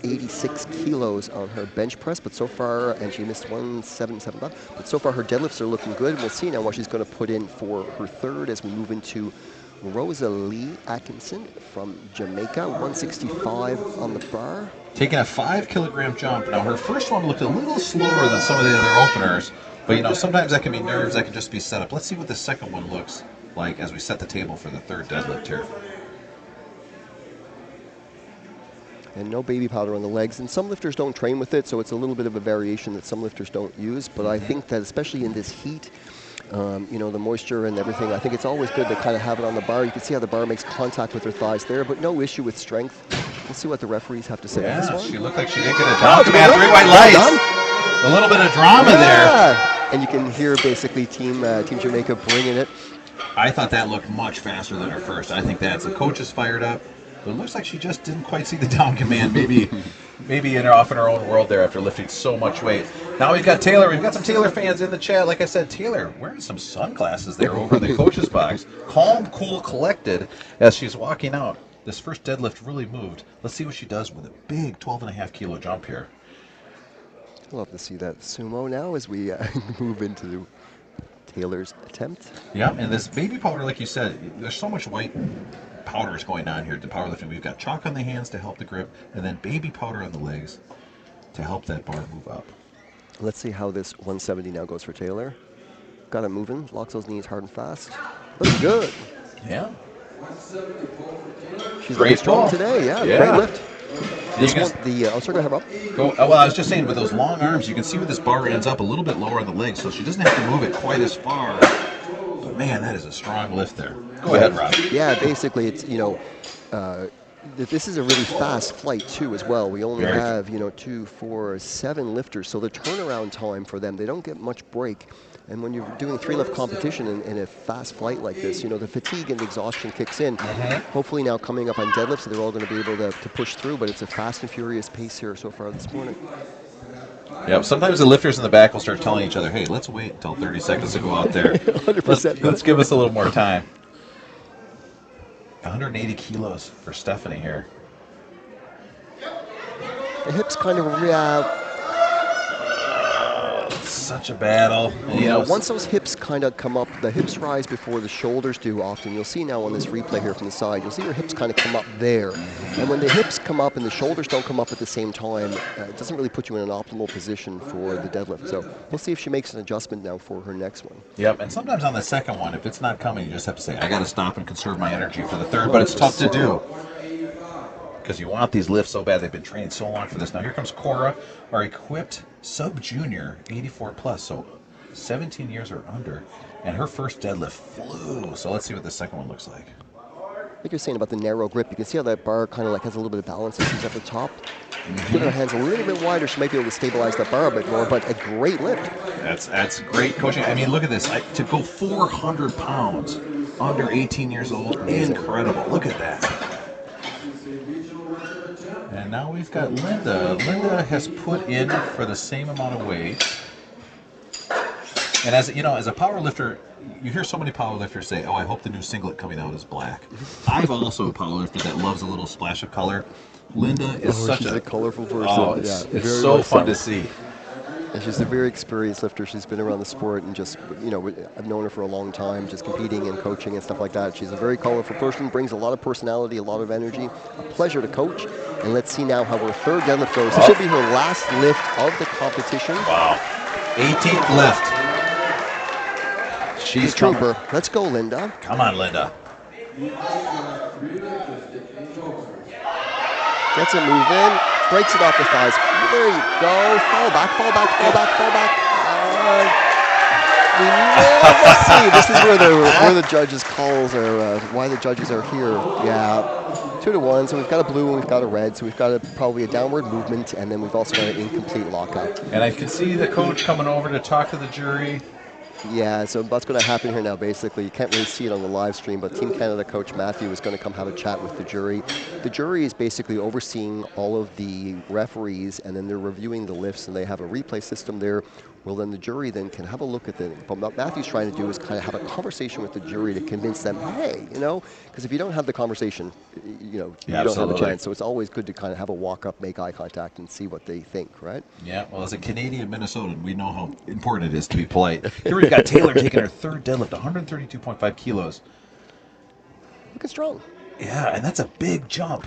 86 kilos on her bench press, but so far, and she missed 177, but so far her deadlifts are looking good. We'll see now what she's going to put in for her third as we move into Rosalie Atkinson from Jamaica, 165 on the bar. Taking a 5-kilogram jump. Now her first one looked a little slower than some of the other openers, but you know, sometimes that can be nerves, that can just be set up. Let's see what the second one looks like as we set the table for the third deadlift here. And no baby powder on the legs, and some lifters don't train with it, so it's a little bit of a variation that some lifters don't use, but I think that especially in this heat, you know, the moisture and everything, I think it's always good to kind of have it on the bar. You can see how the bar makes contact with her thighs there, but no issue with strength. We'll see what the referees have to say on this one. She looked like she did get a down command. 3 white lights. A little bit of drama there. And you can hear basically Team Jamaica bringing it. I thought that looked much faster than her first. I think that's the coach is fired up. But it looks like she just didn't quite see the down command. Maybe maybe off in our own world there after lifting so much weight. Now we've got Taylor. We've got some Taylor fans in the chat. Like I said, Taylor wearing some sunglasses there over in the coach's box. Calm, cool, collected as she's walking out. This first deadlift really moved. Let's see what she does with a big 12.5 kilo jump here. Love to see that sumo now as we move into Taylor's attempt. Yeah, and this baby powder, like you said, there's so much white powder is going on here to powerlifting. We've got chalk on the hands to help the grip, and then baby powder on the legs to help that bar move up. Let's see how this 170 now goes for Taylor. Got it moving, locks those knees hard and fast. Looks good. Yeah. She's Great looking strong ball. today, yeah. Yeah. Great lift. You This can- one, oh, sorry, go ahead, Rob. well, I was just saying, with those long arms, you can see where this bar ends up a little bit lower on the legs, so she doesn't have to move it quite as far. But man, that is a strong lift there. Go ahead, Rob. Yeah, basically, it's, this is a really fast flight too as well. We only Very. have, 2, 4, 7 lifters, so the turnaround time for them, they don't get much break. And when you're doing 3-lift competition in a fast flight like this, the fatigue and the exhaustion kicks in. Hopefully now coming up on deadlifts, so they're all going to be able to push through, but it's a fast and furious pace here so far this morning. Yeah, sometimes the lifters in the back will start telling each other, hey, let's wait until 30 seconds to go out there. 100%. Let's give us a little more time. 180 kilos for Stephanie here. The hips kind of Such a battle. And, once those hips kind of come up, the hips rise before the shoulders do often. You'll see now on this replay here from the side, you'll see your hips kind of come up there. And when the hips come up and the shoulders don't come up at the same time, it doesn't really put you in an optimal position for the deadlift. So we'll see if she makes an adjustment now for her next one. Yep, and sometimes on the second one, if it's not coming, you just have to say, I got to stop and conserve my energy for the third, but it's tough to do. Because you want these lifts so bad. They've been training so long for this. Now here comes Cora, our equipped sub-junior, 84 plus, so 17 years or under. And her first deadlift flew. So let's see what the second one looks like. Like you're saying about the narrow grip, you can see how that bar kind of like has a little bit of balance as she's at the top. Put her hands a little bit wider, she might be able to stabilize that bar a bit more, but a great lift. That's great coaching. I mean, look at this. To go 400 pounds under 18 years old, incredible. Look at that. And now we've got Linda. Linda has put in for the same amount of weight. And as a power lifter, you hear so many power lifters say, "Oh, I hope the new singlet coming out is black." I'm also a power lifter that loves a little splash of color. Linda is such she's a colorful person. Oh, yeah, it's very so much fun to see. And she's a very experienced lifter. She's been around the sport and just, I've known her for a long time, just competing and coaching and stuff like that. She's a very colorful person, brings a lot of personality, a lot of energy. A pleasure to coach. And let's see now how her third deadlift goes. This should be her last lift of the competition. Wow. 18th lift. She's coming. Trooper. Let's go, Linda. Come on, Linda. Gets it moving. Breaks it off the thighs. There you go. Fall back, fall back, fall back, fall back. We never see. This is where the judges' calls are, why the judges are here. Yeah, 2-1. So we've got a blue and we've got a red. So we've got probably a downward movement, and then we've also got an incomplete lockout. And I can see the coach coming over to talk to the jury. Yeah, so what's going to happen here now, basically, you can't really see it on the live stream, but Team Canada coach Matthew is going to come have a chat with the jury. The jury is basically overseeing all of the referees, and then they're reviewing the lifts, and they have a replay system there. Well, then the jury then can have a look at it. But what Matthew's trying to do is kind of have a conversation with the jury to convince them, hey, because if you don't have the conversation, you don't have a chance. So it's always good to kind of have a walk up, make eye contact, and see what they think, right? Yeah, well, as a Canadian Minnesotan, we know how important it is to be polite. Here we've got Taylor taking her third deadlift, 132.5 kilos. Looking strong. Yeah, and that's a big jump.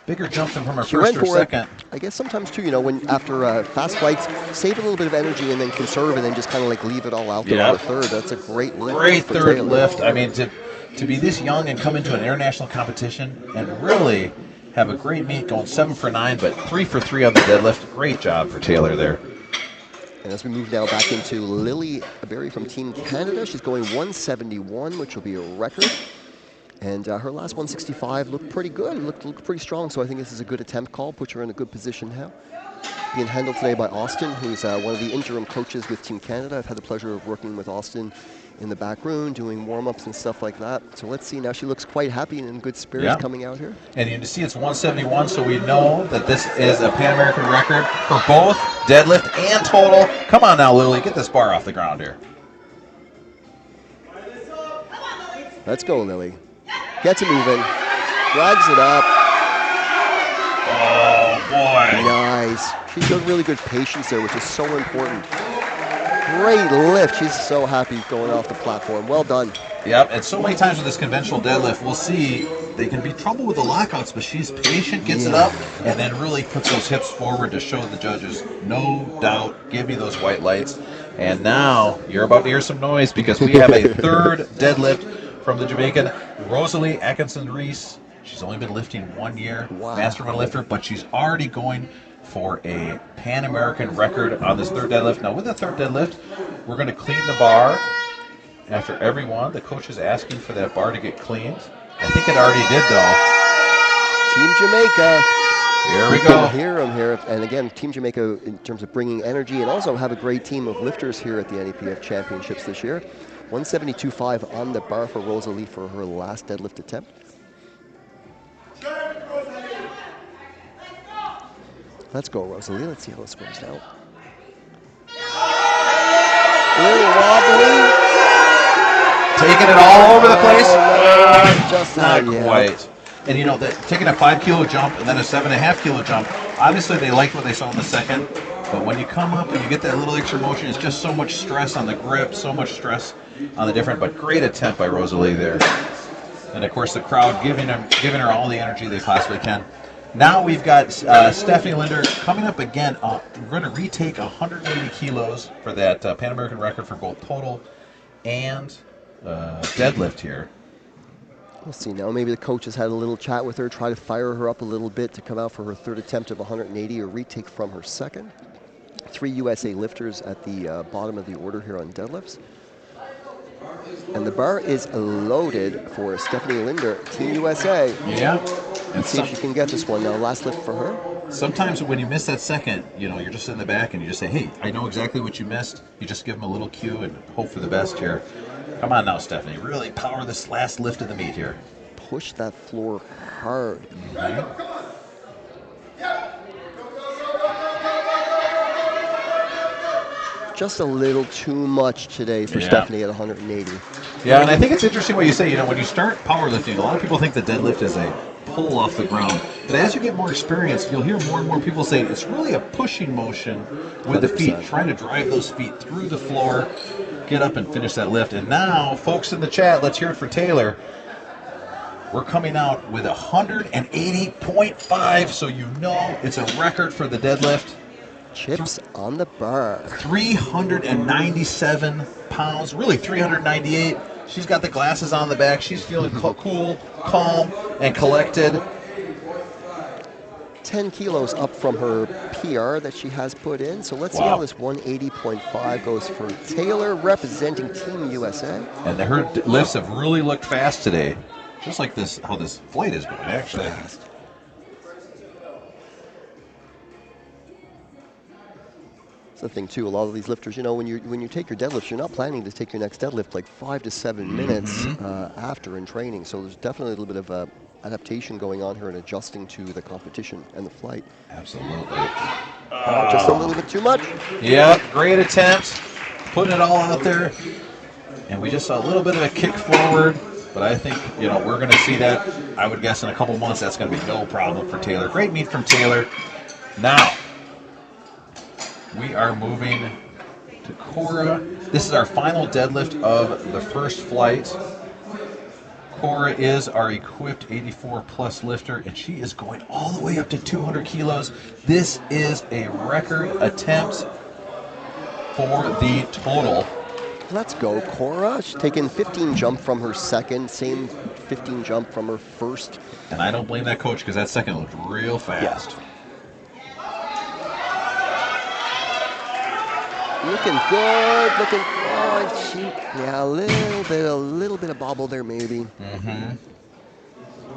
Bigger jump than from her She first went or for second. it. I guess sometimes too, when after fast flights, save a little bit of energy and then conserve and then just kind of like leave it all out there on the third. That's a great lift. Great for third Taylor. lift. I mean, to be this young and come into an international competition and really have a great meet, going 7 for 9, but 3 for 3 on the deadlift. Great job for Taylor there. And as we move now back into Lily Berry from Team Canada, she's going 171, which will be a record. And her last 165 looked pretty good, looked pretty strong, so I think this is a good attempt call, puts her in a good position now. being handled today by Austin, who's one of the interim coaches with Team Canada. I've had the pleasure of working with Austin in the back room, doing warm-ups and stuff like that. So let's see. Now she looks quite happy and in good spirits coming out here. And you can see it's 171, so we know that this is a Pan American record for both deadlift and total. Come on now, Lily, get this bar off the ground here. Let's go, Lily. Gets it moving. Drags it up. Oh, boy. Nice. She showed really good patience there, which is so important. Great lift. She's so happy going off the platform. Well done. Yep, and so many times with this conventional deadlift, we'll see they can be trouble with the lockouts, but she's patient, gets it up, and then really puts those hips forward to show the judges, no doubt, give me those white lights. And now you're about to hear some noise because we have a third deadlift from the Jamaican, Rosalie Atkinson-Reese. She's only been lifting 1 year, master one lifter, but she's already going for a Pan American record on this third deadlift. Now with the third deadlift, we're going to clean the bar after every one. The coach is asking for that bar to get cleaned. I think it already did though. Team Jamaica. Here we You go. can hear them here. And again, Team Jamaica in terms of bringing energy, and also have a great team of lifters here at the NAPF Championships this year. 172.5 on the bar for Rosalie for her last deadlift attempt. Let's go, Rosalie. Let's see how this goes now. A little wobbly. Taking it all over the place. Just Not yeah. quite. And you know, taking a 5 kilo jump and then a 7.5 kilo jump, obviously they liked what they saw in the second, but when you come up and you get that little extra motion, it's just so much stress on the grip, so much stress on the different, but great attempt by Rosalie there. And of course the crowd giving her all the energy they possibly can. Now we've got Stephanie Linder coming up again. We're going to retake 180 kilos for that Pan American record for both total and deadlift here. We'll see now. Maybe the coach has had a little chat with her, try to fire her up a little bit to come out for her third attempt of 180, or retake from her second. 3 USA lifters at the bottom of the order here on deadlifts. And the bar is loaded for Stephanie Linder, Team USA. Yeah. Let's see if she can get this one now. Last lift for her. Sometimes when you miss that second, you know, you're just in the back and you just say, hey, I know exactly what you missed. You just give them a little cue and hope for the best here. Come on now, Stephanie. Really power this last lift of the meet here. Push that floor hard. Just a little too much today for Stephanie at 180. Yeah, and I think it's interesting what you say. You know, when you start powerlifting, a lot of people think the deadlift is a pull off the ground. But as you get more experience, you'll hear more and more people say it's really a pushing motion with the feet, trying to drive those feet through the floor, get up and finish that lift. And now, folks in the chat, let's hear it for Taylor. We're coming out with 180.5, so you know it's a record for the deadlift. Chips on the bar. 397 pounds, really 398. She's got the glasses on the back. She's feeling cool, calm, and collected. 10 kilos up from her PR that she has put in. So let's see how this 180.5 goes for Taylor, representing Team USA. And her lifts have really looked fast today. Just like this, how this flight is going, actually. Fast. That's the thing too. A lot of these lifters, you know, when you take your deadlifts, you're not planning to take your next deadlift like 5 to 7 minutes after in training. So there's definitely a little bit of adaptation going on here and adjusting to the competition and the flight. Absolutely. Just a little bit too much. Yeah, great attempt. Putting it all out there. And we just saw a little bit of a kick forward. But I think, you know, we're going to see that. I would guess in a couple months that's going to be no problem for Taylor. Great meet from Taylor. Now, we are moving to Cora. This is our final deadlift of the first flight. Cora is our equipped 84 plus lifter, and she is going all the way up to 200 kilos. This is a record attempt for the total. Let's go, Cora. She's taken 15 jump from her second, same 15 jump from her first. And I don't blame that coach because that second looked real fast. Yeah. Looking good, looking good. Yeah, a little bit of bobble there maybe.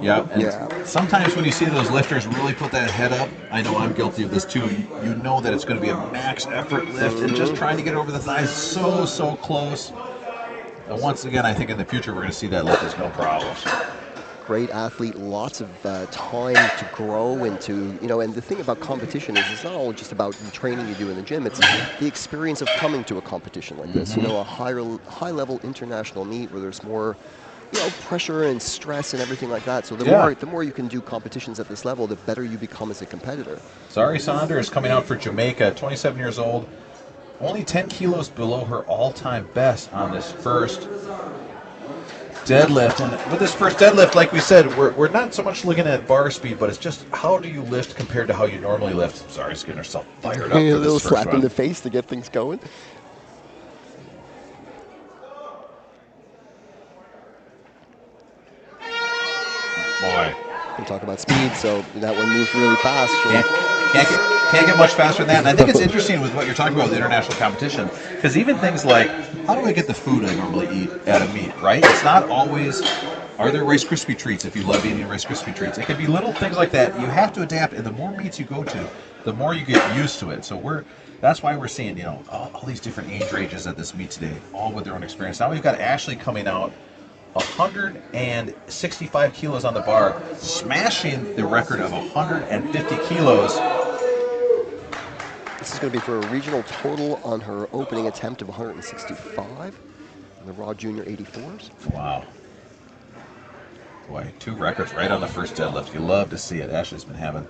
Yeah, and Yeah. sometimes when you see those lifters really put that head up, I know I'm guilty of this too. You know that it's going to be a max effort lift, and just trying to get over the thighs so close. And once again, I think in the future we're going to see that lift as no problem. Great athlete, lots of time to grow into, and the thing about competition is it's not all just about the training you do in the gym, it's the experience of coming to a competition like this, a high level international meet where there's more, pressure and stress and everything like that. So the more you can do competitions at this level, the better you become as a competitor. Zari Saunders coming out for Jamaica, 27 years old, only 10 kilos below her all-time best on this first deadlift. And with this first deadlift, like we said, we're not so much looking at bar speed, but it's just how do you lift compared to how you normally lift. Zari's getting herself fired up for A this little first slap one. in the face to get things going. Boy. We talk about speed, so that one moved really fast. Can't get much faster than that. And I think it's interesting with what you're talking about with international competition, because even things like, how do I get the food I normally eat at a meet, right? It's not always, are there Rice Krispie treats if you love eating Rice Krispie treats? It can be little things like that. You have to adapt, and the more meets you go to, the more you get used to it. So that's why we're seeing, all these different age ranges at this meet today, all with their own experience. Now we've got Ashley coming out, 165 kilos on the bar, smashing the record of 150 kilos. This is going to be for a regional total on her opening attempt of 165 in the raw junior 84s. Wow. Boy, 2 records right on the first deadlift. You love to see it. Ashley's been having.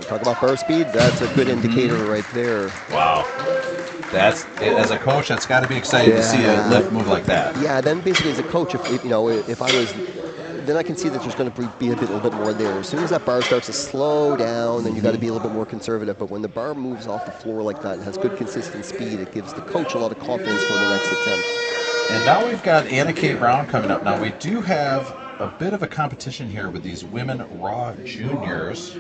Talk about bar speed, that's a good indicator right there. Wow. As a coach, that's got to be exciting to see a lift move like that. Yeah, then basically as a coach, if I was, then I can see that there's going to be a little bit more there. As soon as that bar starts to slow down, then you got to be a little bit more conservative. But when the bar moves off the floor like that and has good consistent speed, it gives the coach a lot of confidence for the next attempt. And now we've got Anna Kate Brown coming up. Now we do have a bit of a competition here with these women raw juniors.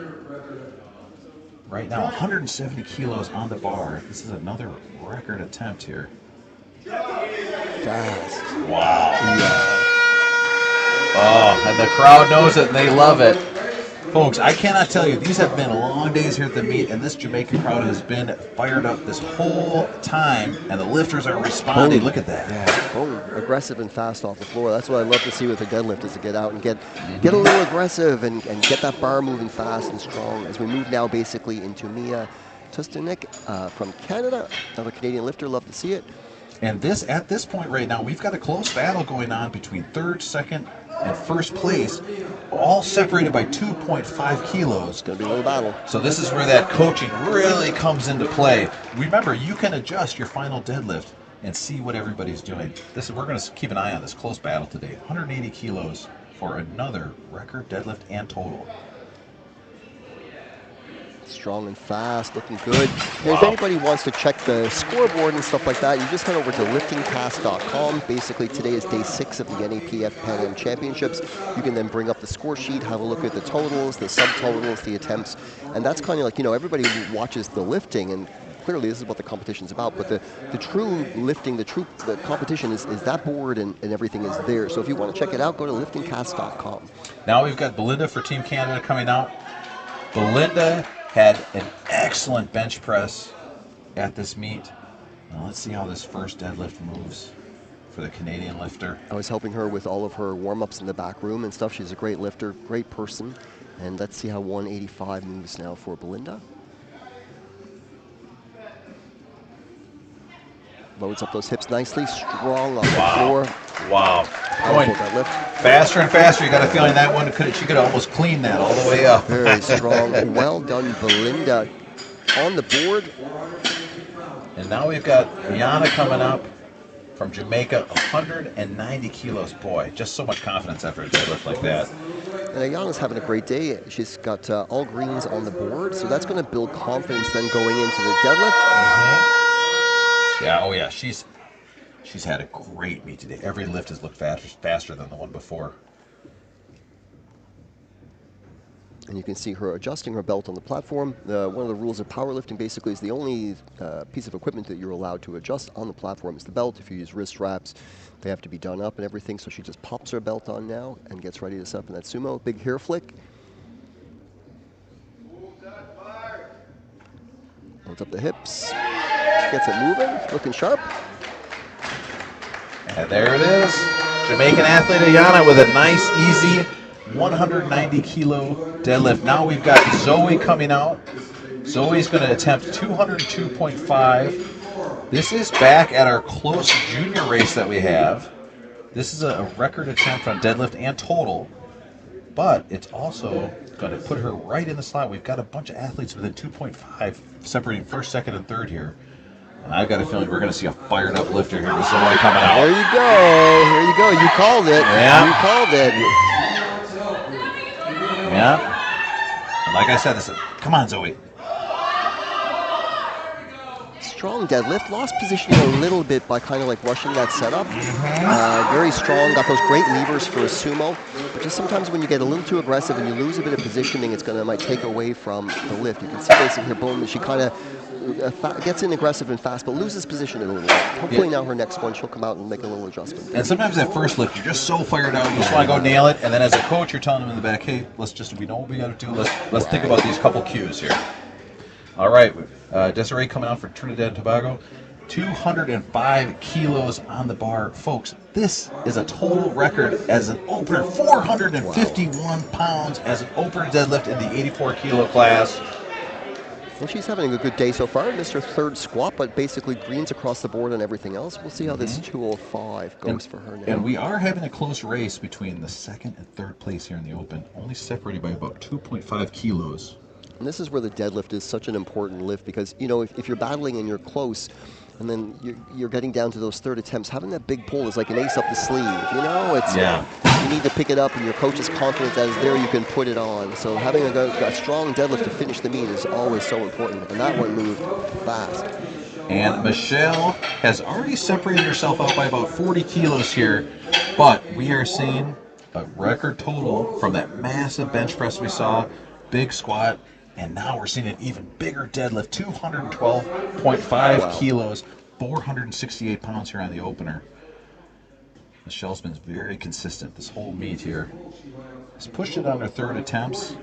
Right now, 170 kilos on the bar. This is another record attempt here. Fast. Wow. Yeah. Oh, and the crowd knows it and they love it. Folks, I cannot tell you, these have been long days here at the meet, and this Jamaican crowd has been fired up this whole time, and the lifters are responding. Look at that. Yeah, boom. Aggressive and fast off the floor. That's what I love to see with a deadlift, is to get out and get a little aggressive and get that bar moving fast and strong. As we move now basically into Mia Tustanik from Canada, another Canadian lifter. Love to see it. And at this point right now, we've got a close battle going on between third, second, and first place, all separated by 2.5 kilos. It's going to be a little battle. So this is where that coaching really comes into play. Remember, you can adjust your final deadlift and see what everybody's doing. We're going to keep an eye on this close battle today. 180 kilos for another record deadlift and total. Strong and fast, looking good. And if anybody wants to check the scoreboard and stuff like that, you just head over to liftingcast.com. Basically, today is day 6 of the NAPF Pan Am Championships. You can then bring up the score sheet, have a look at the totals, the subtotals, the attempts, and that's kind of like, everybody watches the lifting, and clearly this is what the competition's about, but the true lifting, the competition is that board and everything is there. So if you want to check it out, go to liftingcast.com. Now we've got Belinda for Team Canada coming out. Belinda had an excellent bench press at this meet. Now let's see how this first deadlift moves for the Canadian lifter. I was helping her with all of her warm-ups in the back room and stuff. She's a great lifter, great person. And let's see how 185 moves now for Belinda. Loads up those hips nicely, strong on the floor. Wow. Powerful deadlift. Faster and faster. You got a feeling that one she could almost clean that all the way up. Very strong. Well done, Belinda. On the board. And now we've got Yana coming up from Jamaica, 190 kilos. Boy, just so much confidence after a deadlift like that. And Ayana's having a great day. She's got all greens on the board, so that's going to build confidence then going into the deadlift. Yeah, oh yeah, she's had a great meet today. Every lift has looked faster than the one before. And you can see her adjusting her belt on the platform. One of the rules of powerlifting basically is the only piece of equipment that you're allowed to adjust on the platform is the belt. If you use wrist straps, they have to be done up and everything. So she just pops her belt on now and gets ready to set up in that sumo. Big hair flick. Loads up the hips. Gets it moving, looking sharp. And there it is. Jamaican athlete Ayana with a nice, easy 190 kilo deadlift. Now we've got Zoe coming out. Zoe's going to attempt 202.5. This is back at our close junior race that we have. This is a record attempt on deadlift and total, but it's also going to put her right in the slot. We've got a bunch of athletes within 2.5 separating first, second, and third here. And I've got a feeling we're going to see a fired up lifter here with Zoe coming out. There you go. Here you go. You called it. Yeah. You called it. Yeah. And like I said, this is, come on, Zoe. Strong deadlift. Lost positioning a little bit by kind of like rushing that setup. Very strong. Got those great levers for a sumo. But just sometimes when you get a little too aggressive and you lose a bit of positioning, it's going to might take away from the lift. You can see basically here, boom, she kind of gets in aggressive and fast, but loses position a little bit. Hopefully now her next one, she'll come out and make a little adjustment. And sometimes that first lift, you're just so fired out, you just want to go nail it. And then as a coach, you're telling them in the back, hey, we know what we got to do. Let's think about these couple cues here. All right, Desiree coming out for Trinidad and Tobago. 205 kilos on the bar. Folks, this is a total record as an opener. 451 pounds as an opener deadlift in the 84 kilo class. And she's having a good day so far. Missed her third squat, but basically greens across the board on everything else. We'll see how this 205 goes for her now. And we are having a close race between the second and third place here in the Open, only separated by about 2.5 kilos. And this is where the deadlift is such an important lift because, you know, if you're battling and you're close, and then you're getting down to those third attempts, having that big pull is like an ace up the sleeve. You know, it's you need to pick it up, and your coach is confident that it's there, you can put it on. So having a strong deadlift to finish the meet is always so important, and that one moved fast. And Michelle has already separated herself out by about 40 kilos here, but we are seeing a record total from that massive bench press we saw, big squat, and now we're seeing an even bigger deadlift, 212.5 kilos, 468 pounds here on the opener. Michelle's been very consistent this whole meet here. Has pushed it on her third attempts,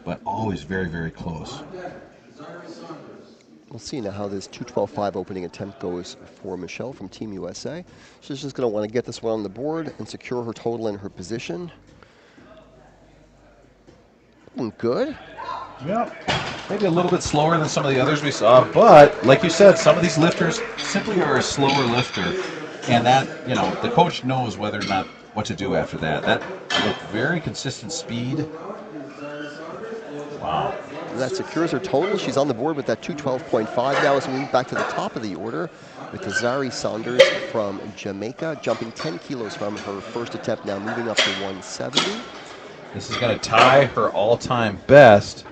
but always very, very close. We'll see now how this 212.5 opening attempt goes for Michelle from Team USA. She's just going to want to get this one on the board and secure her total and her position. Good. Yeah, maybe a little bit slower than some of the others we saw, but like you said, some of these lifters simply are a slower lifter, and that, you know, the coach knows whether or not what to do after that. That looked very consistent speed. Wow. That secures her total. She's on the board with that 212.5 now as we move back to the top of the order with Zari Saunders from Jamaica, jumping 10 kilos from her first attempt, now moving up to 170. This is going to tie her all-time best.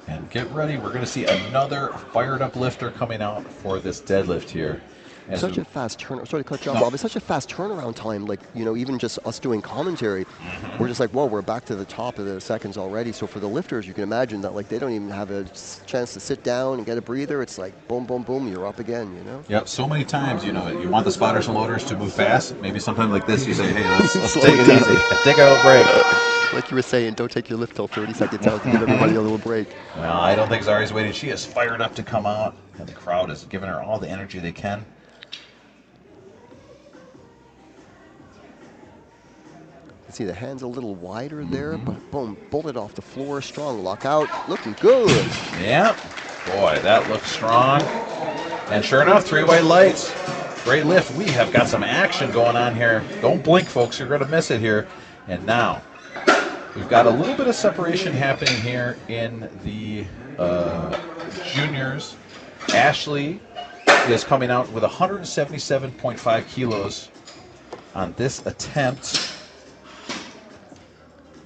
And get ready, we're going to see another fired-up lifter coming out for this deadlift here. Such a fast turnaround. Sorry to cut you off, Bob. It's such a fast turnaround time. Like, you know, even just us doing commentary, we're just like, whoa, we're back to the top of the seconds already. So for the lifters, you can imagine that, like, they don't even have a chance to sit down and get a breather. It's like, boom, boom, boom, you're up again, you know? Yep, so many times, you know, you want the spotters and loaders to move fast. Maybe sometime like this, you say, hey, let's take it easy. Take a little break. Like you were saying, don't take your lift till 30 seconds out to give everybody a little break. Well, I don't think Zari's waiting. She is fired up to come out, and the crowd is giving her all the energy they can. See the hands a little wider there, but boom, bullet off the floor, strong lockout, looking good. Yeah, boy, that looks strong. And sure enough, 3 white lights. Great lift. We have got some action going on here. Don't blink, folks. You're going to miss it here. And now, we've got a little bit of separation happening here in the juniors. Ashley is coming out with 177.5 kilos on this attempt.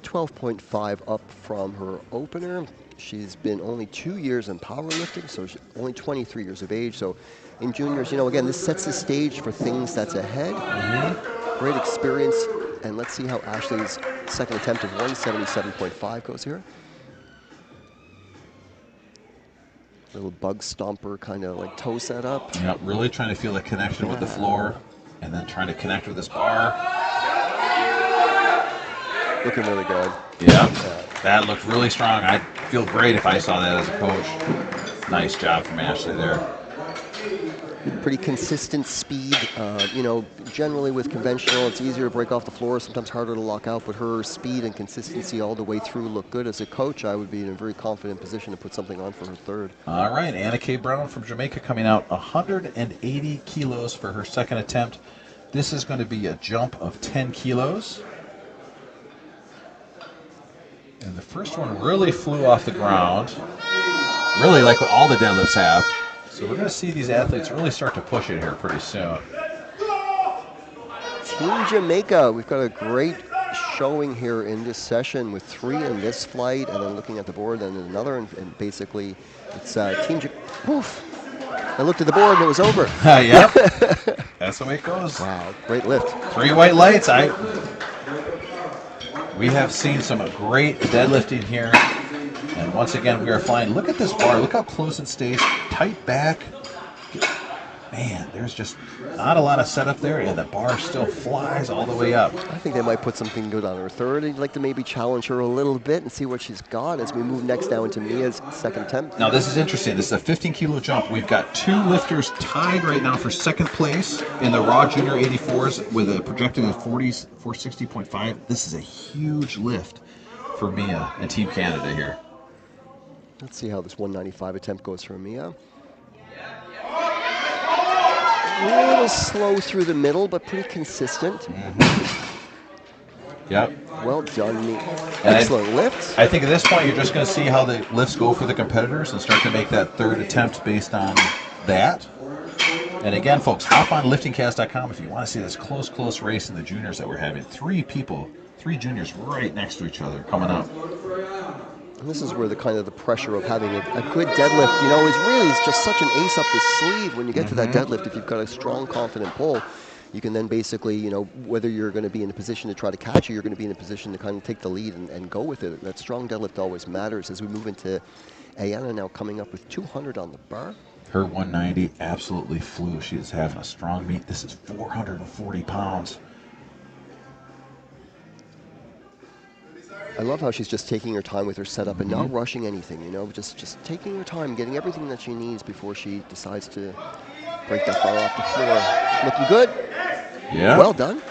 12.5 up from her opener. She's been only 2 years in powerlifting, so she's only 23 years of age. So in juniors, you know, again, this sets the stage for things that's ahead. Great experience. And let's see how Ashley's second attempt of 177.5 goes here. Little bug stomper kind of like toe setup. Yeah, really trying to feel the connection with the floor and then trying to connect with this bar. Looking really good. Yeah, that looked really strong. I'd feel great if I saw that as a coach. Nice job from Ashley there. Pretty consistent speed. You know, generally with conventional, it's easier to break off the floor, sometimes harder to lock out, but her speed and consistency all the way through look good. As a coach, I would be in a very confident position to put something on for her third. All right, Anna K. Brown from Jamaica coming out 180 kilos for her second attempt. This is going to be a jump of 10 kilos. And the first one really flew off the ground, really like what all the deadlifts have. So we're going to see these athletes really start to push it here pretty soon. Team Jamaica, we've got a great showing here in this session with 3 in this flight, and then looking at the board, and another, and basically it's Team Jamaica. Poof! I looked at the board and it was over. Yep, that's the way it goes. Wow, great lift. 3 white lights. We have seen some great deadlifting here. And once again, we are flying. Look at this bar. Look how close it stays. Tight back. Man, there's just not a lot of setup there, and the bar still flies all the way up. I think they might put something good on her third. I'd like to maybe challenge her a little bit and see what she's got as we move next now into Mia's second attempt. Now, this is interesting. This is a 15-kilo jump. We've got 2 lifters tied right now for second place in the Raw Junior 84s with a projected of 460.5. This is a huge lift for Mia and Team Canada here. Let's see how this 195 attempt goes for Mia. A little slow through the middle, but pretty consistent. Yep. Well done, Mia. Excellent lifts. I think at this point, you're just going to see how the lifts go for the competitors and start to make that third attempt based on that. And again, folks, hop on liftingcast.com if you want to see this close race in the juniors that we're having. 3 juniors right next to each other coming up. And this is where the kind of the pressure of having a good deadlift, you know, is really just such an ace up the sleeve when you get to that deadlift. If you've got a strong, confident pull, you can then basically, you know, whether you're going to be in a position to try to catch it, you're going to be in a position to kind of take the lead and go with it. That strong deadlift always matters. As we move into Ayana now coming up with 200 on the bar. Her 190 absolutely flew. She is having a strong meet. This is 440 pounds. I love how she's just taking her time with her setup and not rushing anything, you know, just taking her time, getting everything that she needs before she decides to break that bar off the floor. Looking good. Yeah. Well done.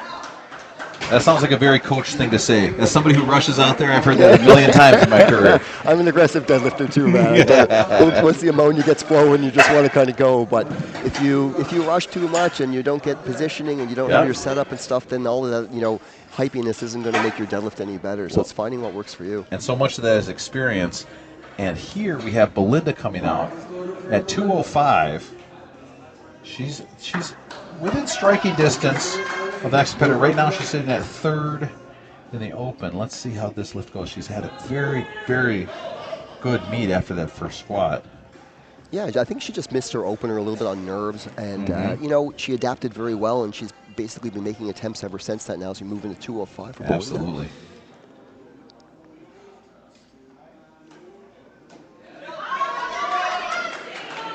That sounds like a very coach thing to say. As somebody who rushes out there, I've heard that a million times in my career. I'm an aggressive deadlifter too, man. Once the ammonia gets flowing, you just want to kind of go. But if you rush too much and you don't get positioning and you don't have your setup and stuff, then all of that, you know, hypiness isn't going to make your deadlift any better. So it's finding what works for you. And so much of that is experience. And here we have Belinda coming out at 205. She's within striking distance of the next competitor. Right now she's sitting at third in the open. Let's see how this lift goes. She's had a very, very good meet after that first squat. Yeah, I think she just missed her opener a little bit on nerves. And, you know, she adapted very well, and she's basically been making attempts ever since that now as we move into 205 for Belinda. Absolutely.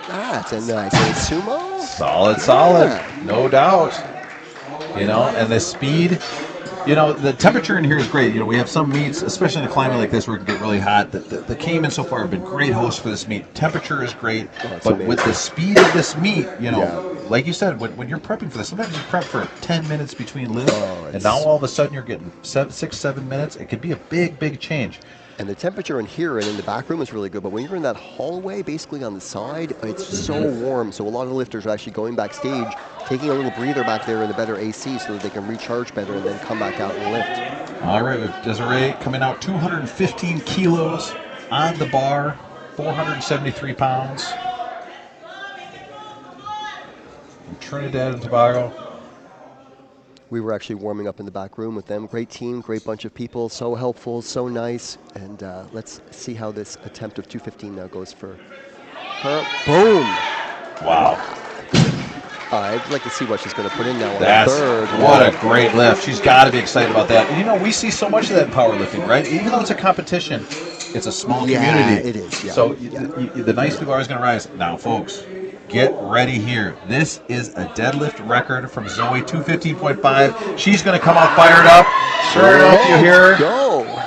That's a nice sumo. Solid. No doubt. You know, and the speed, you know, the temperature in here is great. You know, we have some meets, especially in a climate like this where it can get really hot. The Cayman so far have been great hosts for this meet. Temperature is great, but amazing. With the speed of this meet, you know, like you said, when you're prepping for this, sometimes you prep for 10 minutes between lifts, and now all of a sudden you're getting 6-7 minutes. It could be a big change. And the temperature in here and in the back room is really good, but when you're in that hallway, basically on the side, it's so warm. So a lot of the lifters are actually going backstage, taking a little breather back there in the better AC so that they can recharge better and then come back out and lift. All right, we have Desiree coming out 215 kilos on the bar, 473 pounds. From Trinidad and Tobago. We were actually warming up in the back room with them. Great team, great bunch of people, so helpful, so nice. And let's see how this attempt of 215 now goes for her. Boom! Wow. I'd like to see what she's going to put in now on the That's third. what a great lift. She's got to be excited about that. And you know, we see so much of that in powerlifting, right? Even though it's a competition, it's a small community. It is. Yeah. So the nice people are always going to rise. Now, folks, get ready here. This is a deadlift record from Zoe, 215.5. She's going to come out fired up. Sure enough, you hear her. Go.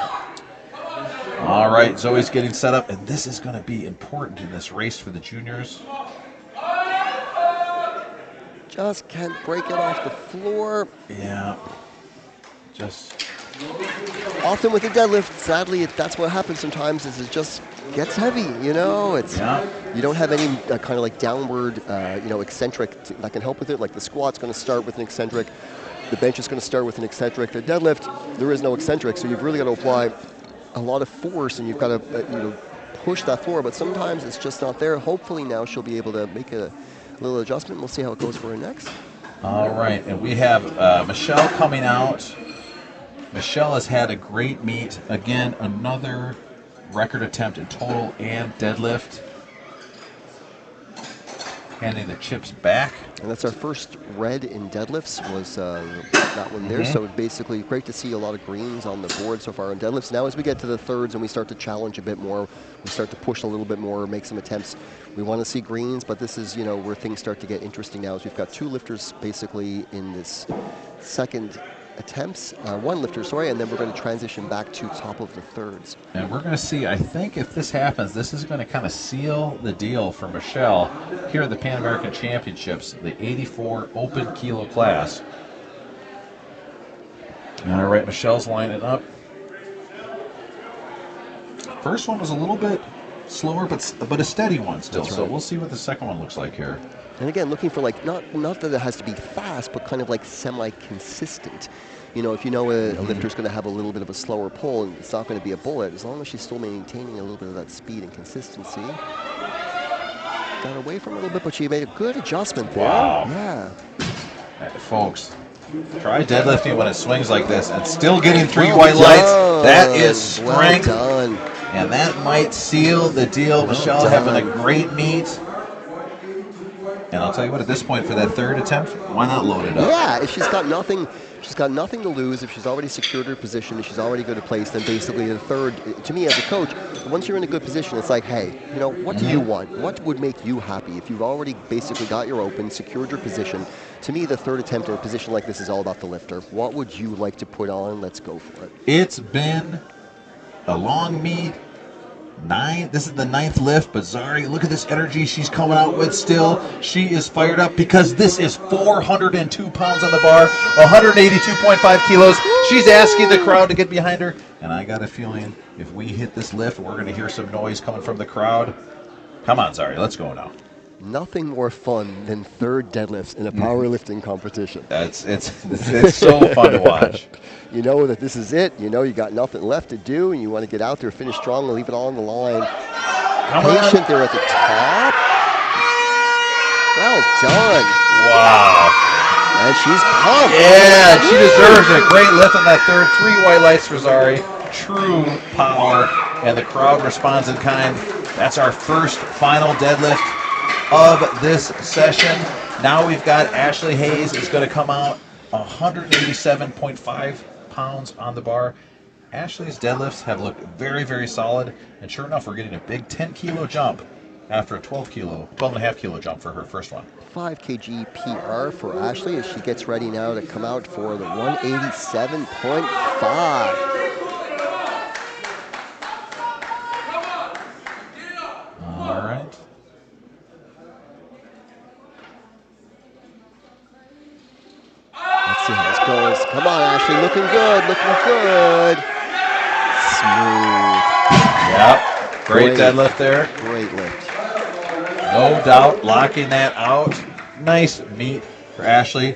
All right, Zoe's getting set up, and this is going to be important in this race for the juniors. Just can't break it off the floor. Yeah. Just Often with the deadlift, sadly, that's what happens sometimes is it just gets heavy, you know? You don't have any kind of like downward, eccentric that can help with it. Like the squat's going to start with an eccentric. The bench is going to start with an eccentric. The deadlift, there is no eccentric, so you've really got to apply a lot of force and you've got to push that floor, but sometimes it's just not there. Hopefully now she'll be able to make a little adjustment. We'll see how it goes for her next. all right, and we have Michelle coming out. Michelle has had a great meet. Again, another record attempt in total and deadlift. Handing the chips back. And that's our first red in deadlifts was that one there. So basically great to see a lot of greens on the board so far in deadlifts. Now as we get to the thirds and we start to challenge a bit more, we start to push a little bit more, make some attempts. We want to see greens, but this is, where things start to get interesting now. Is we've got two lifters basically in this second attempts, one lifter, sorry, and then we're going to transition back to top of the thirds. And we're going to see, I think if this happens, this is going to kind of seal the deal for Michelle here at the Pan American Championships, the 84 open kilo class. All right, Michelle's lining up. First one was a little bit slower, but a steady one still. That's So right. we'll see what the second one looks like here. And again, looking for like, not that it has to be fast, but kind of like semi-consistent. If you know a lifter's going to have a little bit of a slower pull, and it's not going to be a bullet, as long as she's still maintaining a little bit of that speed and consistency. Got away from it a little bit, but she made a good adjustment there. Wow. Yeah. Folks, try deadlifting when it swings like this and still getting three white lights. That is strength. Well done. And that might seal the deal. Michelle having a great meet. And I'll tell you what, at this point, for that third attempt, why not load it up? Yeah, if she's got nothing to lose. If she's already secured her position, if she's already good at place, then basically the third, to me as a coach, once you're in a good position, it's like, hey, what do you want? What would make you happy? If you've already basically got your open, secured your position, to me the third attempt in a position like this is all about the lifter. What would you like to put on? Let's go for it. It's been a long meet. This is the 9th lift, but Zari, look at this energy she's coming out with still. She is fired up because this is 402 pounds on the bar, 182.5 kilos. She's asking the crowd to get behind her. And I got a feeling if we hit this lift, we're going to hear some noise coming from the crowd. Come on, Zari, let's go now. Nothing more fun than third deadlifts in a powerlifting competition. It's so fun to watch. You know that this is it. You know you got nothing left to do, and you want to get out there, finish strong, and leave it all on the line. Patient there at the top. Well done. Wow. And she's pumped. Yeah, she deserves it. Great lift on that third. 3 white lights for Zari. True power. And the crowd responds in kind. That's our first final deadlift of this session. Now we've got Ashley Hayes is going to come out 187.5 pounds on the bar. Ashley's deadlifts have looked very, very solid. And sure enough, we're getting a big 10 kilo jump after a 12.5 kilo jump for her first one. 5 kg PR for Ashley as she gets ready now to come out for the 187.5. All right. Let's see how this goes. Come on, Ashley, looking good, looking good. Smooth. Yep. Great deadlift there. Great lift. No doubt, locking that out. Nice meet for Ashley.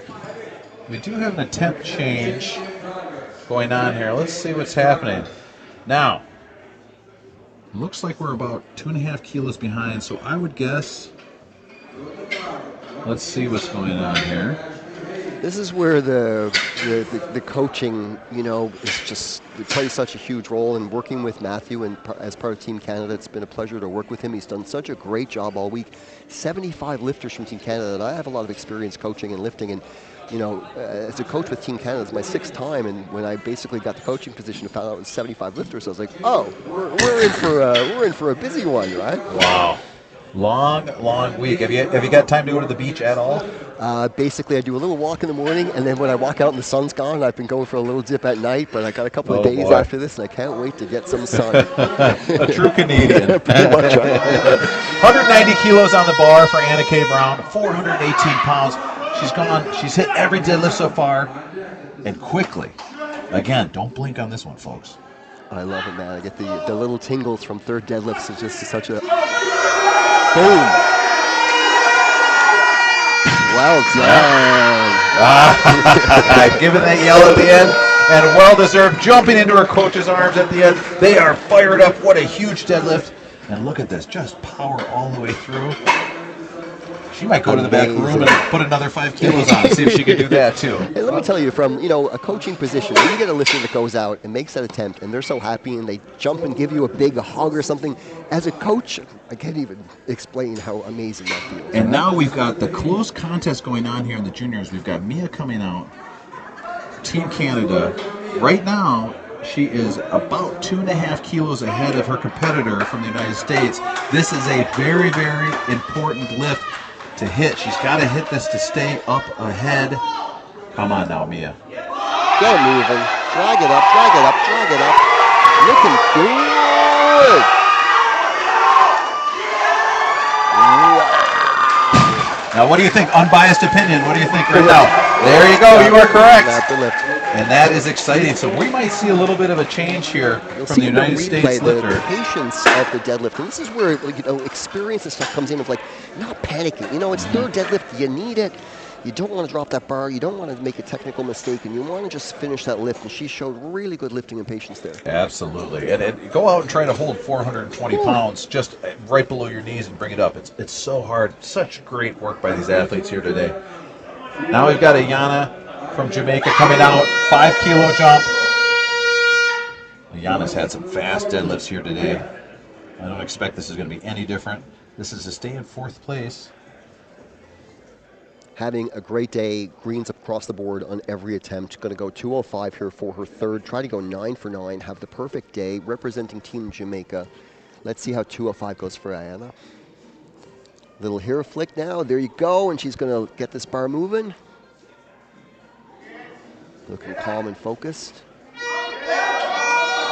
We do have an attempt change going on here. Let's see what's happening. Now, looks like we're about 2.5 kilos behind, so I would guess, let's see what's going on here. This is where the coaching, you know, is just, it plays such a huge role in working with Matthew, and as part of Team Canada, it's been a pleasure to work with him. He's done such a great job all week. 75 lifters from Team Canada, and I have a lot of experience coaching and lifting, and you know, as a coach with Team Canada, it's my 6th time, and when I basically got the coaching position and found out it was 75 lifters, I was like, oh, we're in for a busy one, right? Wow. Long week. Have you got time to go to the beach at all? Basically, I do a little walk in the morning, and then when I walk out and the sun's gone, I've been going for a little dip at night, but I got a couple of days after this, and I can't wait to get some sun. A true Canadian. Pretty much. 190 kilos on the bar for Anna K. Brown, 418 pounds. She's hit every deadlift so far, and quickly. Again, don't blink on this one, folks. I love it, man. I get the little tingles from third deadlifts. It's just such a boom. Well done. Giving that yell at the end, and well-deserved, jumping into her coach's arms at the end. They are fired up. What a huge deadlift. And look at this, just power all the way through. She might go to the back room and put another 5 kilos on, see if she can do that too. Hey, let me tell you, from a coaching position, when you get a lifter that goes out and makes that attempt, and they're so happy, and they jump and give you a big hug or something, as a coach, I can't even explain how amazing that feels. And now we've got the close contest going on here in the juniors. We've got Mia coming out, Team Canada. Right now, she is about 2.5 kilos ahead of her competitor from the United States. This is a very, very important lift to hit. She's got to hit this to stay up ahead. Come on now, Mia. Get it moving. Drag it up, drag it up, drag it up. Looking good. Wow. Now, what do you think? Unbiased opinion. What do you think right now? There you go. You are correct. And that is exciting. So we might see a little bit of a change here from the United States lifter. The patience of the deadlift. And this is where experience and stuff comes in of not panicking. It's third deadlift. You need it. You don't want to drop that bar. You don't want to make a technical mistake, and you want to just finish that lift. And she showed really good lifting and patience there. Absolutely. And go out and try to hold 420 pounds just right below your knees and bring it up. It's so hard. Such great work by these athletes here today. Now we've got Ayana from Jamaica coming out, 5 kilo jump. Ayana's had some fast deadlifts here today. I don't expect this is going to be any different. This is to stay in 4th place. Having a great day, greens across the board on every attempt. Going to go 205 here for her third. Try to go 9 for 9. Have the perfect day, representing Team Jamaica. Let's see how 205 goes for Ayana. Little hair flick now. There you go. And she's going to get this bar moving. Looking calm and focused.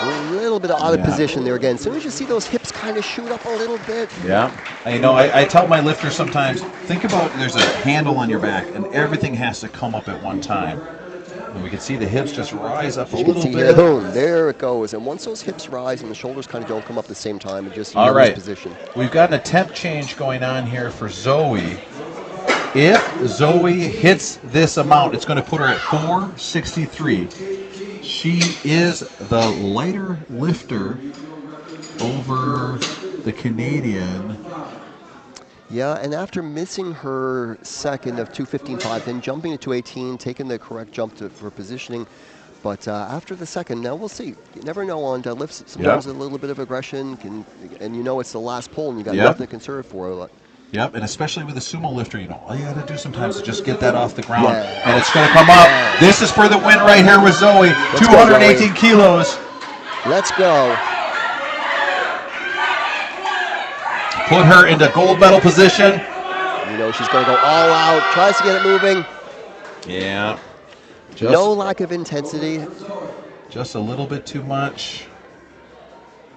A little bit out of position there again. As soon as you see those hips kind of shoot up a little bit. Yeah. I tell my lifters sometimes, think about there's a handle on your back, and everything has to come up at one time. And we can see the hips just rise up a little bit. Here, boom, there it goes. And once those hips rise and the shoulders kind of don't come up at the same time, it just in this position. We've got an attempt change going on here for Zoe. If Zoe hits this amount, it's going to put her at 463. She is the lighter lifter over the Canadian. Yeah, and after missing her second of 215.5, then jumping to 218, taking the correct jump for positioning. But after the second, now we'll see. You never know on deadlifts. Sometimes a little bit of aggression, and it's the last pull, and you got nothing to conserve for. Yep, and especially with a sumo lifter, all you got to do sometimes is just get that off the ground, and it's going to come up. This is for the win right here with Zoe, 218 kilos. Let's go. Put her into gold medal position. She's going to go all out, tries to get it moving. Yeah. No lack of intensity. Just a little bit too much.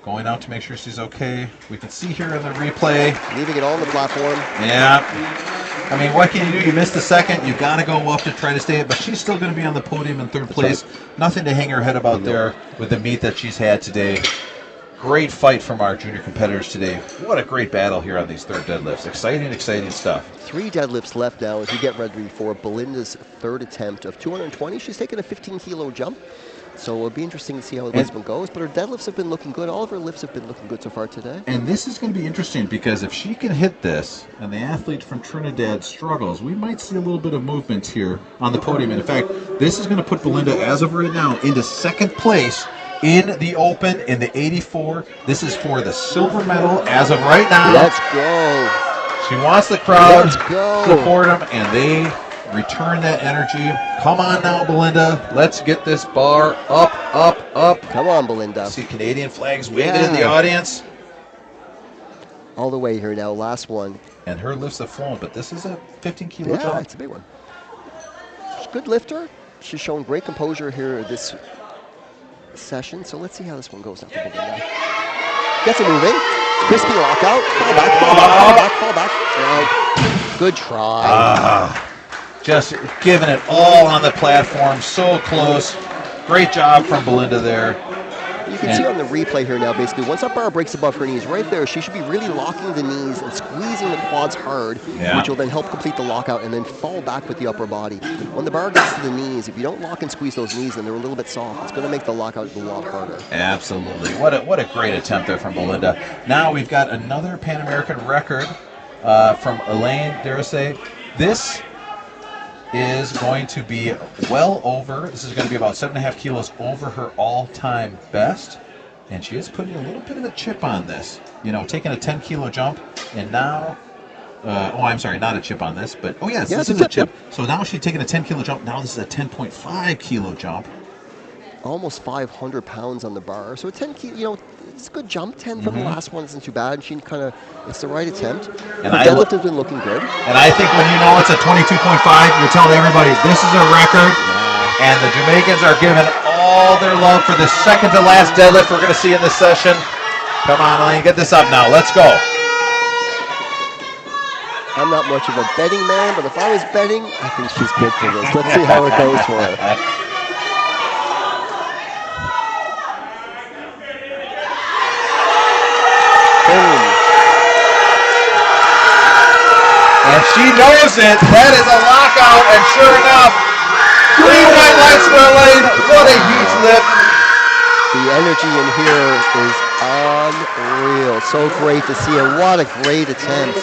Going out to make sure she's okay. We can see here in the replay. Leaving it on the platform. Yeah. I mean, what can you do? You missed the second. You got to go up to try to stay it, but she's still going to be on the podium in 3rd place. Nothing to hang her head about there with the meet that she's had today. Great fight from our junior competitors today. What a great battle here on these 3rd deadlifts. Exciting stuff. 3 deadlifts left now as we get ready for Belinda's 3rd attempt of 220. She's taken a 15 kilo jump. So it'll be interesting to see how And- this one goes. But her deadlifts have been looking good. All of her lifts have been looking good so far today. And this is going to be interesting because if she can hit this and the athlete from Trinidad struggles, we might see a little bit of movement here on the podium. And in fact, this is going to put Belinda, as of right now, into second place in the Open in the 84. This is for the silver medal as of right now. Let's go. She wants the crowd Let's go. support them, and they return that energy. Come on now, Belinda. Let's get this bar up, up, up. Come on, Belinda. See Canadian flags waving in the audience. All the way here now. Last one. And her lifts have flown, but this is a 15-kilo Yeah, jump. it's a big one. She's a good lifter. She's shown great composure here this session. So let's see how this one goes now for Belinda. Gets it moving. Crispy lockout. Fall back, fall back, fall back, fall back. Now, good try. Just giving it all on the platform, so close. Great job from Belinda there. You can see on the replay here now, basically, once that bar breaks above her knees, right there, she should be really locking the knees and squeezing the quads hard, which will then help complete the lockout and then fall back with the upper body. When the bar gets to the knees, if you don't lock and squeeze those knees and they're a little bit soft, it's going to make the lockout a lot harder. Absolutely. What a great attempt there from Belinda. Now we've got another Pan American record from Elaine Darasay. This is going to be this is going to be about 7.5 kilos over her all-time best. And she is putting a little bit of a chip on this. You know, taking a 10-kilo jump, and now, I'm sorry, not a chip on this, but, this is a chip. So now she's taking a 10-kilo jump. Now this is a 10.5-kilo jump. Almost 500 pounds on the bar. So a 10 kilo, it's a good jump. 10 from the last one isn't too bad. She it's the right attempt. And the deadlift has been looking good. And I think when you know it's a 22.5, you're telling everybody this is a record. Yeah. And the Jamaicans are giving all their love for the second to last deadlift we're going to see in this session. Come on, Elaine, get this up now. Let's go. I'm not much of a betting man, but if I was betting, I think she's good for this. Let's see how it goes for her. Boom. And she knows it. That is a lockout, and sure enough, 3 white lights for Elaine. What a huge lift. The energy in here is unreal. So great to see her. What a great attempt.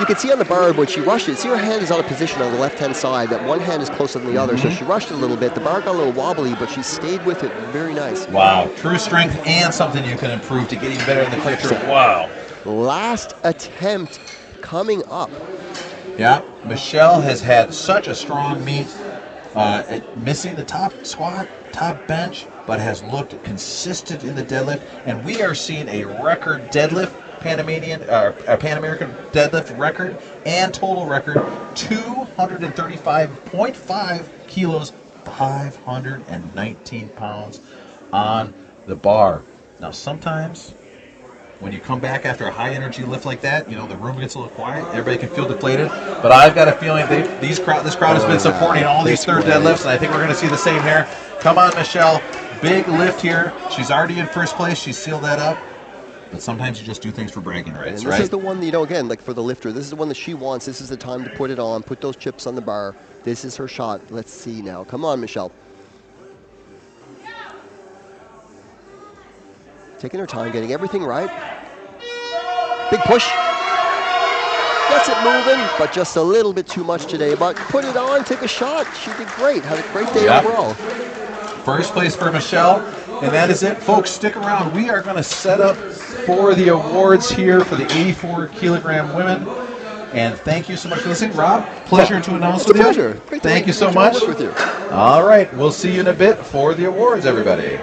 You can see on the bar when she rushed it, see her hand is out of position on the left-hand side. That one hand is closer than the other, so she rushed it a little bit. The bar got a little wobbly, but she stayed with it. Very nice. Wow, true strength and something you can improve to get even better in the future. Wow. Last attempt coming up. Yeah, Michelle has had such a strong meet, missing the top squat, top bench, but has looked consistent in the deadlift. And we are seeing a record deadlift, Pan American deadlift record and total record, 235.5 kilos, 519 pounds on the bar. Now, sometimes when you come back after a high energy lift like that, you know, the room gets a little quiet, everybody can feel deflated, but I've got a feeling this crowd has been supporting all these third deadlifts, and I think we're going to see the same here. Come on, Michelle. Big lift here. She's already in first place. She sealed that up. But sometimes you just do things for bragging rights, right? This is the one, again, like for the lifter, this is the one that she wants. This is the time to put it on, put those chips on the bar. This is her shot. Let's see now. Come on, Michelle. Taking her time, getting everything right. Big push. Gets it moving, but just a little bit too much today. But put it on, take a shot. She did great. Had a great day overall. First place for Michelle. And that is it, folks. Stick around. We are going to set up for the awards here for the 84-kilogram women. And thank you so much for listening. Rob, pleasure to announce with you. Pleasure. Thank you so much. With you. All right. We'll see you in a bit for the awards, everybody.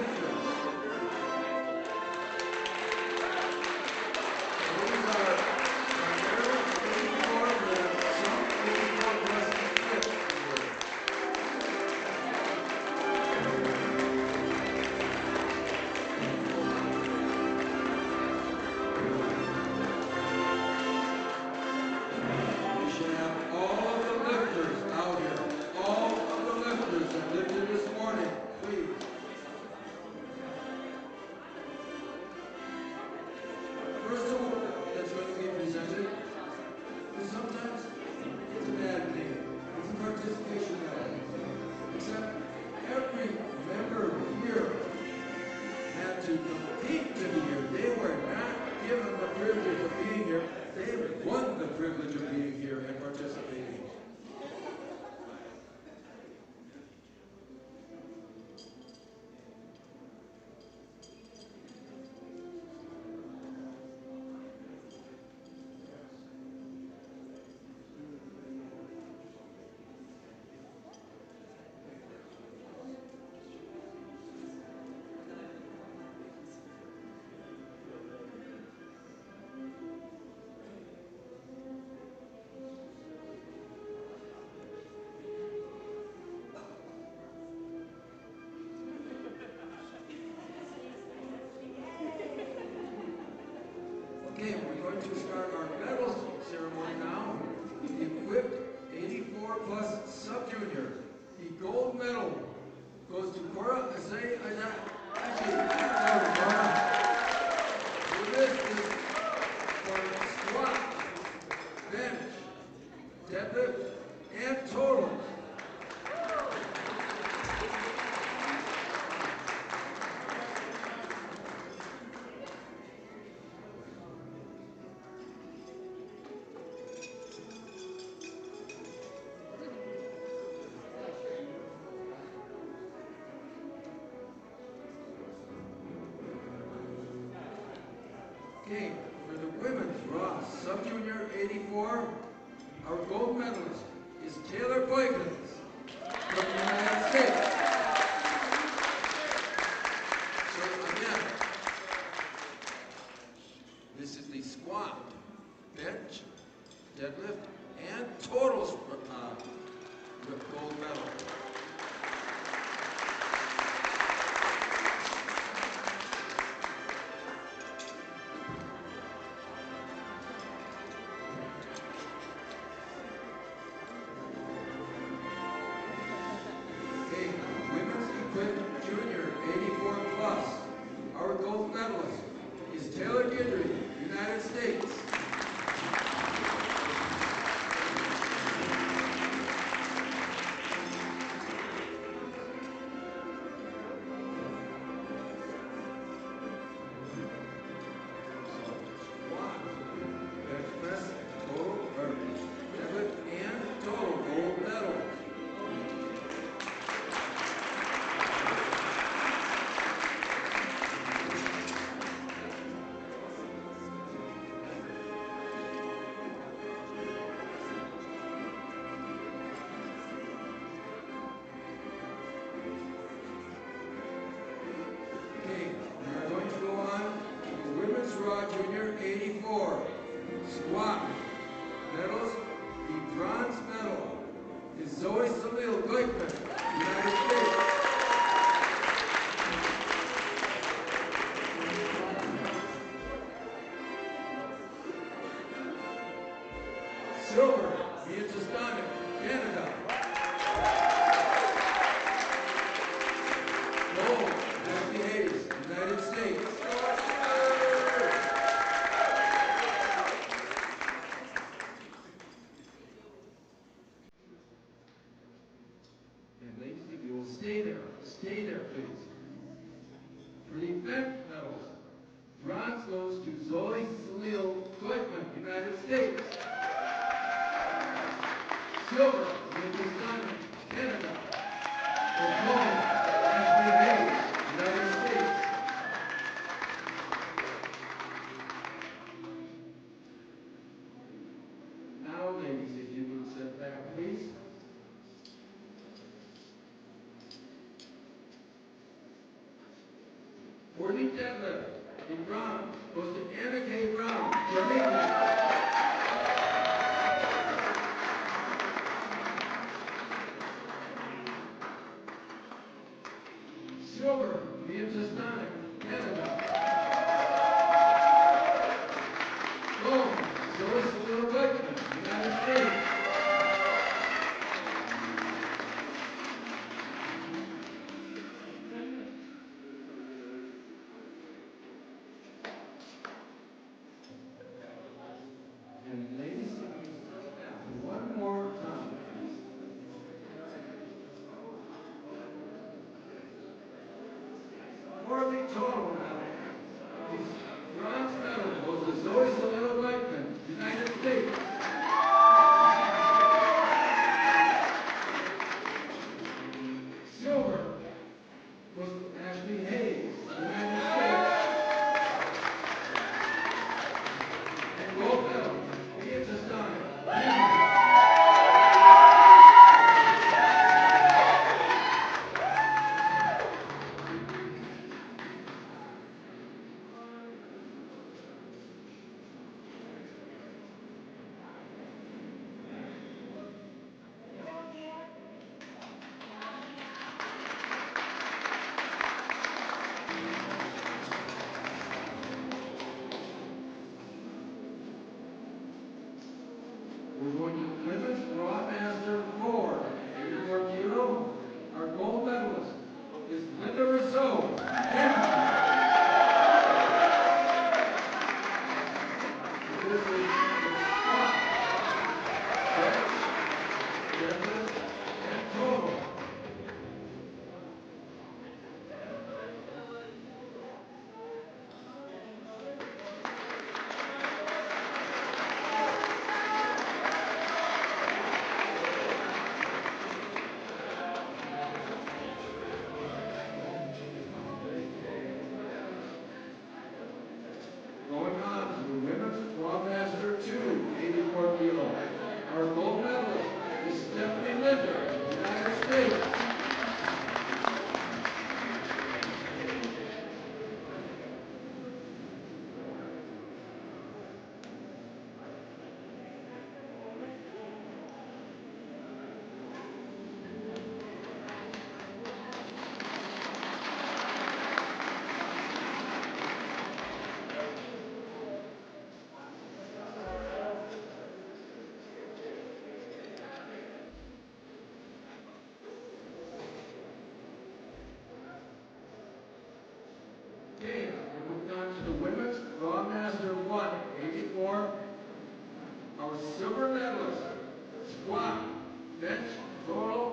lifters. These are primarily 84, but some 84 plus lifts here. We should have all of the lifters out here. All of the lifters that lifted this morning, please. First award that's going to be presented, because sometimes it's a bad name. It's a participation medal. Except every member here had to compete to be here. They were not given the privilege of being here. They won the privilege of being here and participating. Okay, we're going to start our medals ceremony now. The equipped 84 plus sub-junior. The gold medal goes to Cora Asay Aja. Actually, the list is for squat, bench, deadlift, and total. Okay, for the women's raw sub-junior 84, our gold medalist is Taylor Boykins from the United States. So again, this is the squat, bench, deadlift, and total gold medal. Okay, women's equipped junior 84 plus. Our gold medalist is Taylor Guidry, United States. Squat, bench press, deadlift, and total gold medal. Okay, we are going to go on to women's raw junior 84. Squat. Medals, the bronze medal is Zoe Salil Goikman, United States. Silver, Beatrice Diamond, Canada. Gold, Ashley Hayes, United States. And ladies, if you will stay there, please. For the event medals, bronze goes to Zoe Salil Goikman, United States. Silver, Beatrice Diamond, Canada. And gold, Ashley Hayes, United States. Now, ladies, if you will sit back, please. For the deadlift, the bronze goes to Anna K. Brown, Jamaica. Silver, Beatrice Nine, Canada. Gold, Zoe Selena Whitman, United States. And ladies, one more time. For the total medal, the bronze medal goes to Zoe Selena Whitman, United States. Silver goes to Ashley Hayes, United States. And gold medal, Beatrice Stein, Canada. We're going to Women's Broadmaster 4, 84 kilo. Our gold medalist is Linda Rousseau, Canada. This is the squat, bench, deadlift, and total. Going on to the Women's Broadmaster 2, 84 kilo. Our gold medalist is Stephanie Linder, United States. Okay, we're moving on to the Women's Broadmaster 1, 84. Our silver medalist, squat, bench, total,